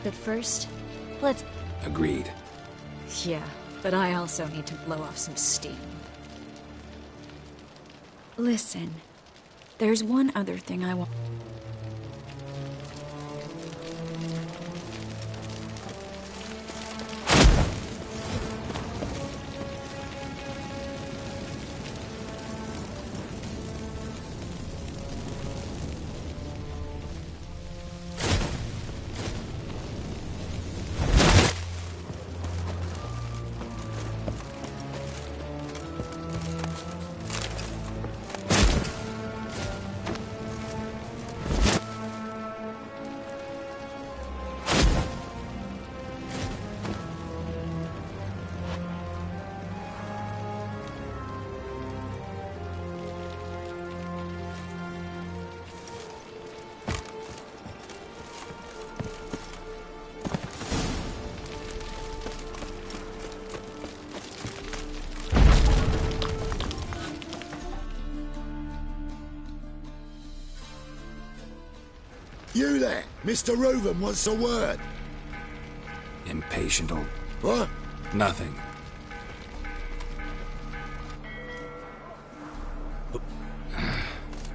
But first, let's... Agreed. Yeah, but I also need to blow off some steam. Listen, there's one other thing I want... You there! Mr. Reuven wants a word. Impatient old... What? Nothing.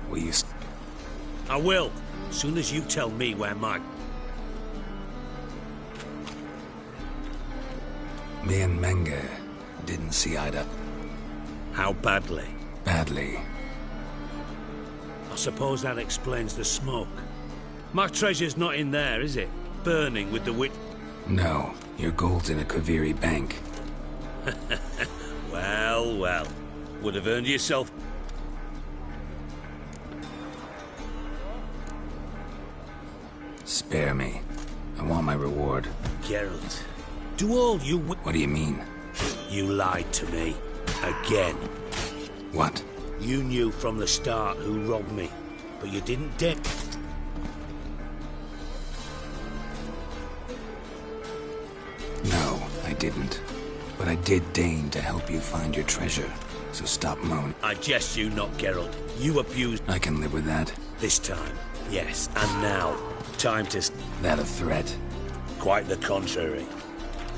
Will you... I will, as soon as you tell me where my... Me and Menge didn't see eye to... How badly? Badly. I suppose that explains the smoke. My treasure's not in there, is it? Burning with the wit... No, your gold's in a Kaviri bank. Well, well. Would have earned yourself... Spare me. I want my reward. Geralt, do all you... What do you mean? You lied to me. Again. What? You knew from the start who robbed me, but you didn't dare... No, I didn't. But I did deign to help you find your treasure, so stop moaning. I jest you not, Geralt. You abused... I can live with that. This time, yes. And now, time to... That a threat? Quite the contrary.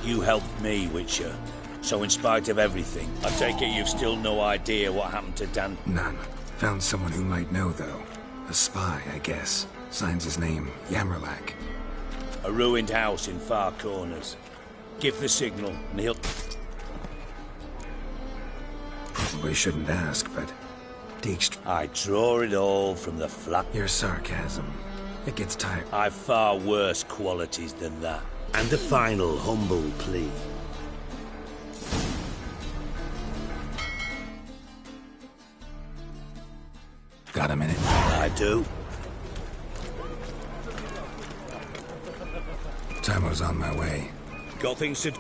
You helped me, Witcher. So in spite of everything, I take it you've still no idea what happened to Dan... None. Found someone who might know, though. A spy, I guess. Signs his name, Yamerlak. A ruined house in far corners. Give the signal, and he'll... Probably shouldn't ask, but... I draw it all from the flat... Your sarcasm. It gets tired. I've far worse qualities than that. And a final humble plea. Got a minute? I do. Timo's on my way. Got things to...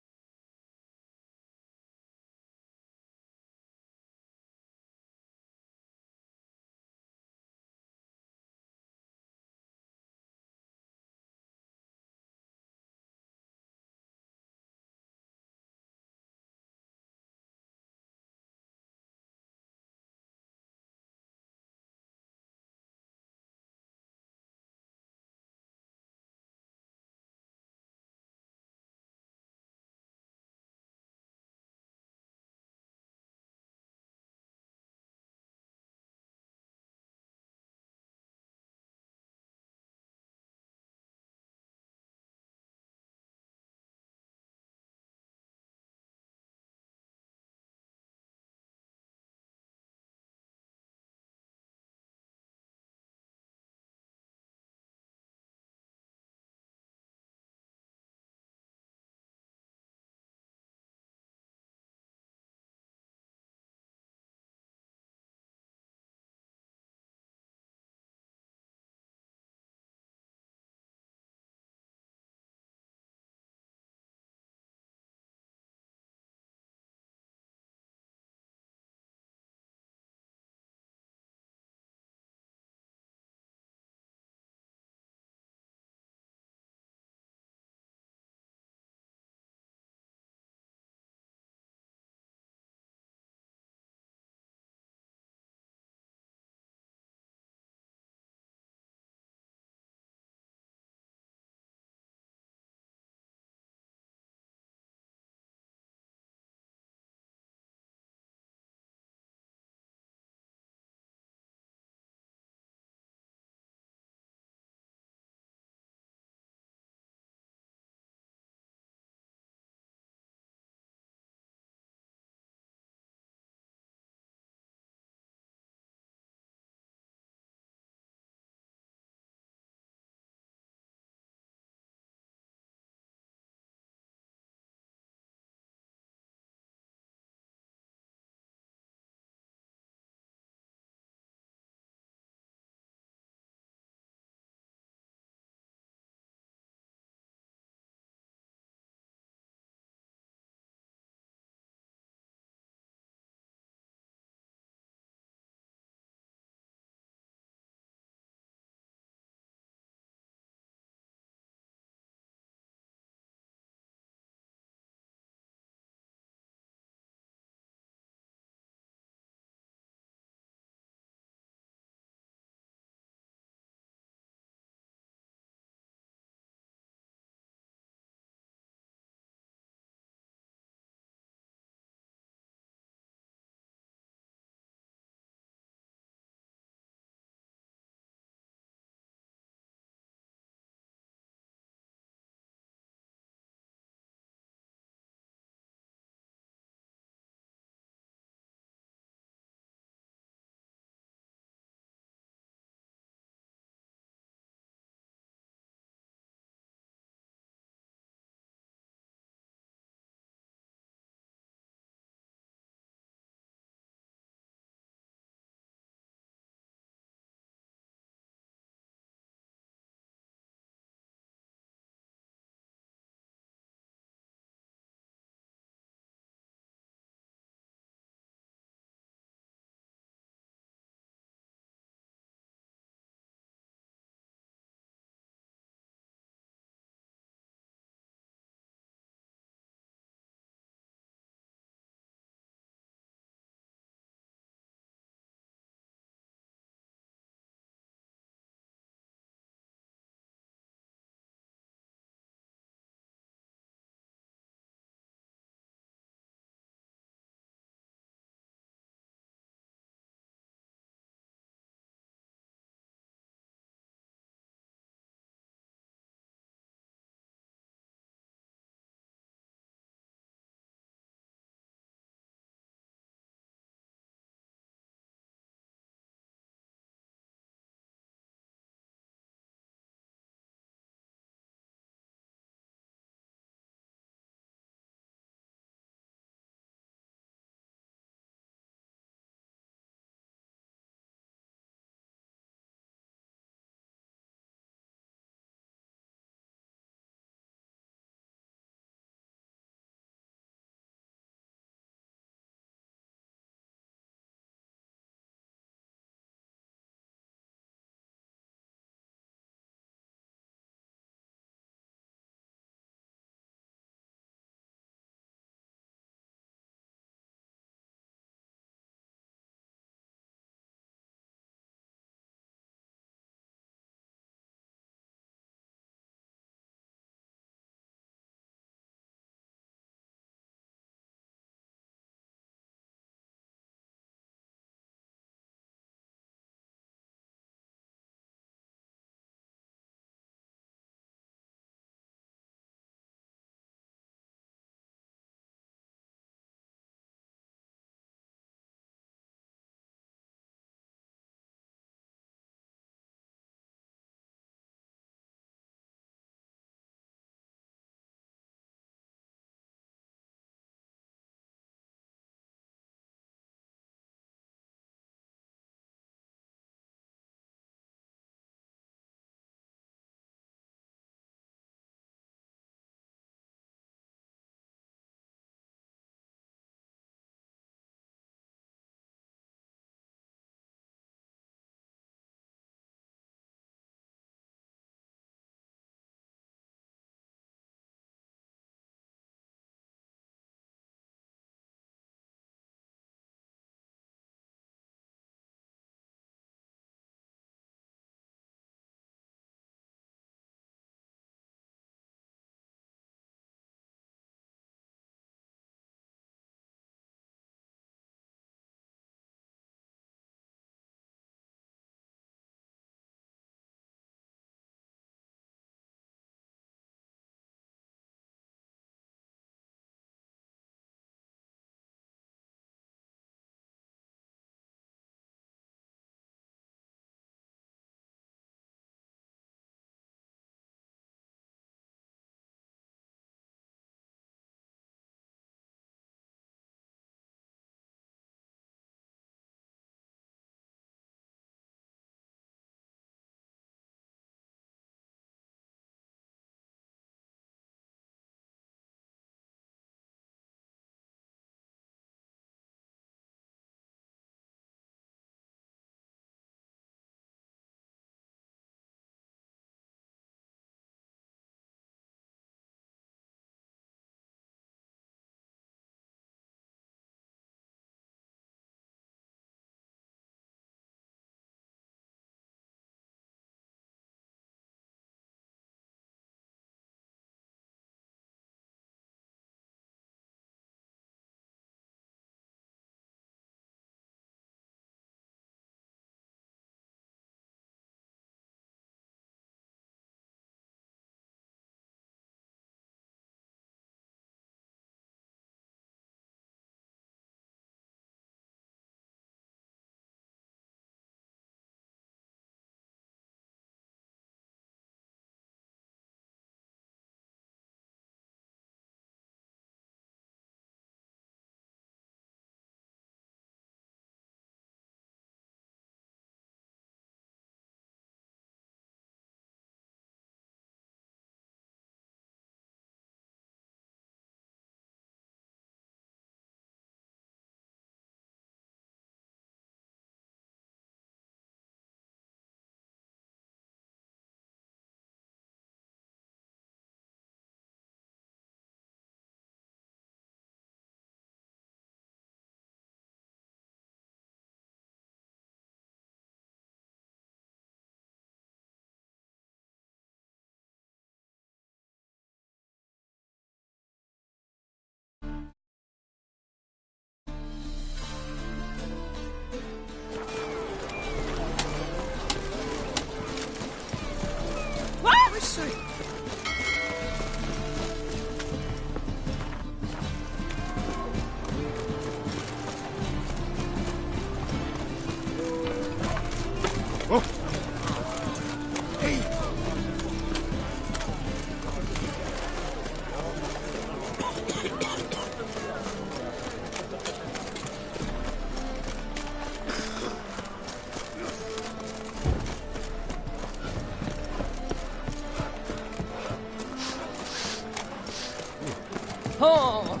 Oh!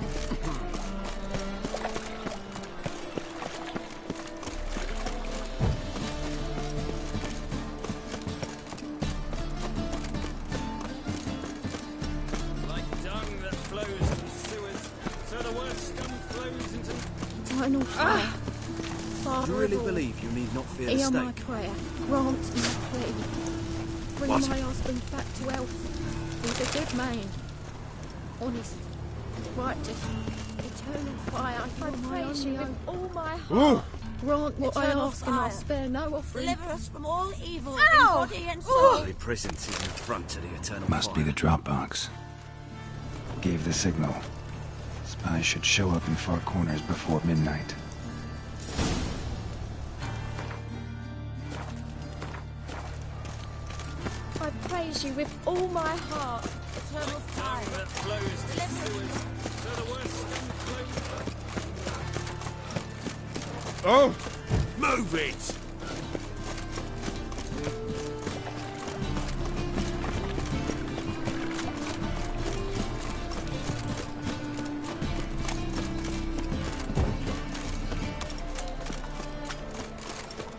Like dung that flows into sewers, so the worst scum flows into... Eternal fire. Do you really believe you need not fear the Hear my stake? prayer. Grant my plea. Bring What? my husband back to health. He's a good man. Honest. Righteous. Eternal fire. I praise you with all my heart. Grant what I Eternal ask and I'll fire. spare no offering. Deliver us from all evil in Ow! body and soul. My presence is an affront to the eternal Must be fire. the drop box. Gave the signal. Spies should show up in far corners before midnight. I praise you with all my heart. Eternal fire. Dung that flows into sewers, so the worst scum flows... Oh! Move it!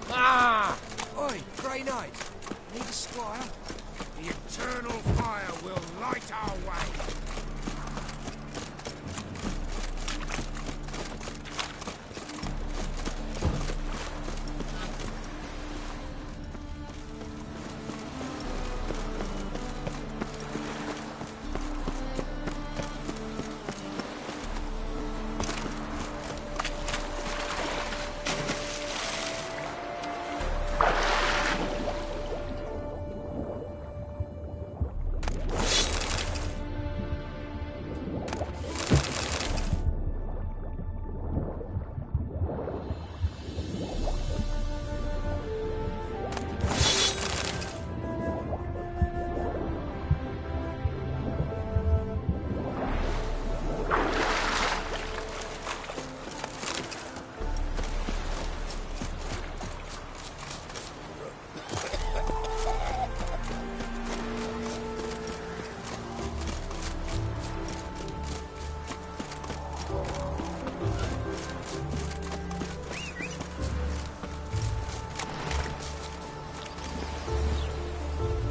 Ah! Oi, Grey Knight. Need a squire? The eternal fire will light our way.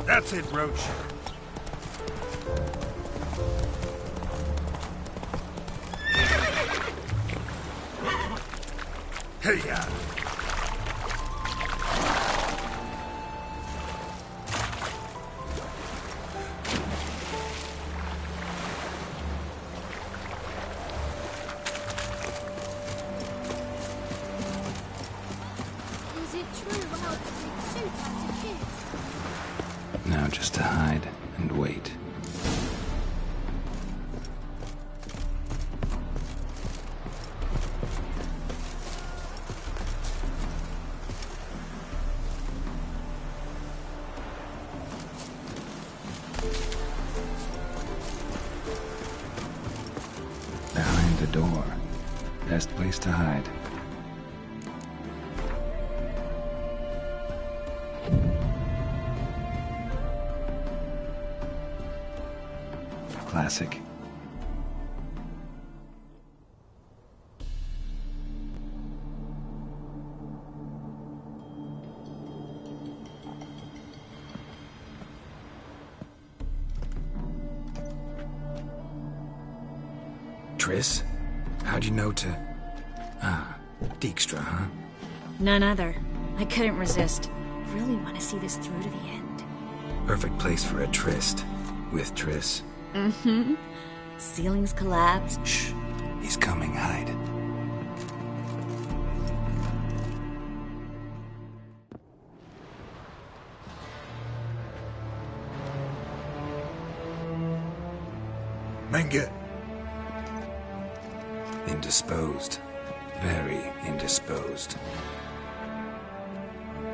That's it, Roach. Hey-ya! Is it true how to shoot at kids? Now just to hide and wait. Behind the door. Best place to hide. Classic. Triss? How'd you know to... Ah, Dijkstra, huh? None other. I couldn't resist. Really want to see this through to the end. Perfect place for a tryst. With Triss. Mm-hmm. Ceilings collapse. Shh. He's coming, hide. Menge. Indisposed. Very indisposed.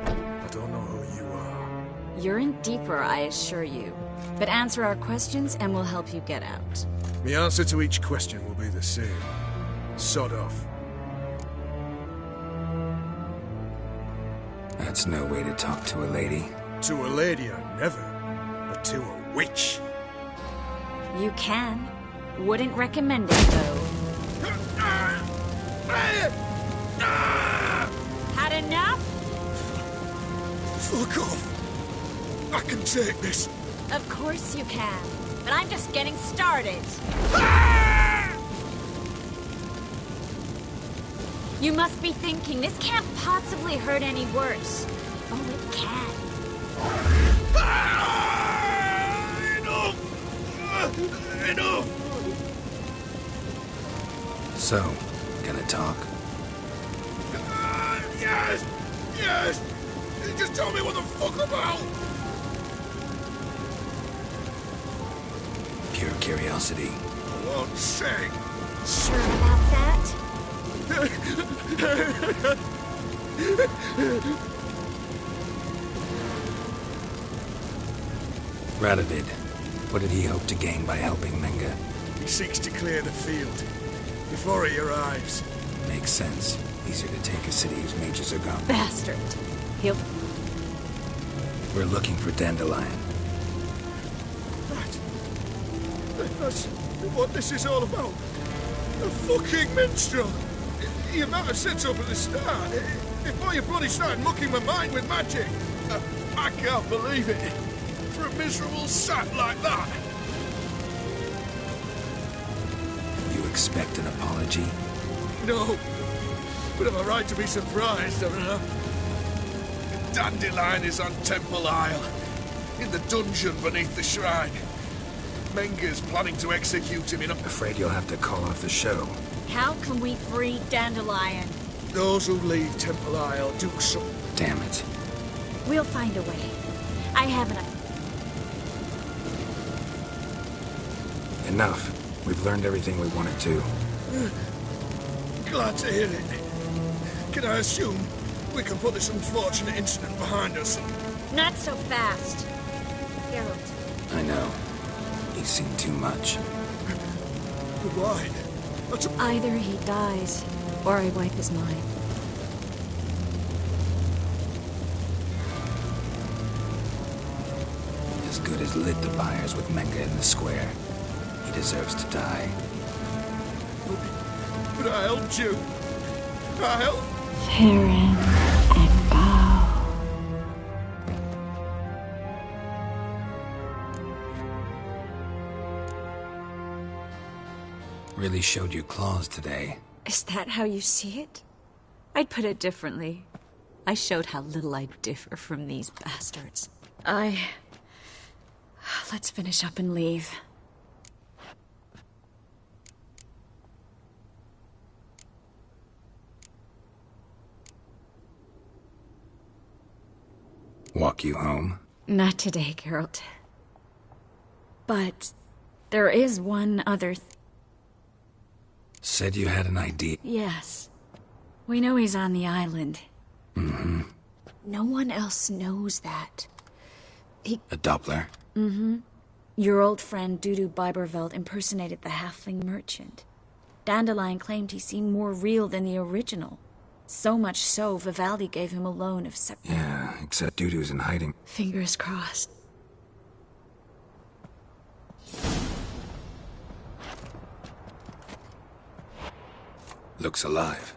I don't know who you are. You're in deeper, I assure you. But answer our questions and we'll help you get out. The answer to each question will be the same. Sod off. That's no way to talk to a lady. To a lady, I never. But to a witch. You can. Wouldn't recommend it, though. Had enough? Fuck off. I can take this. Of course you can. But I'm just getting started. You must be thinking, this can't possibly hurt any worse. Oh, it can. Enough! So, gonna talk? Yes! Yes! Just tell me what the fuck about! Pure curiosity. I won't say. Sure about that? Radovid, what did he hope to gain by helping Menga? He seeks to clear the field before he arrives. Makes sense. Easier to take a city whose mages are gone. Bastard. He'll... We're looking for Dandelion. That's what this is all about. A fucking minstrel! You might have said so at the start. Before you bloody started mucking my mind with magic. I can't believe it. For a miserable sap like that. You expect an apology? No. But am I right to be surprised, I don't know? Dandelion is on Temple Isle. In the dungeon beneath the shrine. Menga's planning to execute him in a... Afraid you'll have to call off the show. How can we free Dandelion? Those who leave Temple Isle do so... Damn it. We'll find a way. I have an... Enough. We've learned everything we wanted to. Glad to hear it. Can I assume we can put this unfortunate incident behind us? Not so fast. Geralt. I know. He's seen too much. But why? Either he dies, or I wipe his mind. As good as lit the fires with Menga in the square. He deserves to die. But I helped you. I helped. Farron and Bow. Really showed your claws today. Is that how you see it? I'd put it differently. I showed how little I differ from these bastards. Let's finish up and leave. Walk you home? Not today, Geralt. But there is one other Said you had an idea. Yes. We know he's on the island. Mm-hmm. No one else knows that. A Doppler? Mm-hmm. Your old friend Dudu Biberveld impersonated the halfling merchant. Dandelion claimed he seemed more real than the original. So much so, Vivaldi gave him a loan of Yeah, except Dudu's in hiding. Fingers crossed. Looks alive.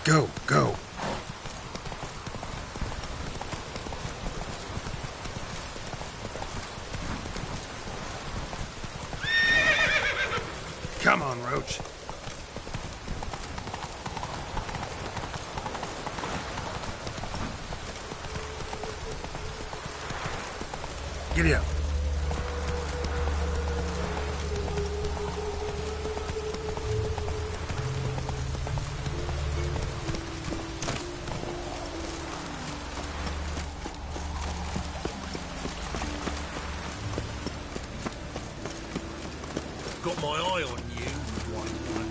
Go, go. Come on, Roach. Giddy up. Got my eye on you, white one.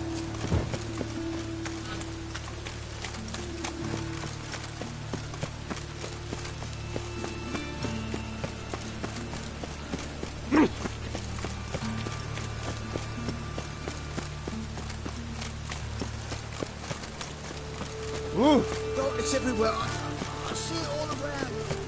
It's everywhere. I see it all around.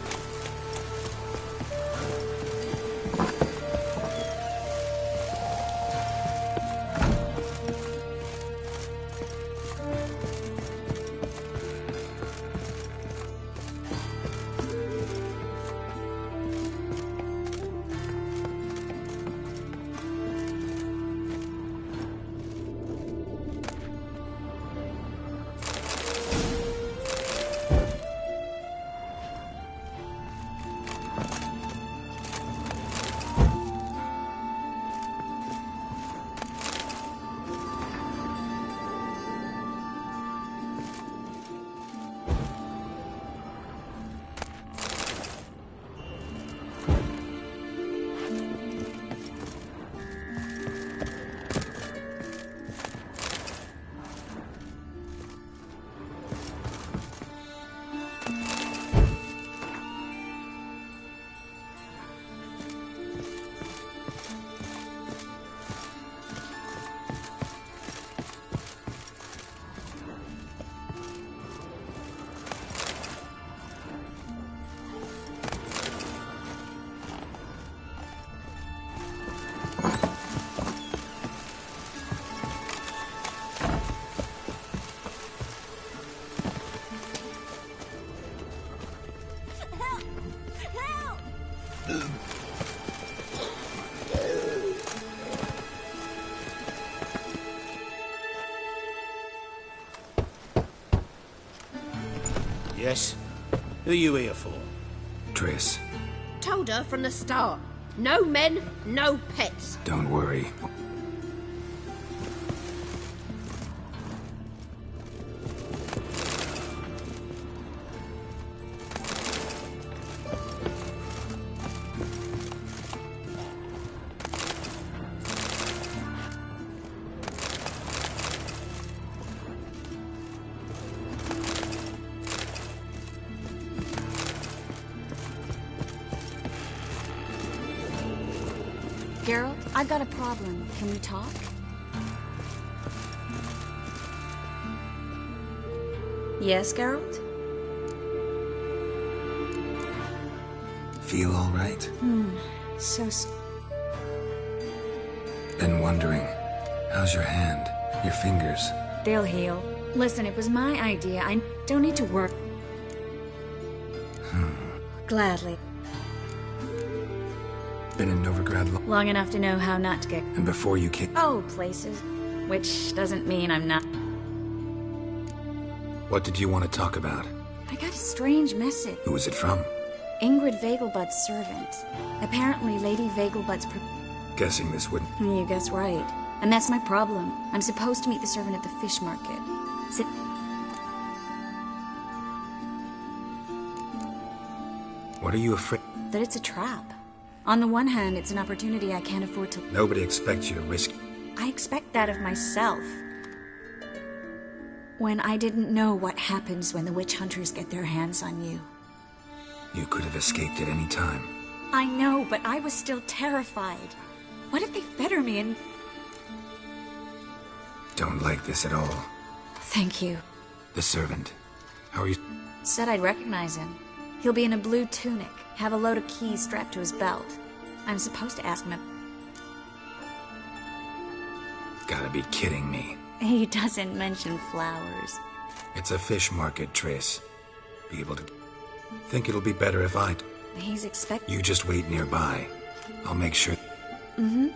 Yes? Who are you here for? Triss, Told her from the start. No men, no pets. don't worry. Geralt, I've got a problem. Can we talk? Yes, Geralt? Feel all right? So Been wondering. How's your hand? Your fingers? they'll heal. Listen, it was my idea. I don't need to work. Gladly. Been in Novigrad Long enough to know how not to get... and before you came... Oh, places. Which doesn't mean I'm not... What did you want to talk about? I got a strange message. Who was it from? Ingrid Vegelbud's servant. Apparently, Lady Vegelbud's... Guessing this wouldn't... You guess right. And that's my problem. I'm supposed to meet the servant at the fish market. What are you afraid... That it's a trap. On the one hand, it's an opportunity I can't afford to... Nobody expects you to risk... I expect that of myself. When I didn't know what happens when the witch hunters get their hands on you. You could have escaped at any time. I know, but I was still terrified. What if they fetter me and... Don't like this at all. Thank you. The servant. How are you... Said I'd recognize him. He'll be in a blue tunic, have a load of keys strapped to his belt. I'm supposed to ask him Gotta be kidding me. He doesn't mention flowers. It's a fish market, Trace. Be able to... Think it'll be better if I... He's expecting... You just wait nearby. I'll make sure... Mm-hmm.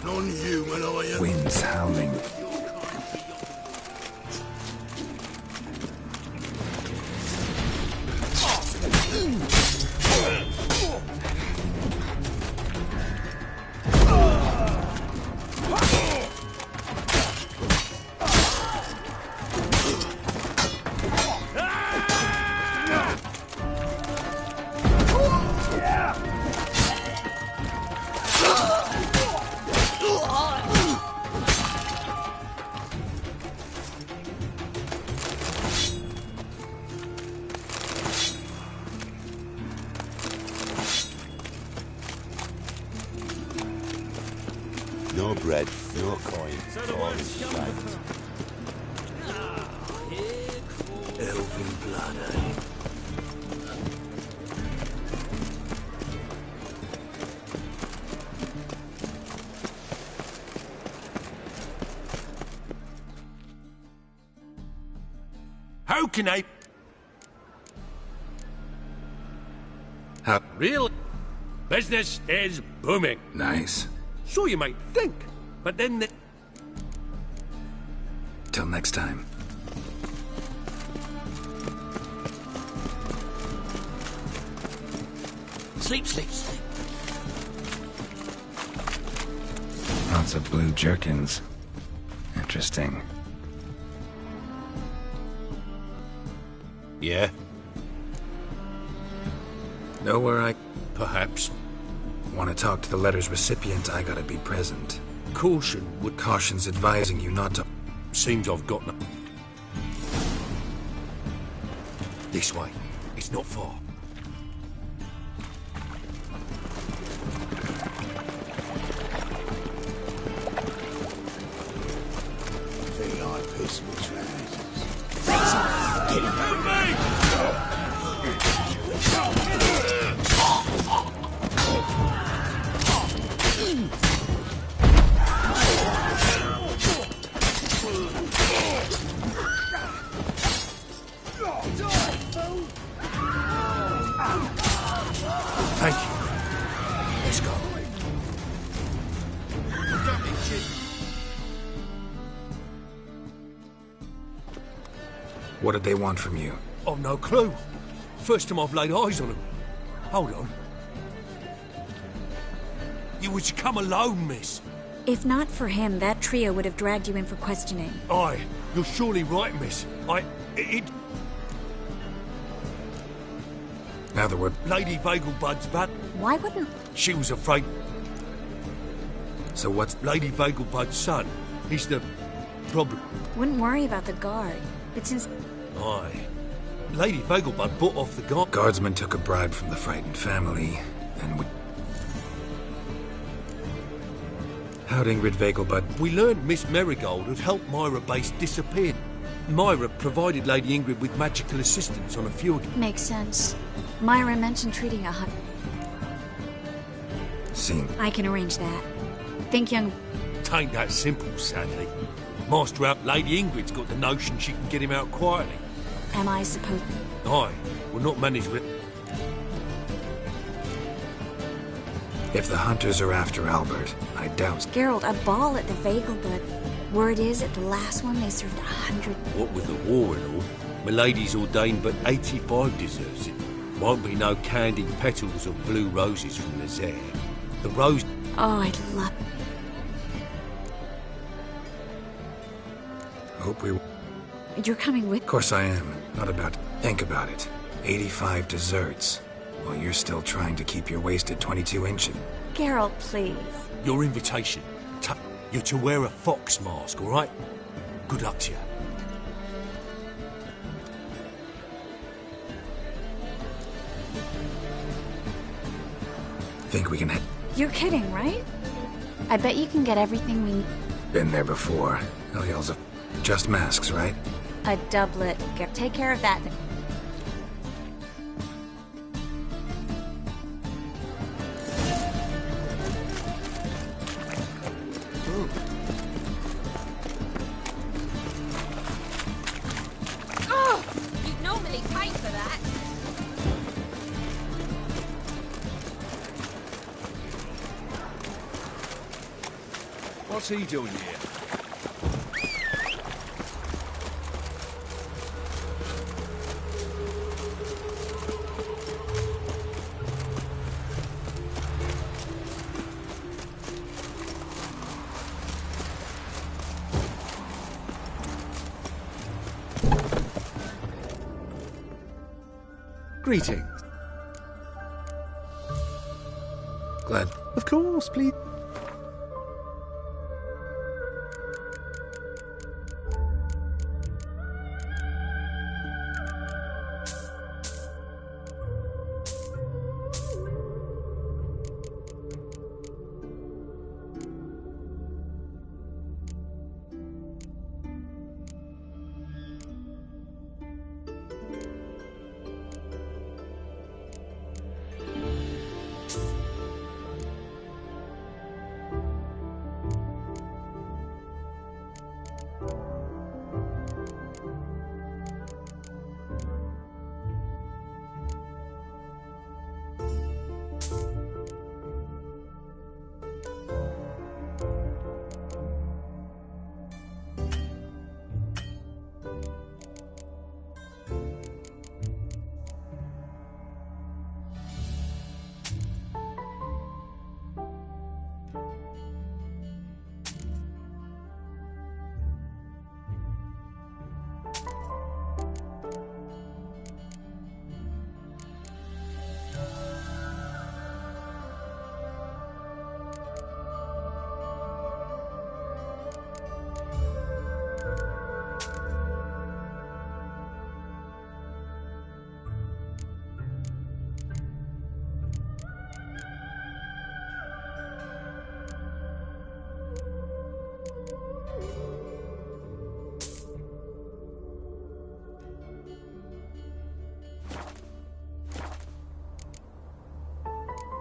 Non-human, are you? Wind's howling. No bread, no coin, all is right. Elven blood, eh? How can I... How? Really? Business is booming. Nice. So you might think, but then the... Till next time. Sleep, sleep, sleep. Lots of blue jerkins. Interesting. Yeah? Know where I... Perhaps. Want to talk to the letter's recipient, I gotta be present. Caution would... Caution's advising you not to... Seems I've got no... This way. It's not far. VIP small trousers. Get him! Help me! Thank you. Let's go. What did they want from you? I've no clue. First time I've laid eyes on them. Hold on. You was to come alone, miss. If not for him, that trio would have dragged you in for questioning. Aye, you're surely right, miss. Now that we're... Lady Vegelbud's back. Why wouldn't... She was afraid... So what's... Lady Vegelbud's son. He's the... problem. Wouldn't worry about the guard. But since... Aye. Lady Vegelbud bought off the guard... Guardsman took a bribe from the frightened family, and we... How'd Ingrid Vegelbud... We learned Miss Marigold had helped Myra Base disappear. Myra provided Lady Ingrid with magical assistance on a few... Makes sense. Myra mentioned treating a hunt. Seen. I can arrange that. Think young... Tain't that simple, sadly. Master out Lady Ingrid's got the notion she can get him out quietly. Am I supposed... Aye, we'll not manage with... If the hunters are after Albert, I doubt... Geralt, a ball at the Vegelbud. Word is, at the last one, they served 100... What with the war and all, Milady's ordained but 85 deserves it. Won't be no candied petals or blue roses from the Zare. The rose... Oh, I'd love... Hope we... You're coming with... Of course I am. Not about... Think about it. 85 desserts. While you're still trying to keep your waist at 22 inches. Geralt, please. Your invitation. You're to wear a fox mask, all right? Good luck to you. Think we can... You're kidding, right? I bet you can get everything we need. Been there before. Hell's a... Just masks, right? A doublet. Take care of that. Oh! You'd normally pay for that. What's he doing here? Greetings. Glad. Of course, please.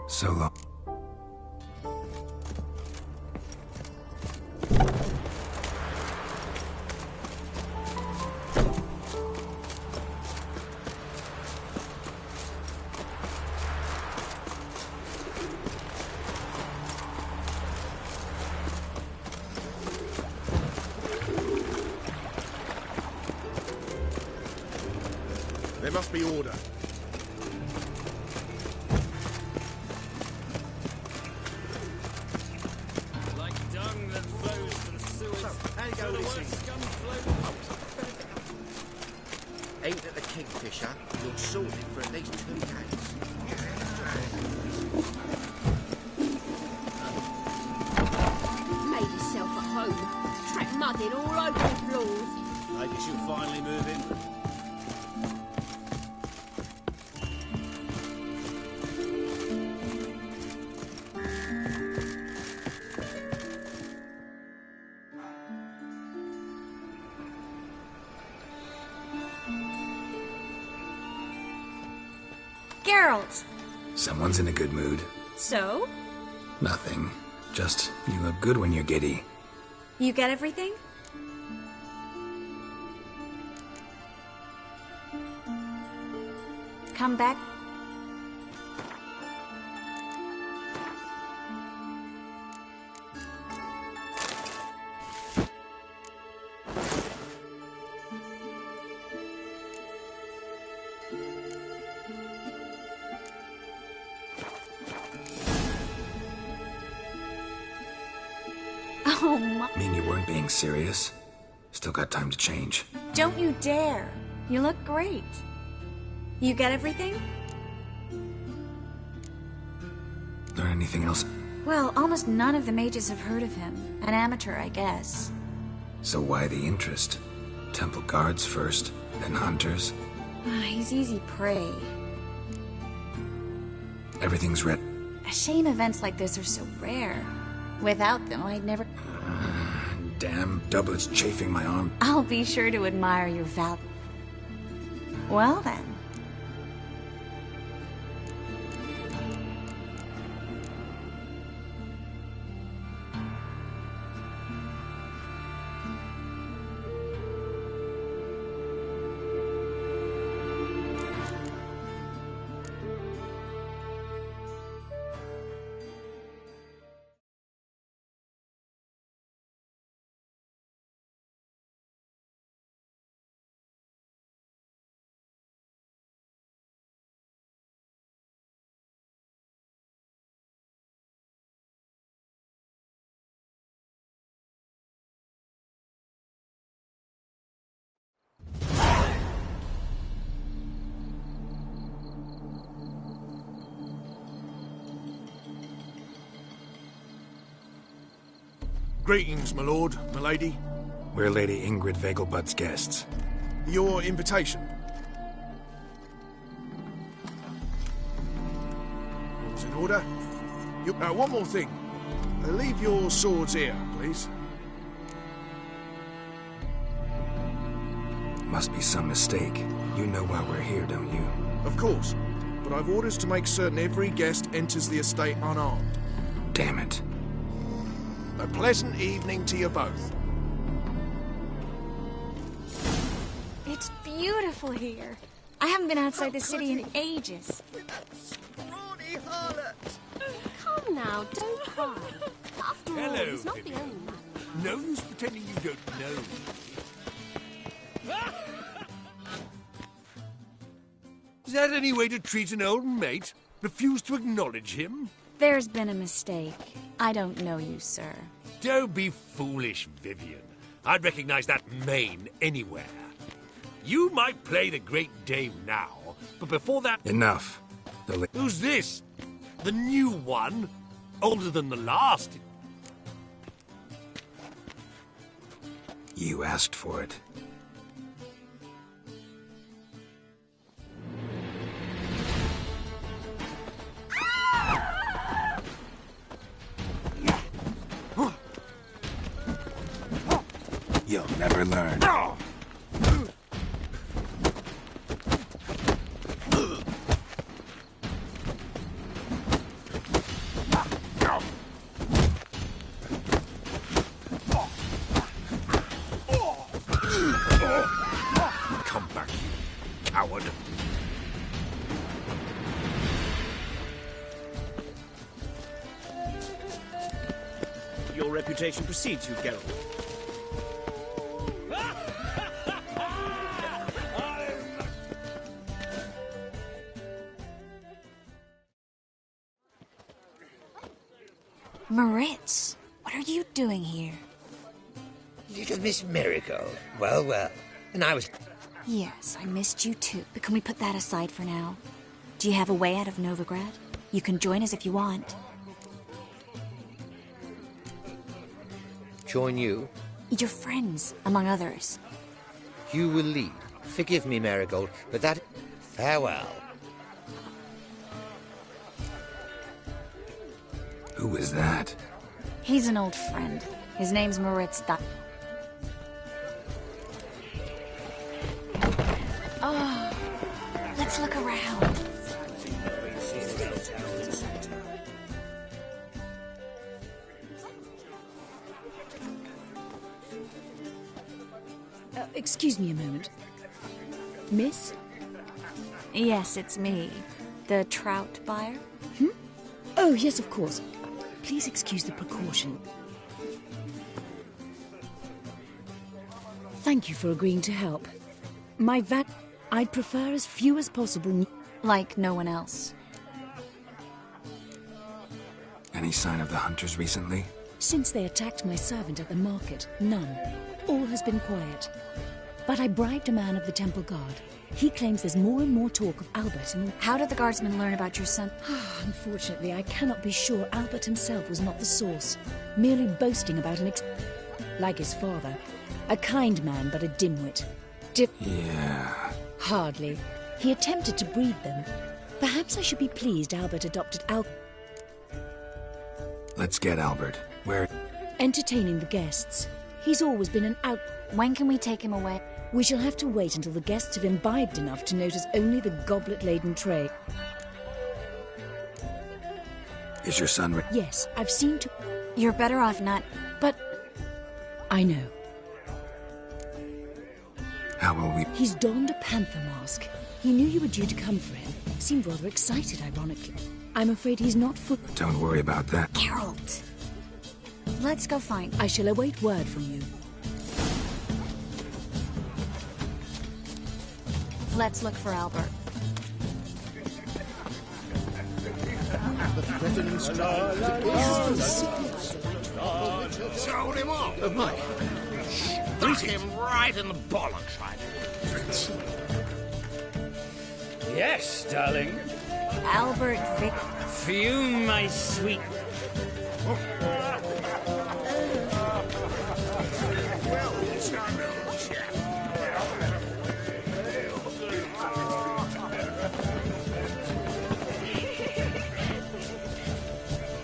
So long. There must be order. Like dung that flows to the sewers. How you So go the with worst this scum flows. Ain't at the Kingfisher, you're sorted for at least 2 days. Made yourself at home. Track mudding all over the floors. I guess you'll finally move in. Geralt! Someone's in a good mood. So? Nothing. Just, you look good when you're giddy. You get everything? Come back. Oh my... Mean you weren't being serious? Still got time to change. Don't you dare. You look great. You get everything? Learn anything else? Well, almost none of the mages have heard of him. An amateur, I guess. So why the interest? Temple guards first, then hunters. He's easy prey. Everything's ready. A shame events like this are so rare. Without them, I'd never... Damn, doublets chafing my arm. I'll be sure to admire your val... Well then. Greetings, my lord, my lady. We're Lady Ingrid Vegelbud's guests. Your invitation. All's in order. One more thing. Leave your swords here, please. Must be some mistake. You know why we're here, don't you? Of course. But I've orders to make certain every guest enters the estate unarmed. Damn it. A pleasant evening to you both. It's beautiful here. I haven't been outside the city in ages. Come now, don't cry. After all, Hello, he's not the Vivian. only man. No use pretending you don't know me. Is that any way to treat an old mate? Refuse to acknowledge him? There's been a mistake. I don't know you, sir. Don't be foolish, Vivian. I'd recognize that mane anywhere. You might play the Great Dame now, but before that... Enough. Who's this? The new one? Older than the last? You asked for it. You'll never learn. Come back, you coward. Your reputation precedes you, Geralt. Moritz, what are you doing here? Little Miss Marigold. Well, well. And I was... Yes, I missed you too, but can we put that aside for now? Do you have a way out of Novigrad? You can join us if you want. Join you? Your friends, among others. You will lead. Forgive me, Marigold, but that... Farewell. Who is that? He's an old friend. His name's Moritz Oh, let's look around. Excuse me a moment. Miss? Yes, it's me. The trout buyer? Oh, yes, of course. Please excuse the precaution. Thank you for agreeing to help. I'd prefer as few as possible. Like no one else. Any sign of the hunters recently? Since they attacked my servant at the market, none. All has been quiet. But I bribed a man of the Temple Guard. He claims there's more and more talk of Albert in the... How did the guardsmen learn about your son? Unfortunately, I cannot be sure Albert himself was not the source. Merely boasting about like his father. A kind man, but a dimwit. Yeah. Hardly. He attempted to breed them. Perhaps I should be pleased Albert adopted Let's get Albert. Where? Entertaining the guests. He's always been an out... When can we take him away? We shall have to wait until the guests have imbibed enough to notice only the goblet-laden tray. Is your son Yes, I've seen to... You're better off not... But... I know. How will we... He's donned a panther mask. He knew you were due to come for him. Seemed rather excited, ironically. I'm afraid he's not Don't worry about that. Geralt! Let's go find... I shall await word from you. Let's look for Albert. Sold him off. Oh, my. Stuck him right in the bollocks, right? Yes, darling. Albert Vic... For you, my sweet...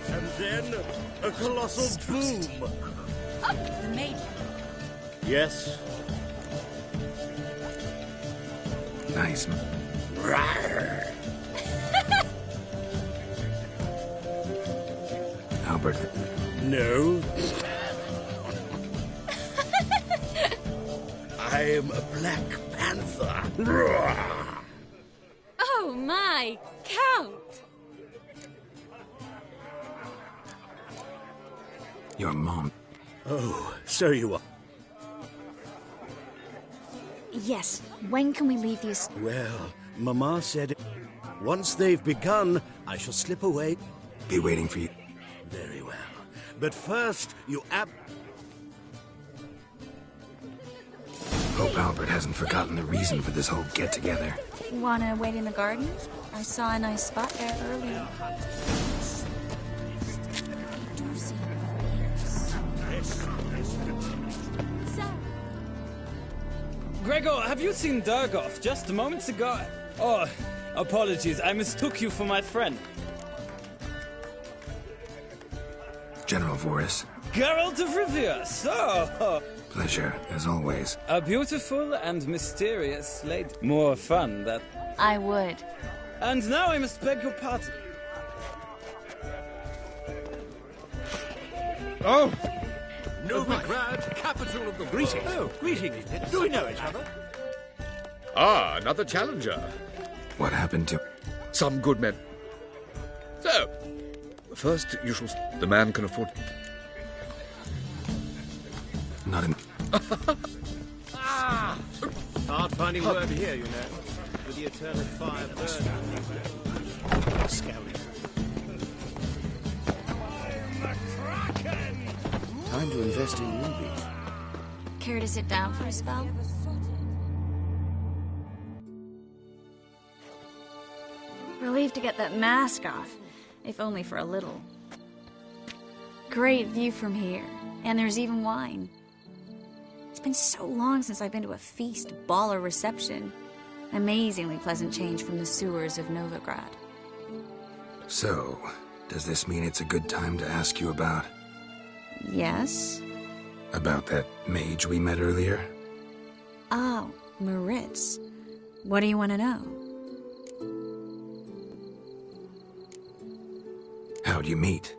And then a colossal boom. The maiden. Yes. Nice. Albert. No. I am a Black Panther. Oh my, Count! Your mom. Oh, so you are. Yes, when can we leave these... Well, Mama said once they've begun, I shall slip away. Be waiting for you. Very well. But first, you Hope Albert hasn't forgotten the reason for this whole get-together. Wanna wait in the garden? I saw a nice spot there earlier. Gregor, have you seen Durgoff just moments ago? Oh, apologies, I mistook you for my friend. General Voris. Geralt of Rivia, so... Pleasure, as always. A beautiful and mysterious lady. More fun, that... I would. And now I must beg your pardon. Oh! Novigrad, capital of the greetings. Oh, greetings. Do we know each other? Ah, another challenger. What happened to... Some good men. So, first you shall... The man can afford... Not in... Hard finding work here, you know. With the eternal fire burning. Scary. time to invest in rubies. Care to sit down for a spell? Relieved to get that mask off, if only for a little. Great view from here, and there's even wine. It's been so long since I've been to a feast, ball, or reception. Amazingly pleasant change from the sewers of Novigrad. So, does this mean it's a good time to ask you about? Yes? About that mage we met earlier? Oh, Moritz. What do you want to know? How'd you meet?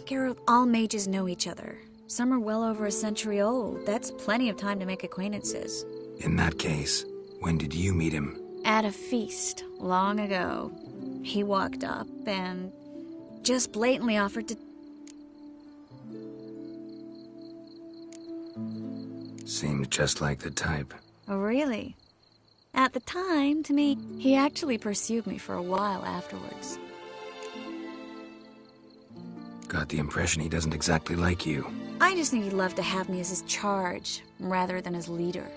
Geralt, all mages know each other. Some are well over a century old. That's plenty of time to make acquaintances. In that case, when did you meet him? At a feast, long ago. He walked up and just blatantly offered to... Seemed just like the type. Oh, really? At the time, to me, he actually pursued me for a while afterwards. Got the impression he doesn't exactly like you. I just think he'd love to have me as his charge, rather than his leader.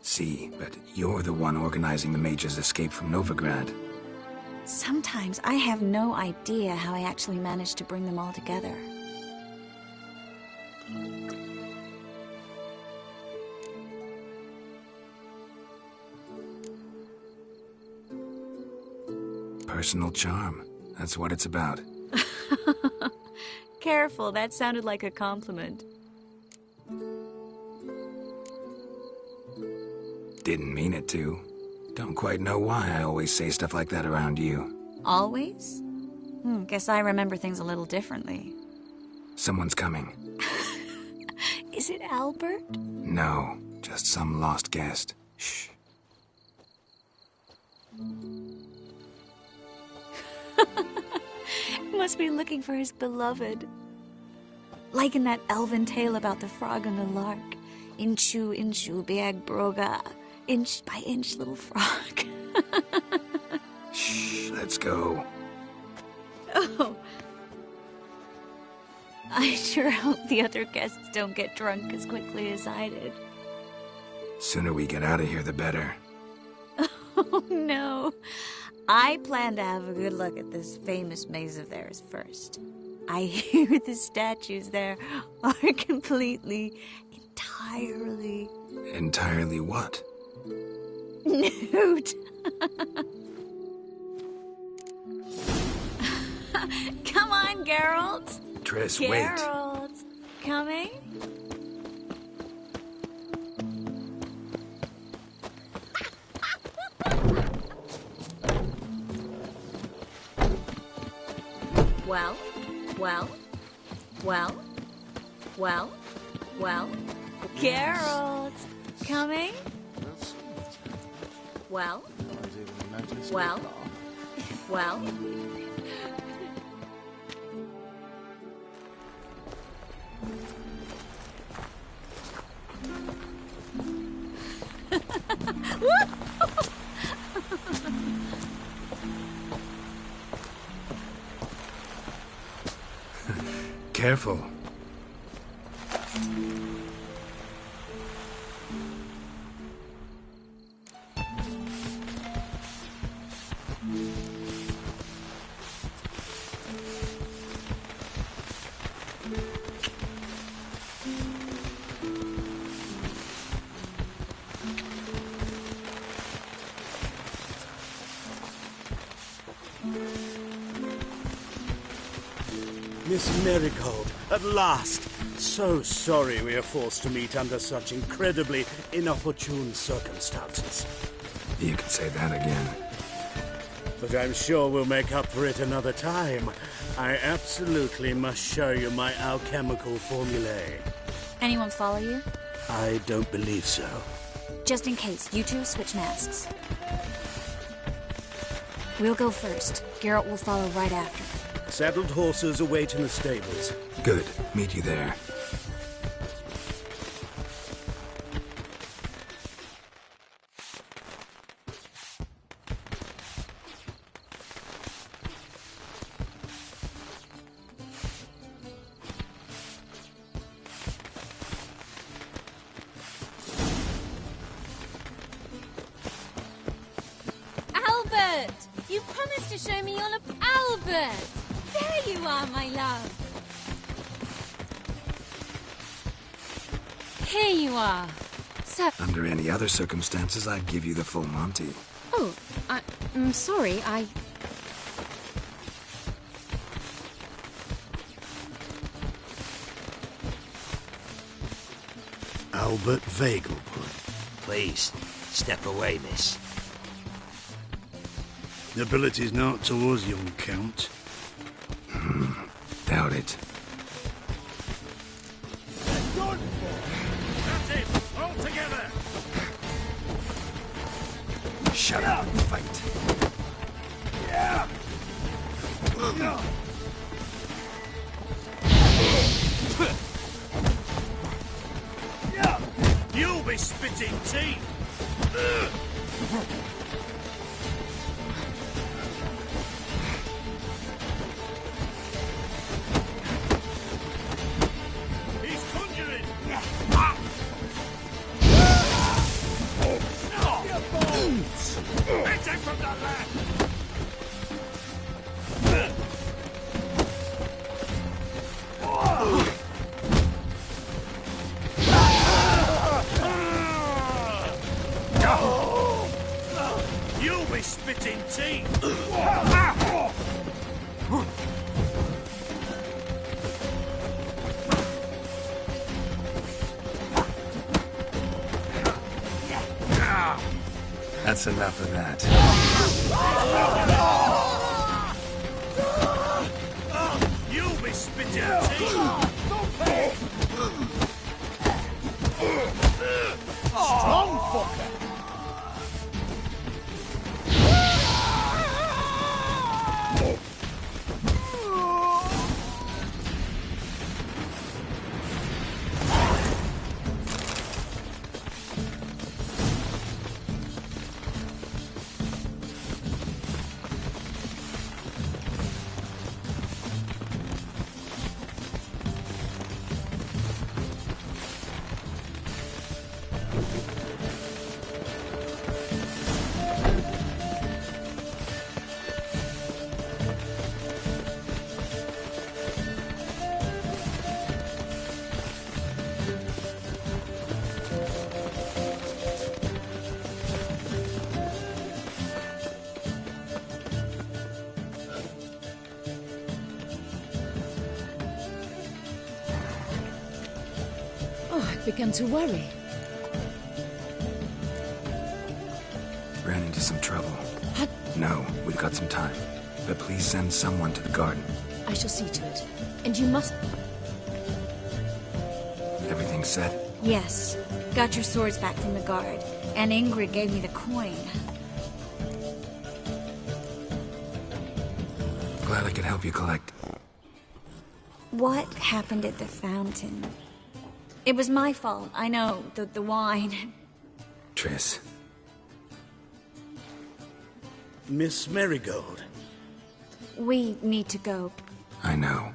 See, but you're the one organizing the mage's escape from Novigrad. Sometimes I have no idea how I actually managed to bring them all together. Personal charm. That's what it's about. Careful, that sounded like a compliment. Didn't mean it to. Don't quite know why I always say stuff like that around you. Always? Guess I remember things a little differently. Someone's coming. Is it Albert? No, just some lost guest. Shh. Must be looking for his beloved. Like in that elven tale about the frog and the lark. Inchu, inchu, beag broga. Inch by inch, little frog. Shh, let's go. Oh. I sure hope the other guests don't get drunk as quickly as I did. Sooner we get out of here, the better. Oh, no. I plan to have a good look at this famous maze of theirs first. I hear the statues there are completely, entirely... Entirely what? Nude. Come on, Geralt. Triss, Geralt. wait. Geralt, coming? Well, well, well, well, well. Geralt, coming? Well, well, well. Careful. Miss Marigold, at last! So sorry we are forced to meet under such incredibly inopportune circumstances. You can say that again. But I'm sure we'll make up for it another time. I absolutely must show you my alchemical formulae. Anyone follow you? I don't believe so. Just in case, you two switch masks. We'll go first. Geralt will follow right after. Saddled horses await in the stables. Good. Meet you there. You promised to show me all of Albert! There you are, my love! Here you are. So... Under any other circumstances, I'd give you the full Monty. Oh, I'm sorry, Albert Vegelbud. Please, step away, miss. Nobility's not to us, young Count. Doubt it. That's it! All together! Shut up and fight. Yeah! You'll be spitting teeth! He's conjuring! Hit him from the left! You'll be spitting teeth! That's enough of that. You'll be spitting teeth! Strong fucker! Begun to worry. Ran into some trouble. No, we've got some time. But please send someone to the garden. I shall see to it. And you must... Everything set? Yes. Got your swords back from the guard. And Ingrid gave me the coin. Glad I could help you collect. What happened at the fountain? It was my fault, I know, the wine. Triss. Miss Marigold. We need to go. I know.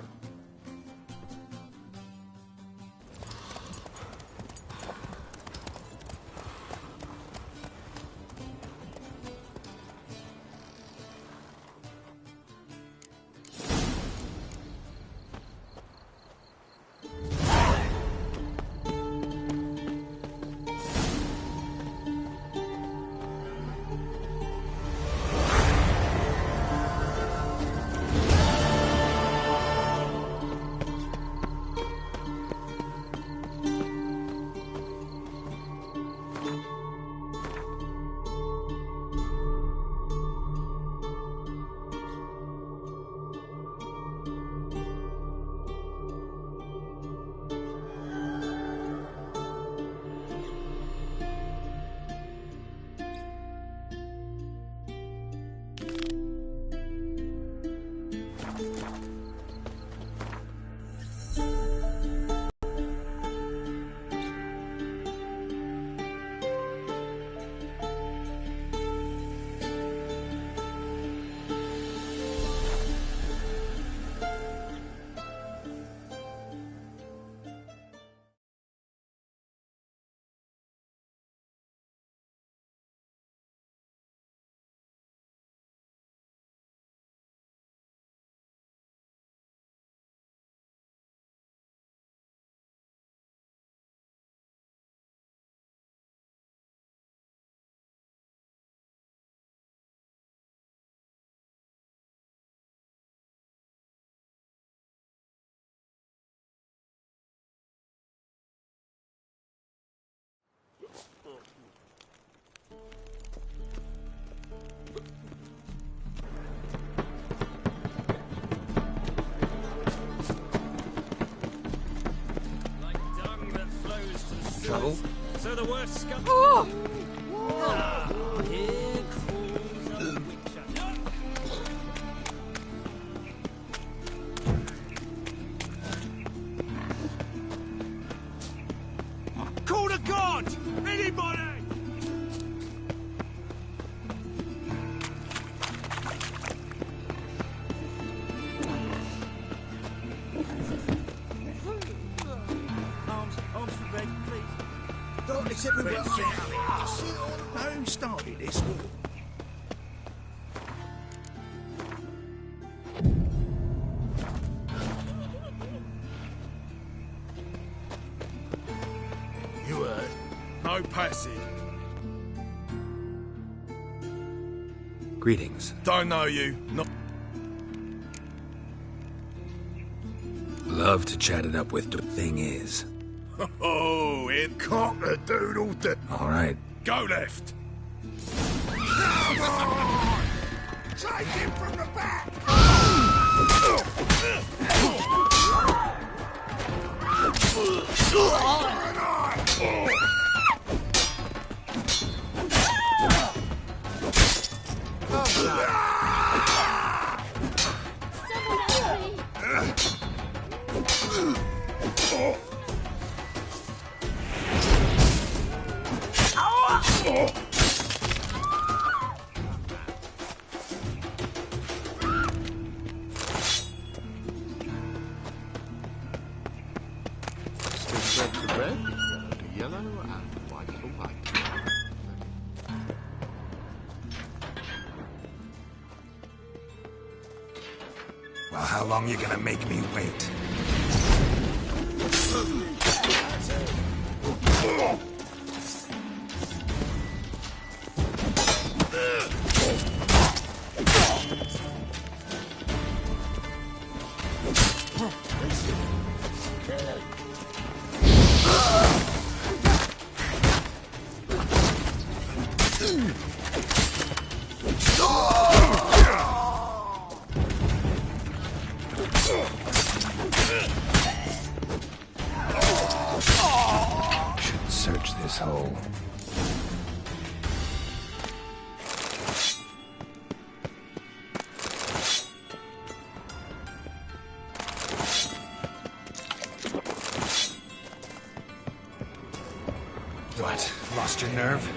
Trouble? So the worst scum. Oh! Here crawls a witcher. Call the guards! Anybody! Arms for Red, please. Darkness everywhere. Who started this war? You heard? No passing. Greetings. Don't know you. Not. Love to chat it up with. The thing is. Oh, it cock-a-doodle. All right. Go left. Come on! Take him from the back! Red to red, yellow to yellow, and white to white. Well, how long you gonna make me wait? Should search this hole. What? Lost your nerve?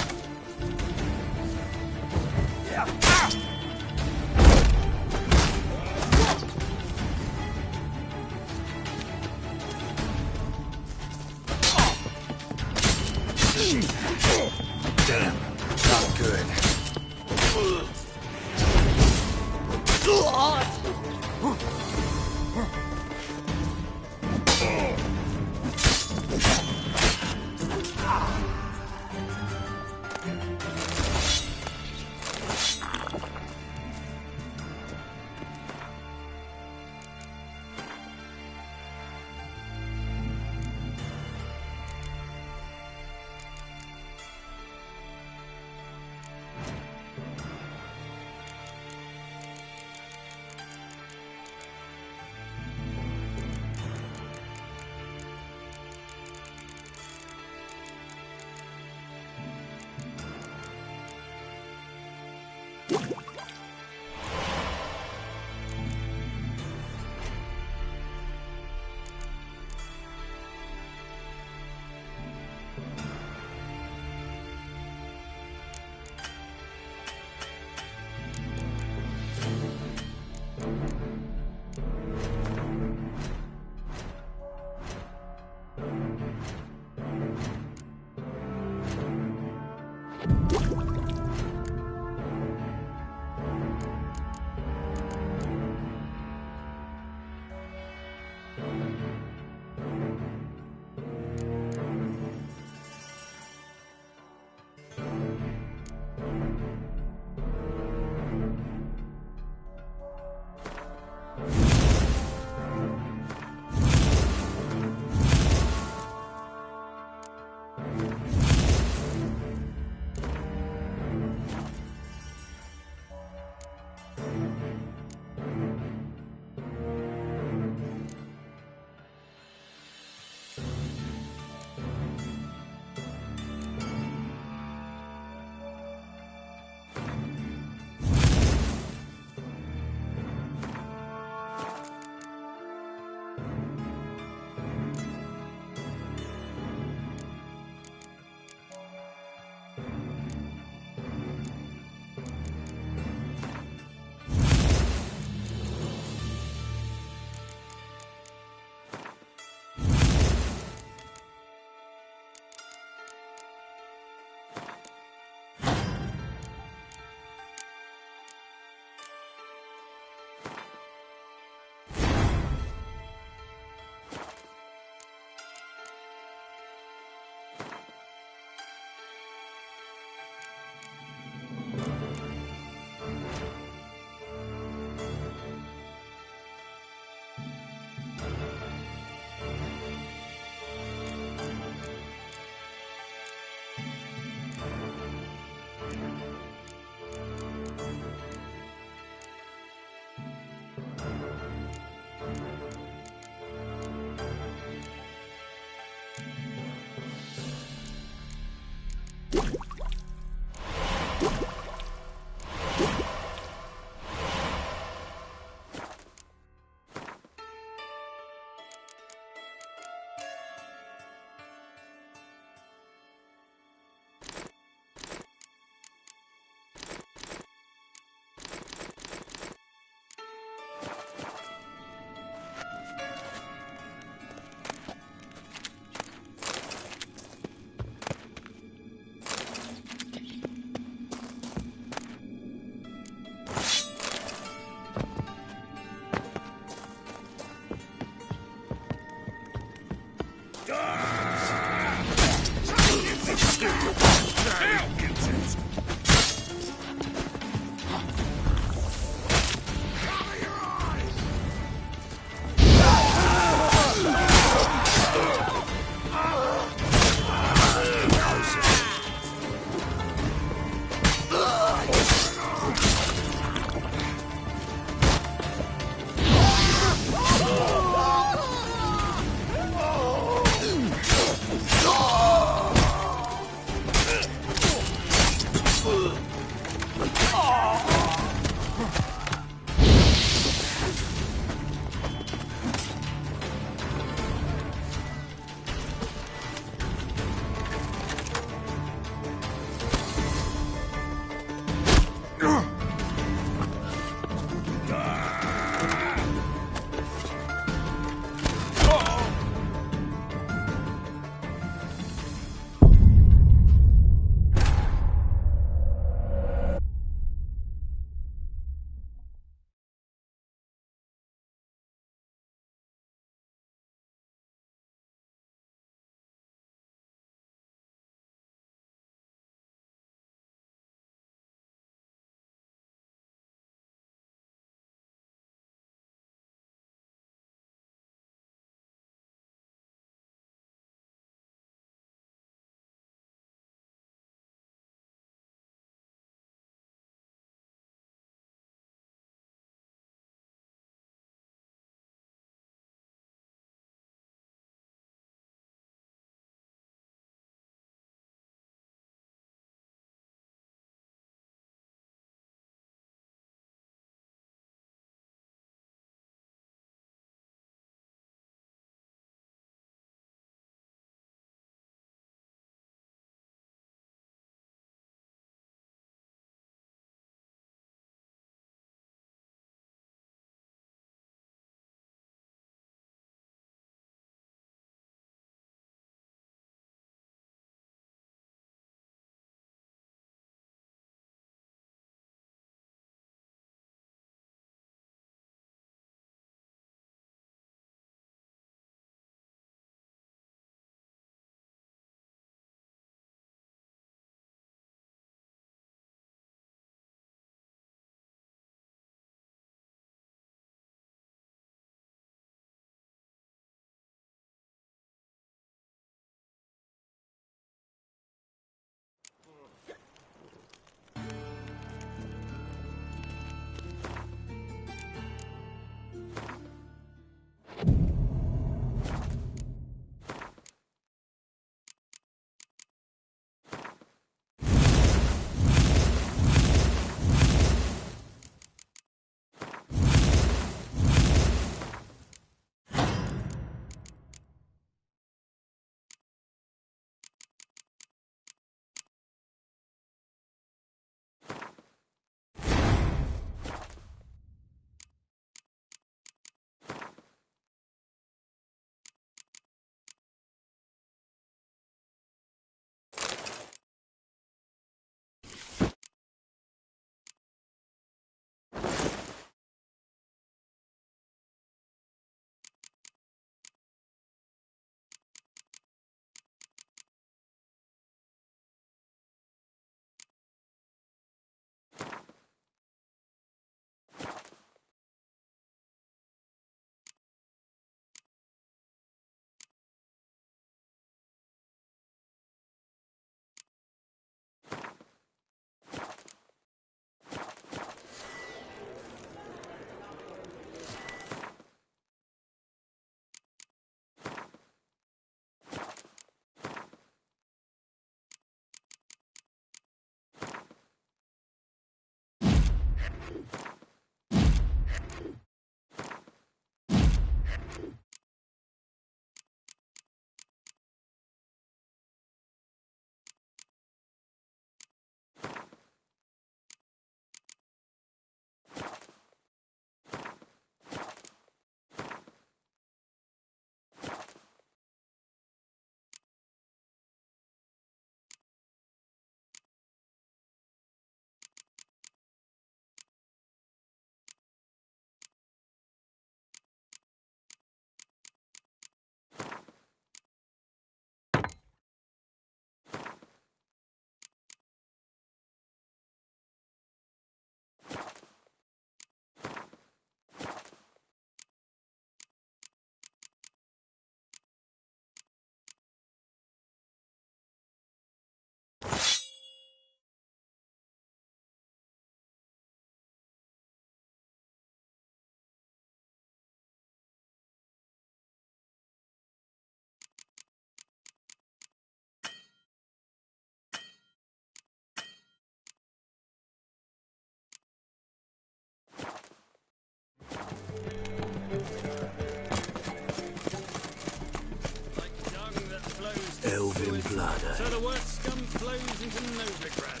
blood, eh? So the word scum flows into Novigrad.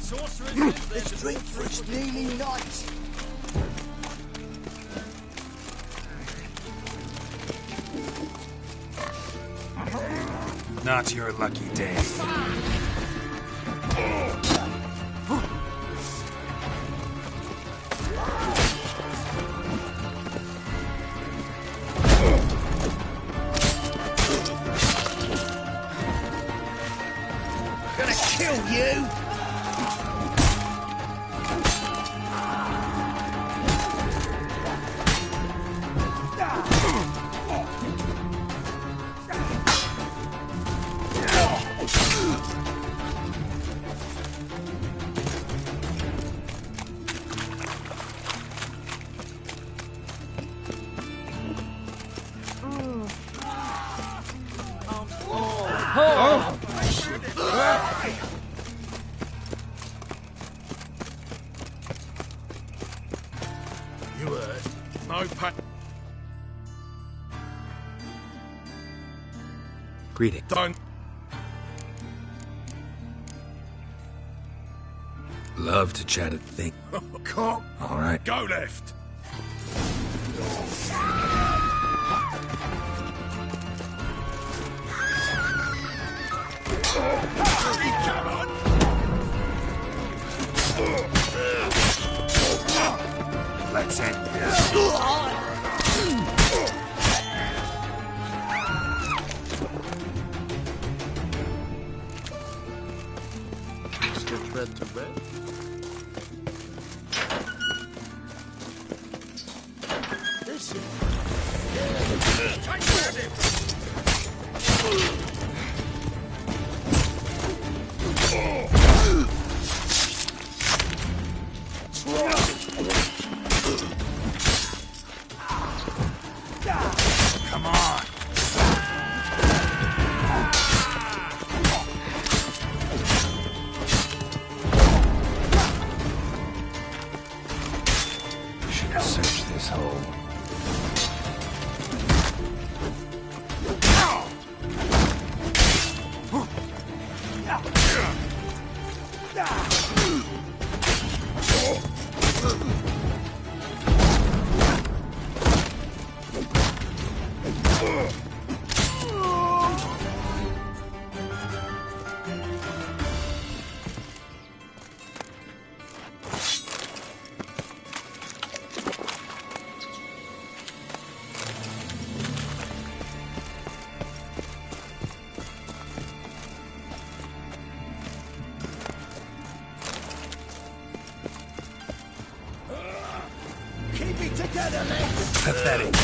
Sorcerers live there. Let's drink for its kneeling knights. Not your lucky day. Gonna kill you! You heard? No pain. Greeting. Don't. Love to chat at thing. Can't. All right. Go left. Come on. Let's end Stitch red to red. This is. Come on. Should have searched this hole. Keep it together, lads! Pathetic.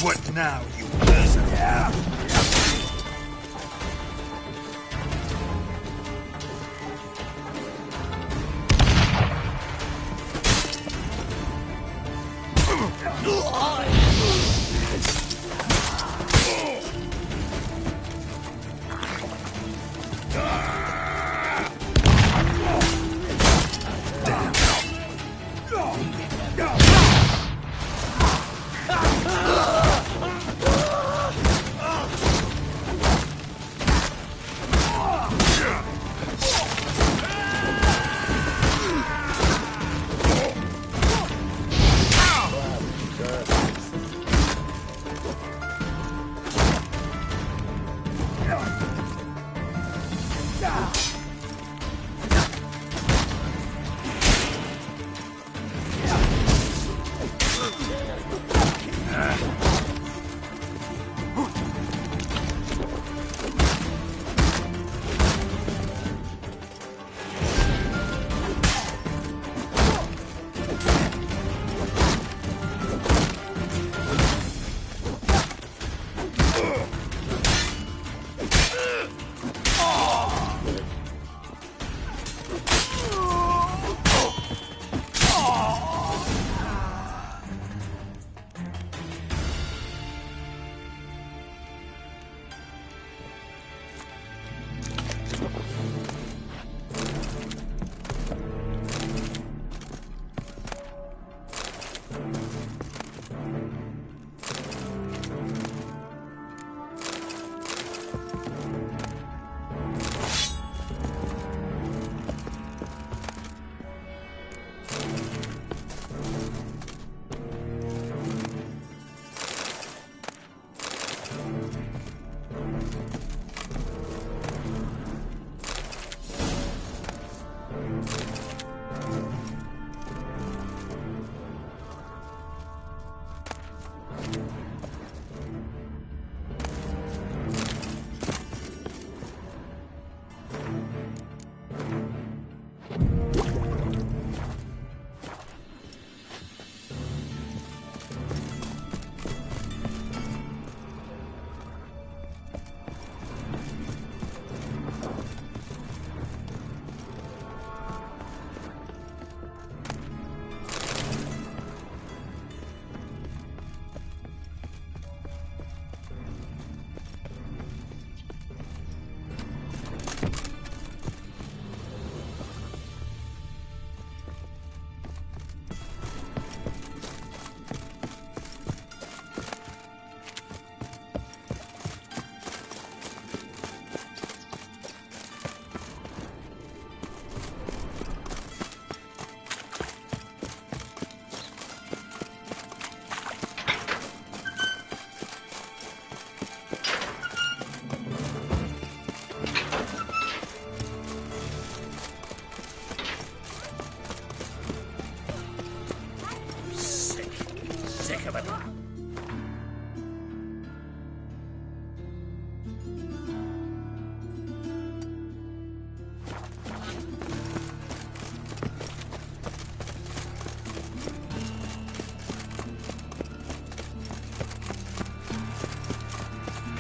What now, you berserker?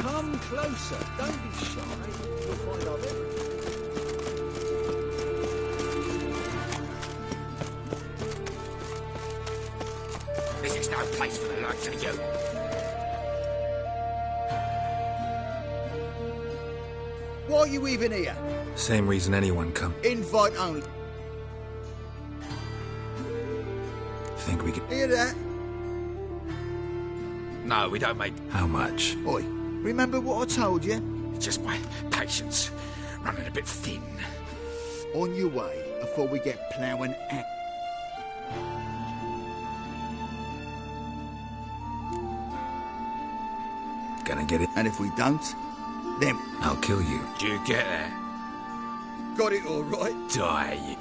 Come closer. Don't be shy. You'll find out everything. This is no place for the likes of you. Why are you even here? Same reason anyone come. Invite only. Think we could... Hear that? No, we don't make... How much? Oi, remember what I told you? It's just my patience running a bit thin. On your way before we get ploughing at... Gonna get it? And if we don't, then... I'll kill you. Do you get that? Got it all right? Die, you...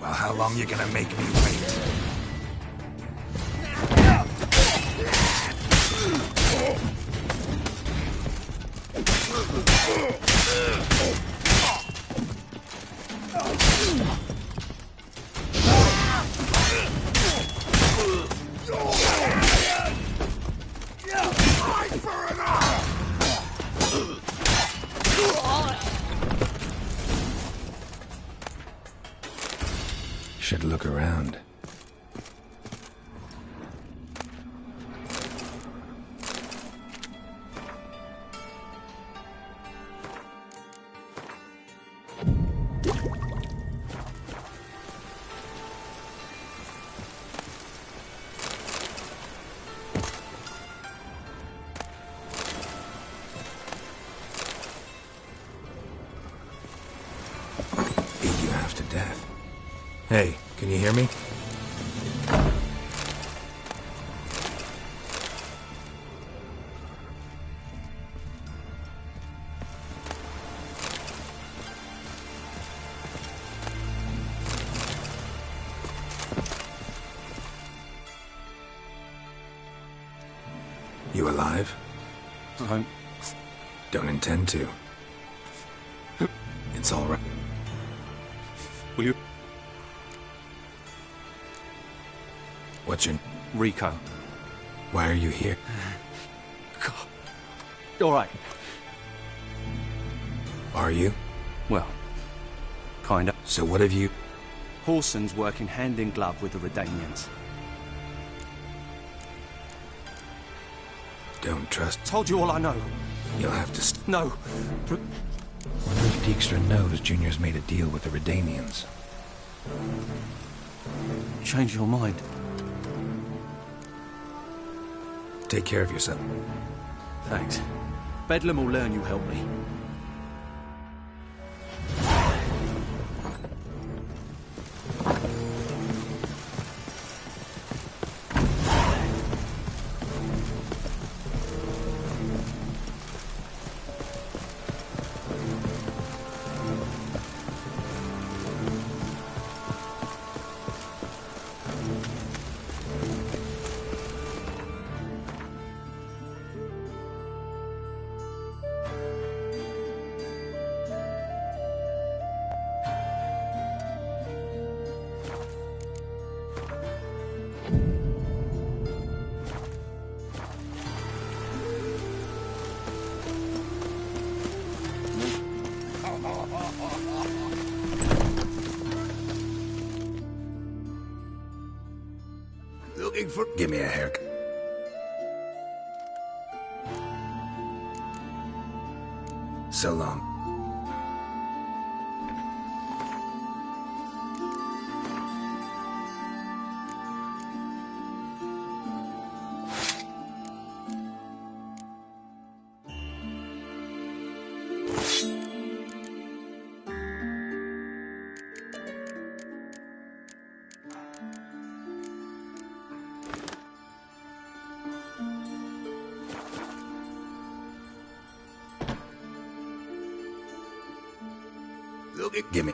Well, how long you gonna make me wait? Should look around. Beat you half to death. Hey, can you hear me? You alive? Don't intend to. It's all right. Will you? What's your... Rico. Why are you here? God. All right. Are you? Well, kinda. So what have you... Whoreson's working hand in glove with the Redanians. Don't trust... Told you all I know. You'll have to... No. Wonder if Dijkstra knows Junior's made a deal with the Redanians. Change your mind. Take care of yourself. Thanks. Bedlam will learn you help me. looking for... Give me a haircut. So long. Gimme.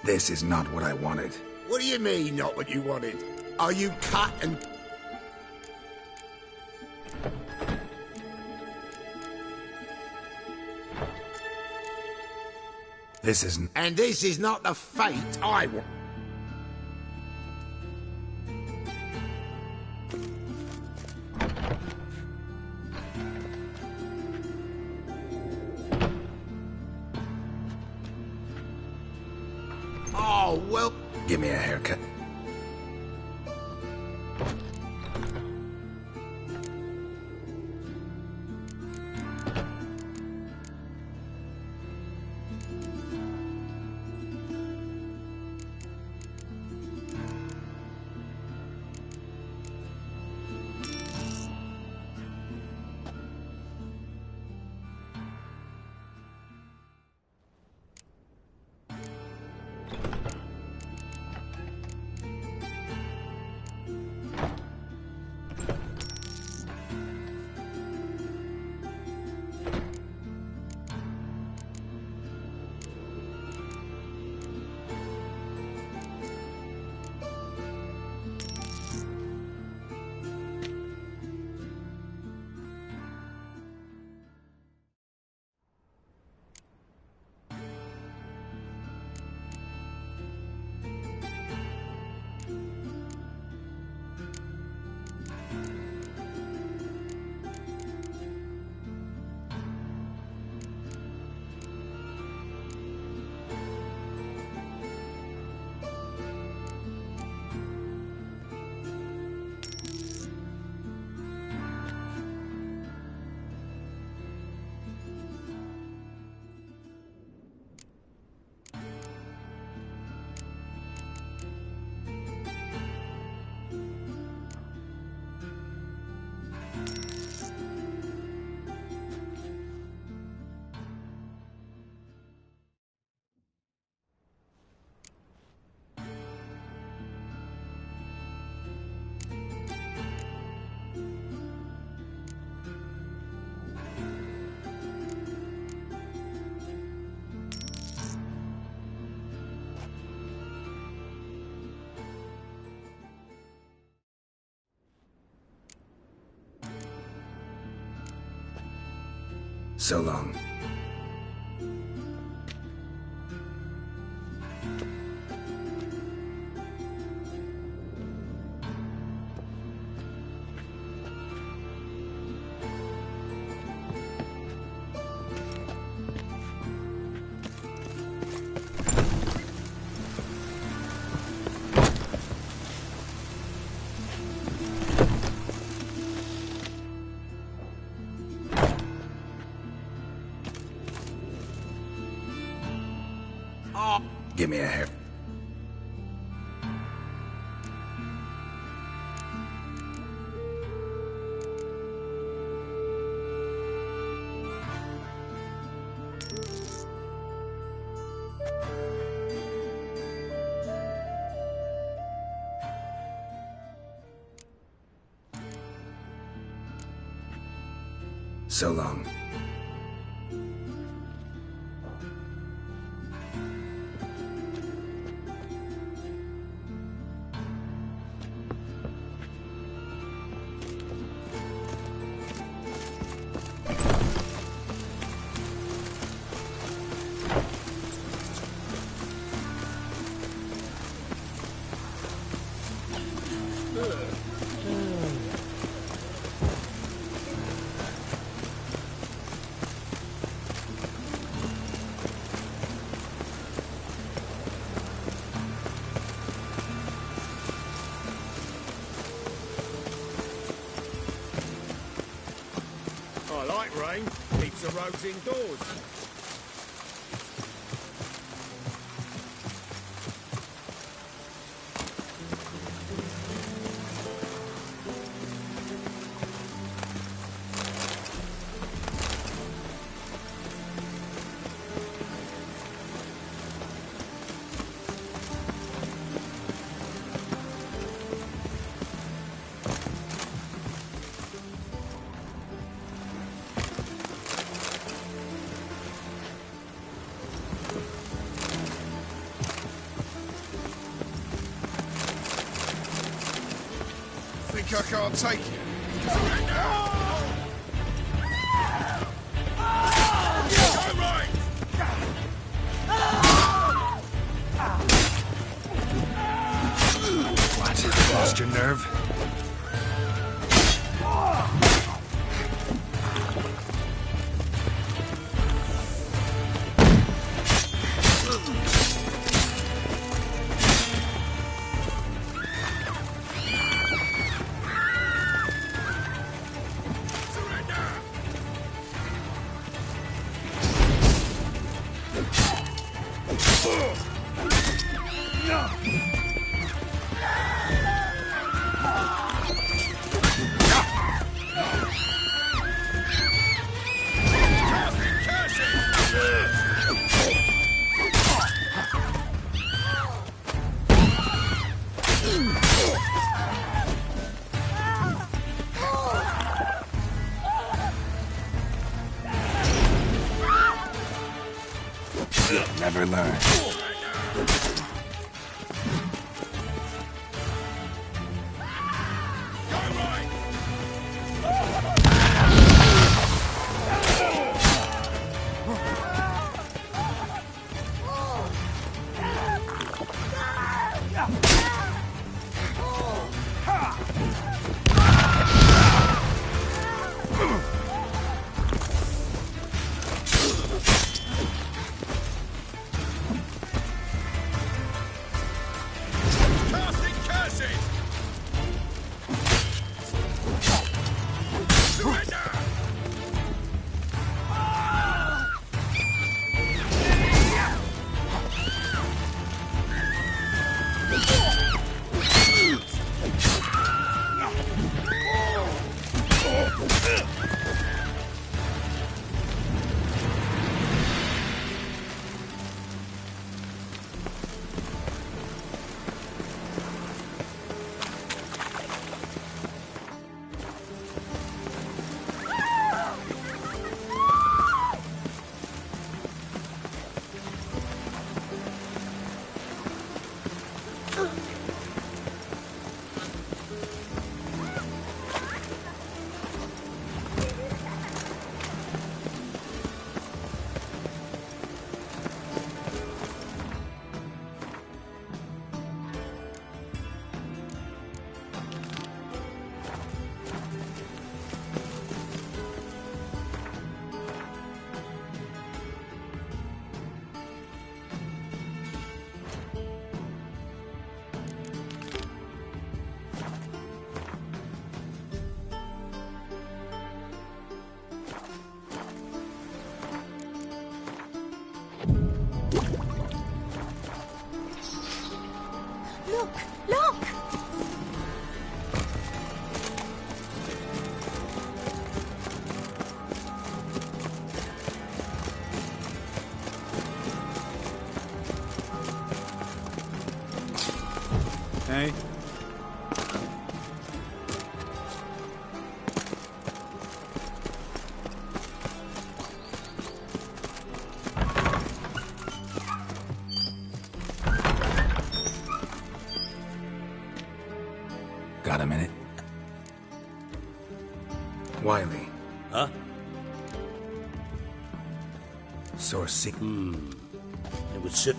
This is not what I wanted. What do you mean, not what you wanted? Are you cut and... This isn't... And this is not the fate I want. Oh, well... Give me a haircut. So long. Give me a hair. So long. it rain. Keeps the roads indoors. I can't take it. What? Lost your nerve? Never learn. Hey. Got a minute? Wiley. Huh? Source seek. It would sit.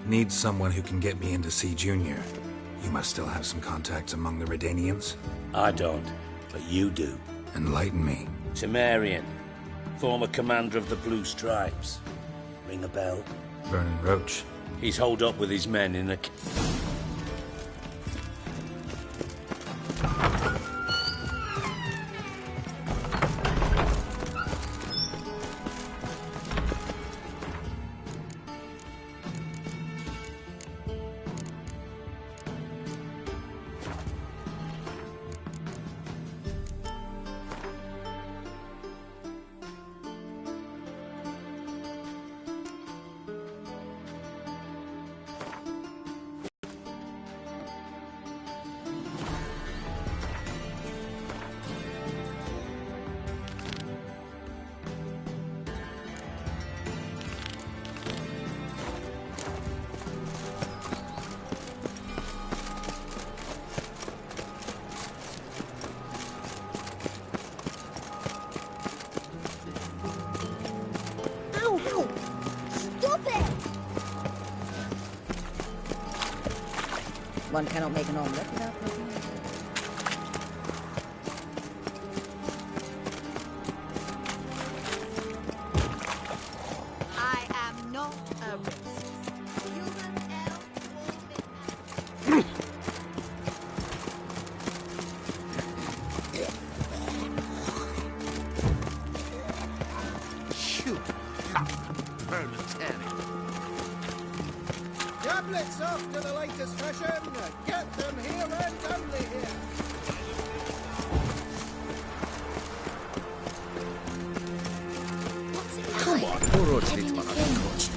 Need someone who can get me into C. Junior. You must still have some contacts among the Redanians? I don't, but you do. Enlighten me. Temerian, former commander of the Blue Stripes. Ring a bell? Vernon Roach. He's holed up with his men in a... One cannot make an omelette without poking it. I am not a racist. Human, elf, woman, Shoot. Proletariat. Tablets after the latest fashion. Get them here and only here. Come on, poor old little one.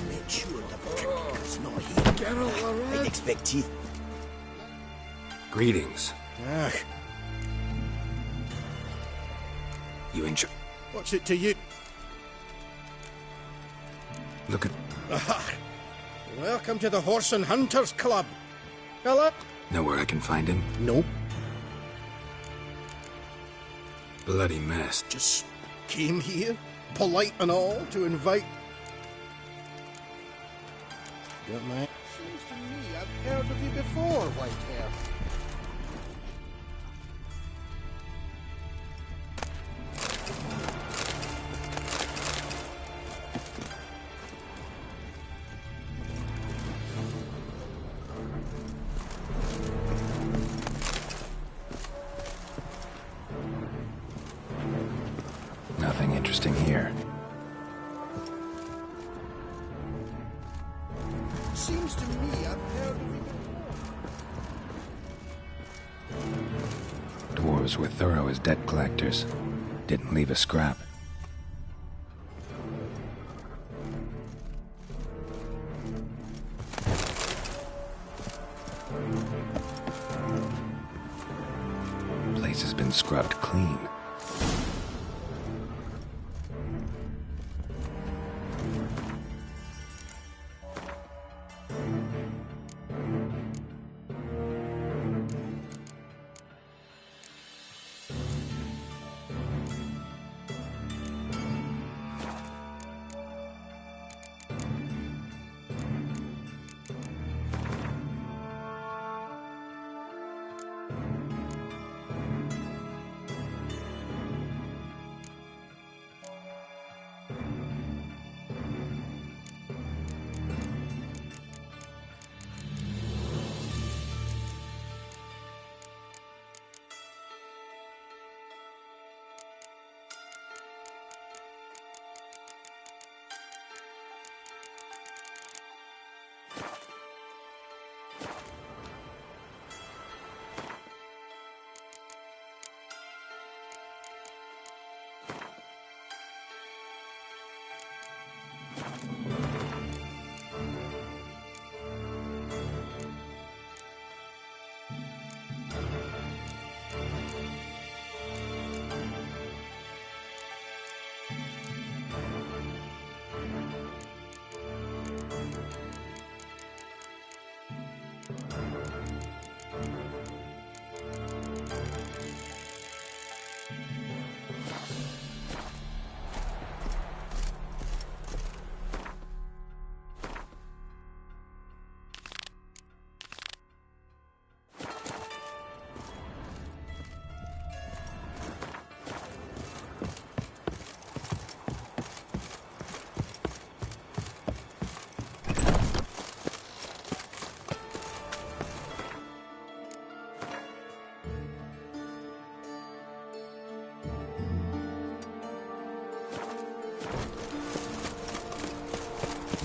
Make sure the bookkeeper's not here. Geralt, all right? I'd expect teeth. Greetings. Ah, You enjoy... what's it to you? Look at... Ah, welcome to the Horse and Hunters Club. Hello? Know where I can find him? Nope. Bloody mess. Just came here, polite and all, to invite... Don't mind. Seems to me I've heard of you before, Whitehair. Nothing interesting here. Seems to me I've heard of you. Dwarves were thorough as debt collectors. Didn't leave a scrap. Place has been scrubbed clean.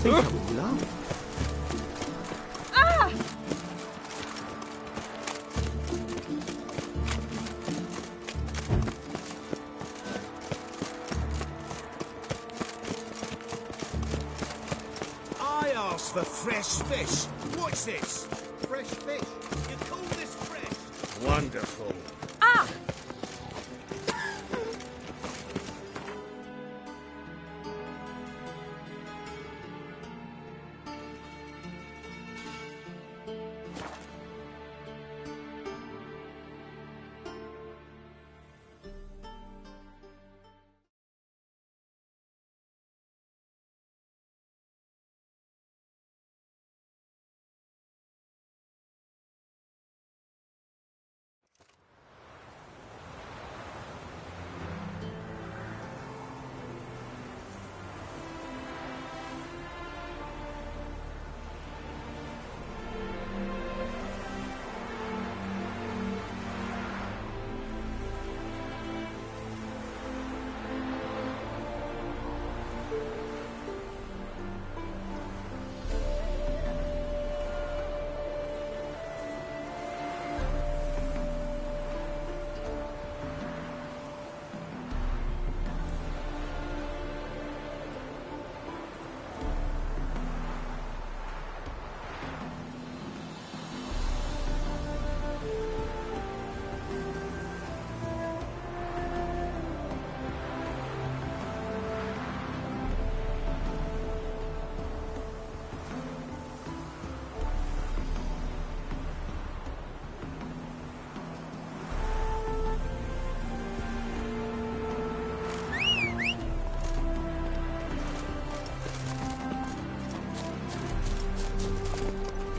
Think I'm in love. Ah! I asked for fresh fish. What's this? Fresh fish. You call this fresh? Wonderful. Ah!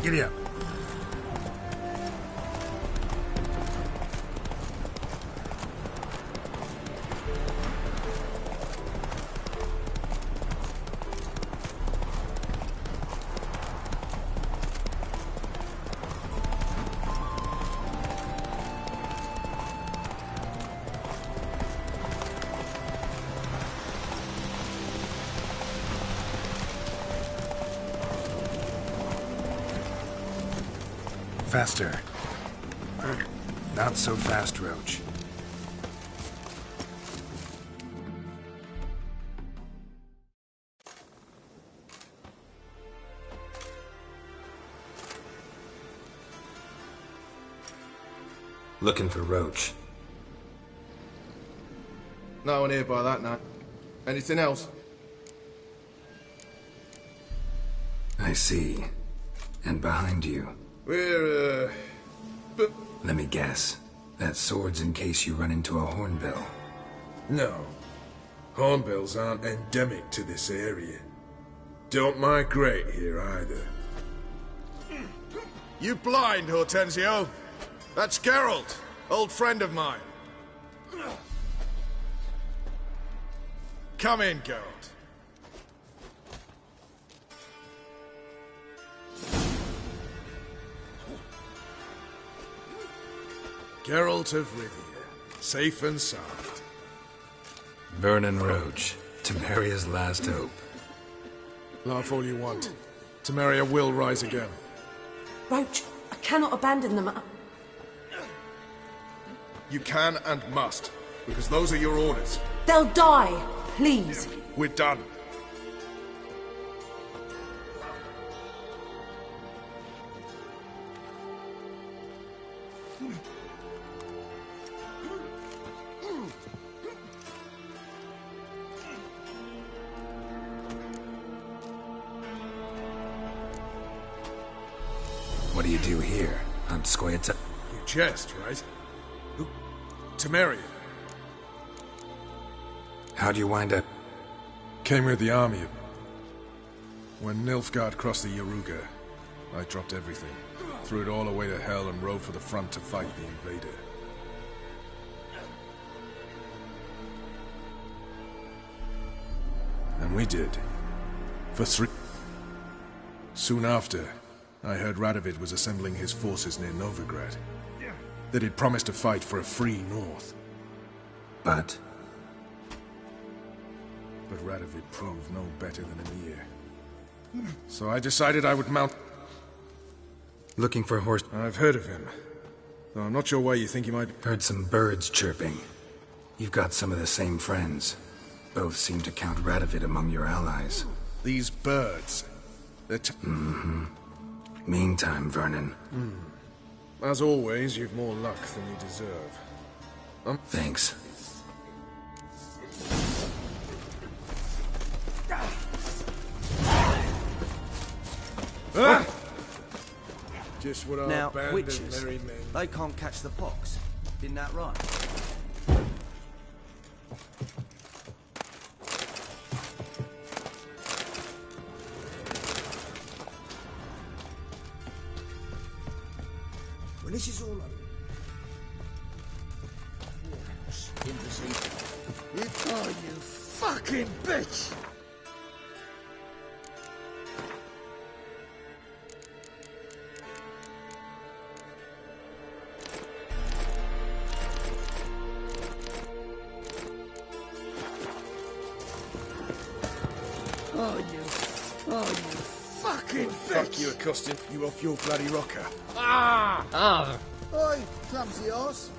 Giddy up. Faster. Not so fast, Roach. Looking for Roach. No one here by that night. Anything else? I see. And behind you. We're, Let me guess. That sword's in case you run into a hornbill. No. Hornbills aren't endemic to this area. Don't migrate here either. You blind, Hortensio? That's Geralt, old friend of mine. Come in, Geralt. Geralt of Rivia, safe and sound. Vernon Roach, Temeria's last hope. Laugh all you want. Temeria will rise again. Roach, I cannot abandon them. You can and must, because those are your orders. They'll die, please. We're done. What do you do here? On Scoia'tac? You jest, right? Who? Temeria. How'd you wind up? Came with the army. When Nilfgaard crossed the Yaruga, I dropped everything. Threw it all away to hell and rode for the front to fight the invader. And we did. For 3... Soon after, I heard Radovid was assembling his forces near Novigrad. That he'd promised to fight for a free North. But Radovid proved no better than Emir. So I decided I would mount... Looking for a horse? I've heard of him. Though I'm not sure why you think he might... Heard some birds chirping. You've got some of the same friends. Both seem to count Radovid among your allies. These birds... They're Meantime, Vernon. As always, you've more luck than you deserve. Thanks. Just what our now, band witches, of merry men... they can't catch the pox. Isn't that right? When this is all over... Oh, you fucking bitch! Oh, you fucking bitch! Fuck you, Accostin. You off your bloody rocker. Ah! Oi, clumsy horse.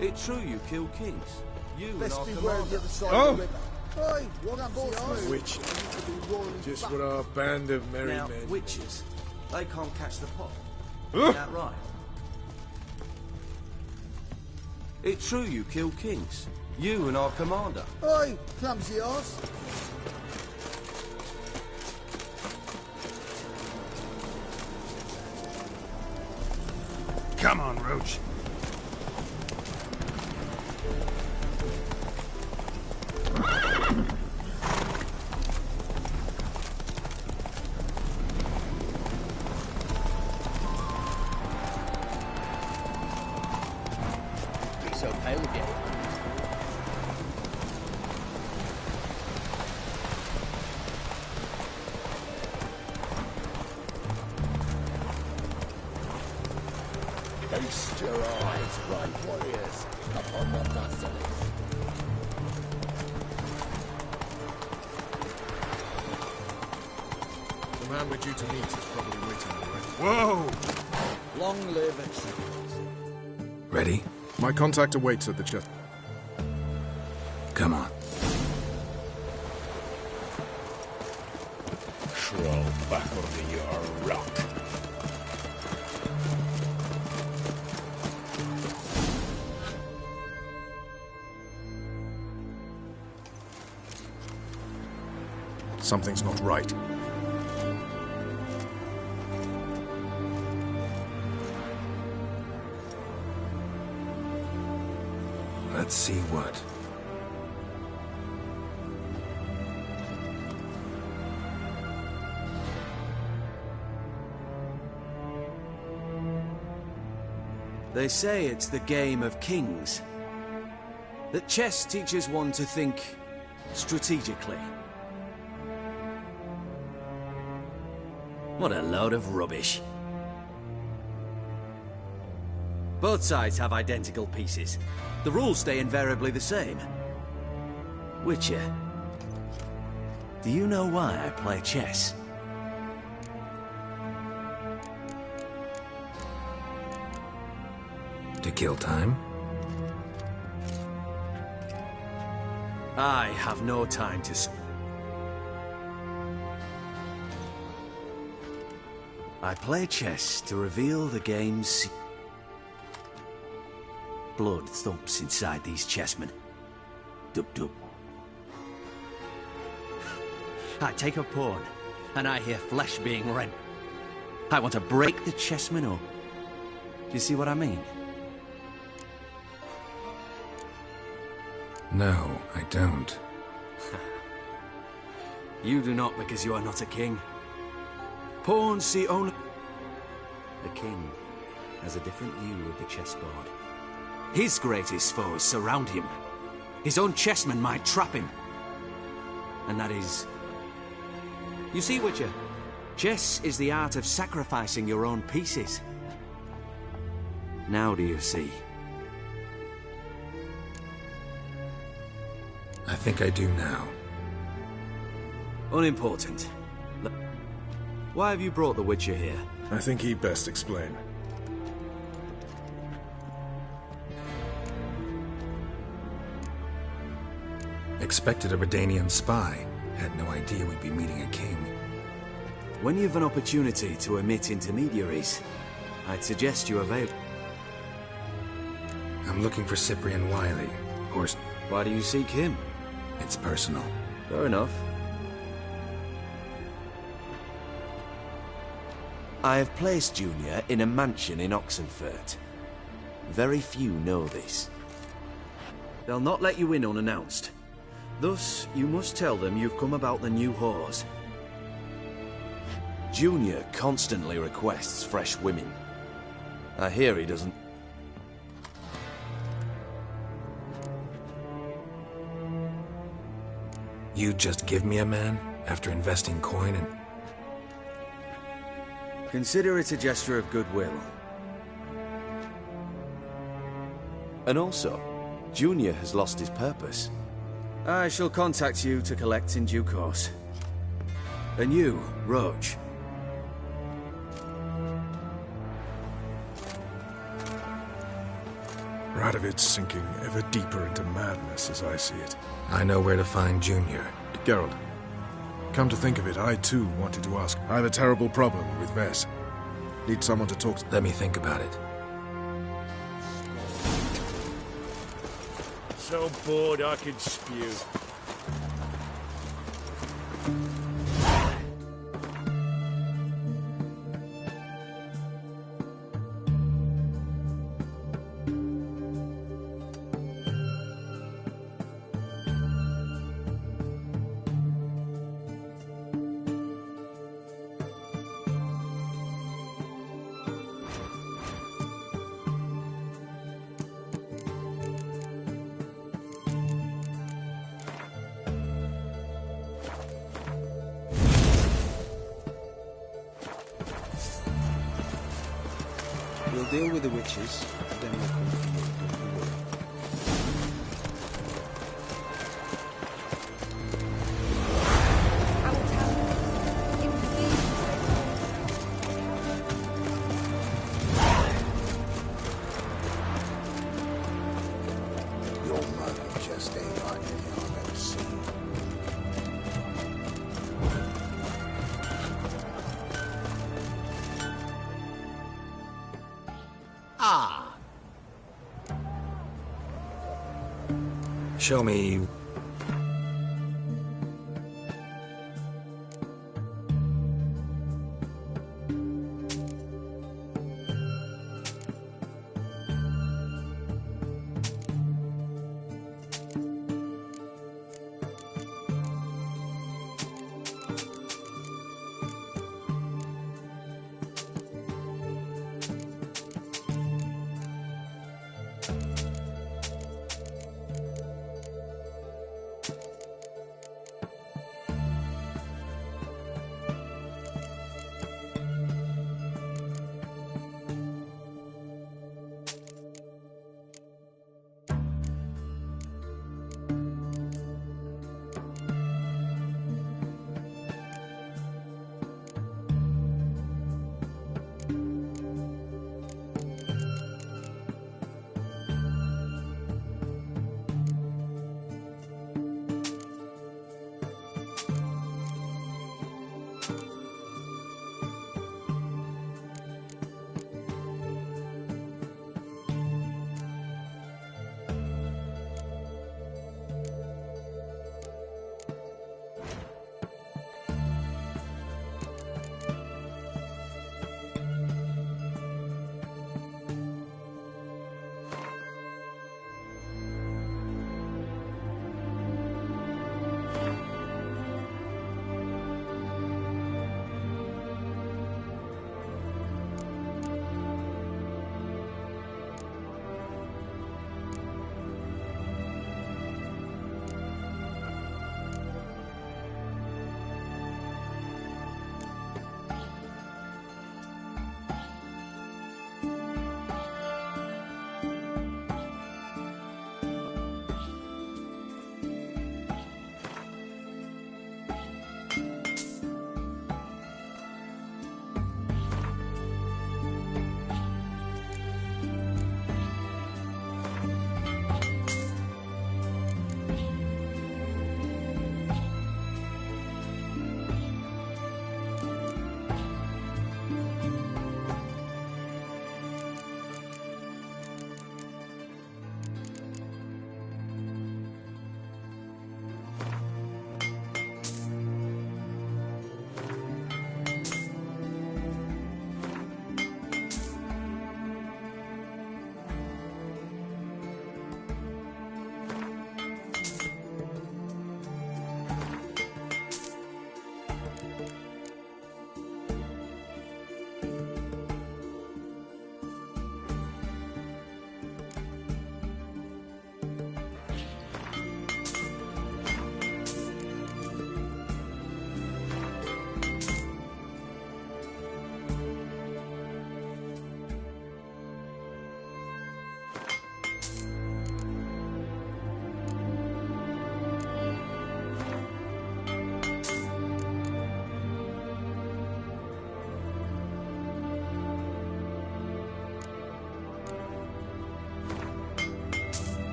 It's true you kill kings. You Best and our beware of the commander. other side of the river. Oi, clumsy horse. Witch. Just what our band of merry Now, men... witches, they can't catch the pot. Isn't that right? It's true you kill kings. You and our commander. Oi, clumsy horse. Come on, Roach. Feast your eyes, brave warriors, upon the basilisk. The man we're due to meet is probably waiting already. Whoa! Long live it. Ready? My contact awaits at the chest. Come on. Crawl back under your rock. Something's not right. Let's see what. They say it's the game of kings. That chess teaches one to think strategically. What a load of rubbish. Both sides have identical pieces. The rules stay invariably the same. Witcher, do you know why I play chess? To kill time? I have no time to... I play chess to reveal the game's... Blood thumps inside these chessmen. Dub-dub. I take a pawn, and I hear flesh being rent. I want to break the chessman up. Do you see what I mean? No, I don't. You do not because you are not a king. Pawns see only... A king has a different view of the chessboard. His greatest foes surround him. His own chessmen might trap him. And that is... You see, Witcher, chess is the art of sacrificing your own pieces. Now do you see? I think I do now. Unimportant. Why have you brought the Witcher here? I think he'd best explain. Expected a Redanian spy. Had no idea we'd be meeting a king. When you've an opportunity to omit intermediaries, I'd suggest you avail. I'm looking for Cyprian Wiley. Or... Why do you seek him? It's personal. Fair enough. I have placed Junior in a mansion in Oxenfurt. Very few know this. They'll not let you in unannounced. Thus, you must tell them you've come about the new whores. Junior constantly requests fresh women. I hear he doesn't... You just give me a man after investing coin and... Consider it a gesture of goodwill. And also, Junior has lost his purpose. I shall contact you to collect in due course. And you, Roach. Radovid's sinking ever deeper into madness as I see it. I know where to find Junior. Geralt, come to think of it, I too wanted to ask. I have a terrible problem with Vess. Need someone to talk to. Let me think about it. So bored I could spew. deal with the witches, then we'll come for you. Don't you worry. Your mother just ain't like any I've ever seen. Ah! Show me.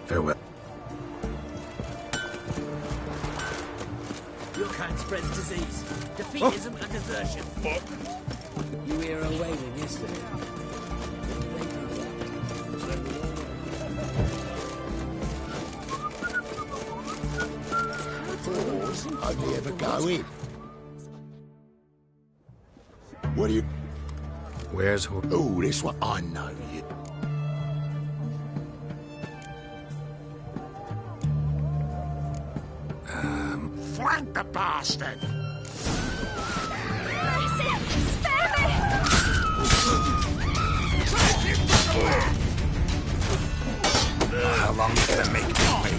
Farewell. Your kind spreads disease, defeatism, and desertion. You hear her wailing yesterday. Hardly ever go in. What do you... Where's Oh, this one I know you. Flank the bastard! Spare me! How long you gonna make me wait?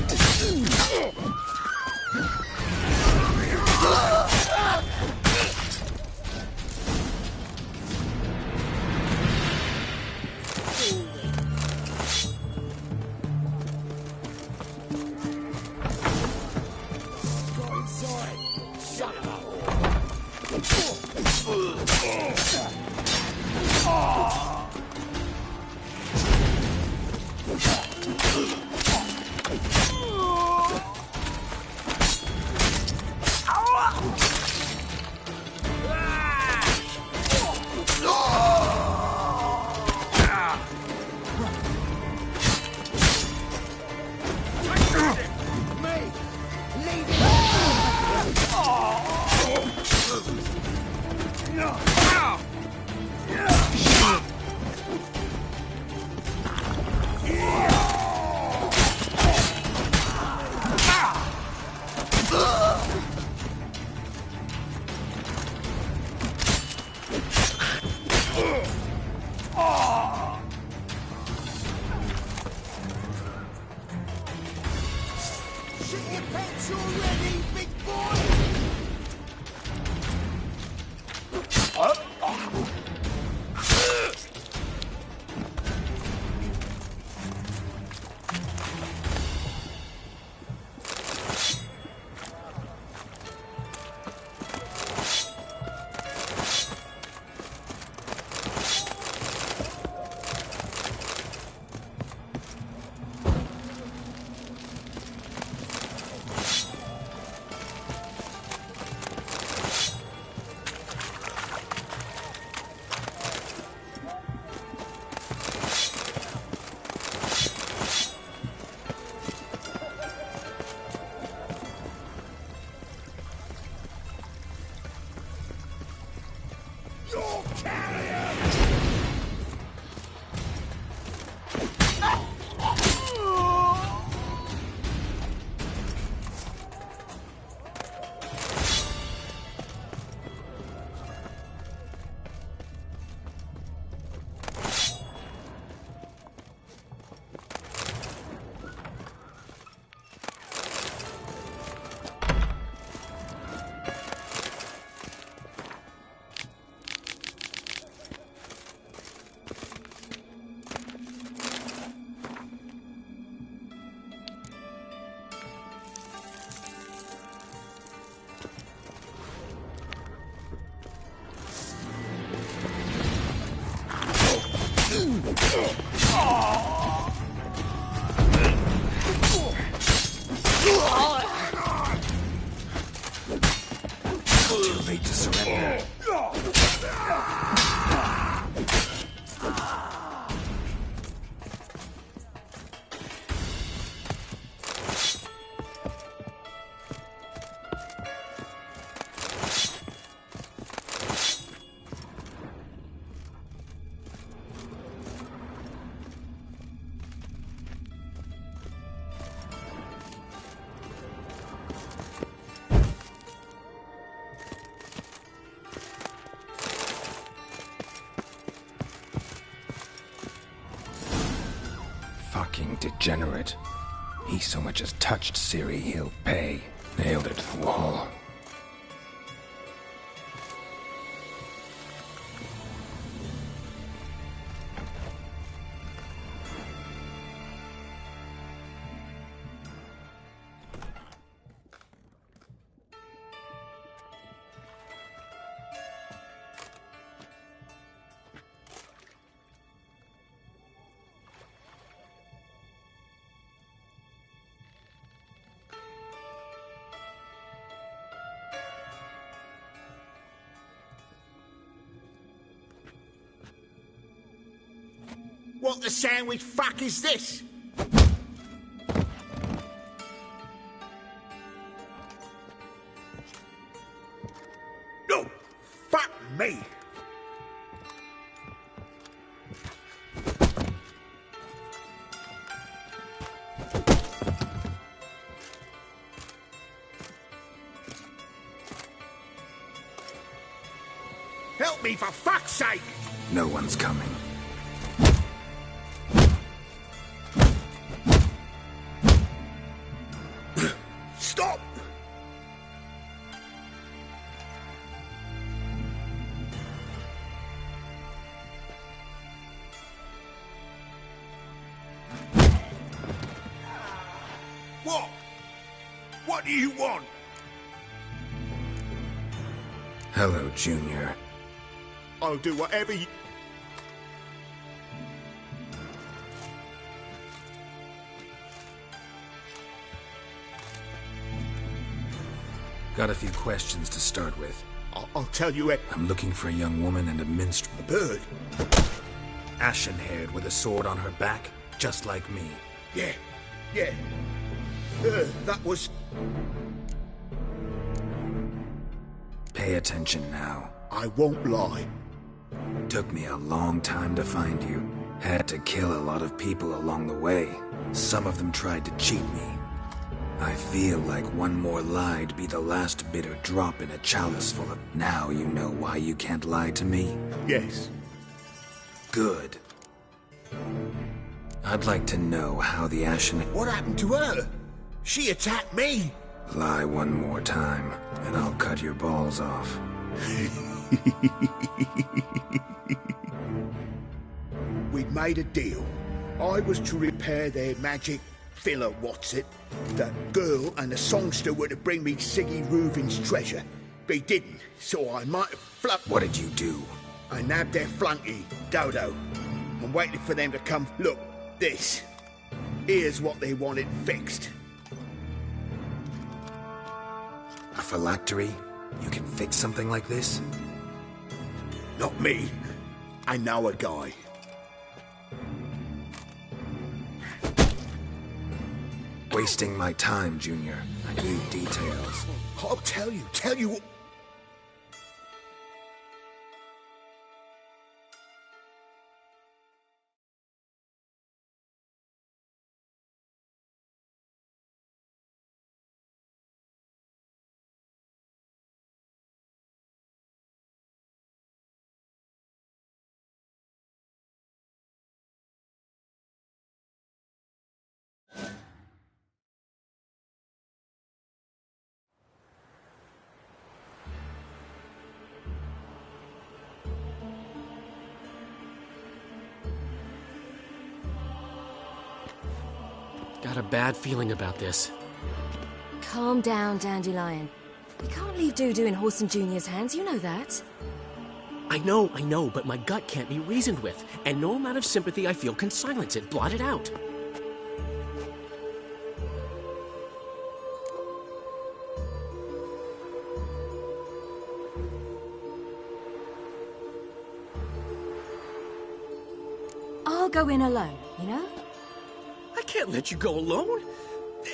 Go inside! Shut up! Shit your pants already, big boy! Too late to surrender. Fucking degenerate. He so much as touched Ciri, he'll pay. Nailed her to the wall. What the sandwich fuck is this? No! Fuck me! Help me, for fuck's sake! No one's coming. Stop! What? What do you want? Hello, Junior. I'll do whatever you... Got a few questions to start with. I'll tell you it. I'm looking for a young woman and a minstrel. A bird? Ashen-haired with a sword on her back, just like me. Yeah. That was... Pay attention now. I won't lie. Took me a long time to find you. Had to kill a lot of people along the way. Some of them tried to cheat me. I feel like one more lie'd be the last bitter drop in a chalice full of... Now you know why you can't lie to me? Yes. Good. I'd like to know how the Ashen... What happened to her? She attacked me! Lie one more time, and I'll cut your balls off. We'd made a deal. I was to repair their magic filler, what's it? That girl and the songster were to bring me Siggy Reuven's treasure. They didn't, so I might have flunked... What did you do? I nabbed their flunky, Dodo, and waited for them to come... Look, this. Here's what they wanted fixed. A phylactery? You can fix something like this? Not me. I know a guy. Wasting my time, Junior. I need details. I'll tell you. Got a bad feeling about this. Calm down, Dandelion. We can't leave Dudu in Horson Jr.'s hands, you know that. I know, but my gut can't be reasoned with, and no amount of sympathy I feel can silence it, blot it out. I'll go in alone, you know? I can't let you go alone.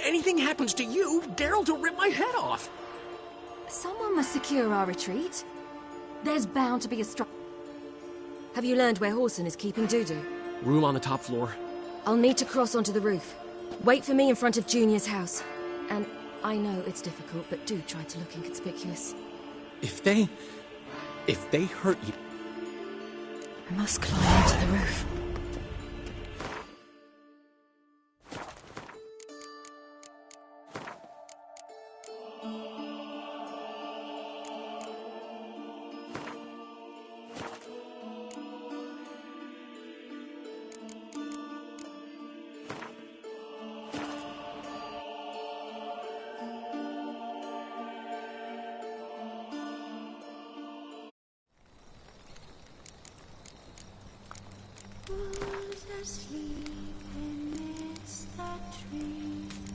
Anything happens to you, Geralt will rip my head off. Someone must secure our retreat. There's bound to be a strong... Have you learned where Horson is keeping Dudu? Room on the top floor. I'll need to cross onto the roof. Wait for me in front of Junior's house. And I know it's difficult, but do try to look inconspicuous. If they hurt you... I must climb onto the roof. Who's asleep amidst the trees?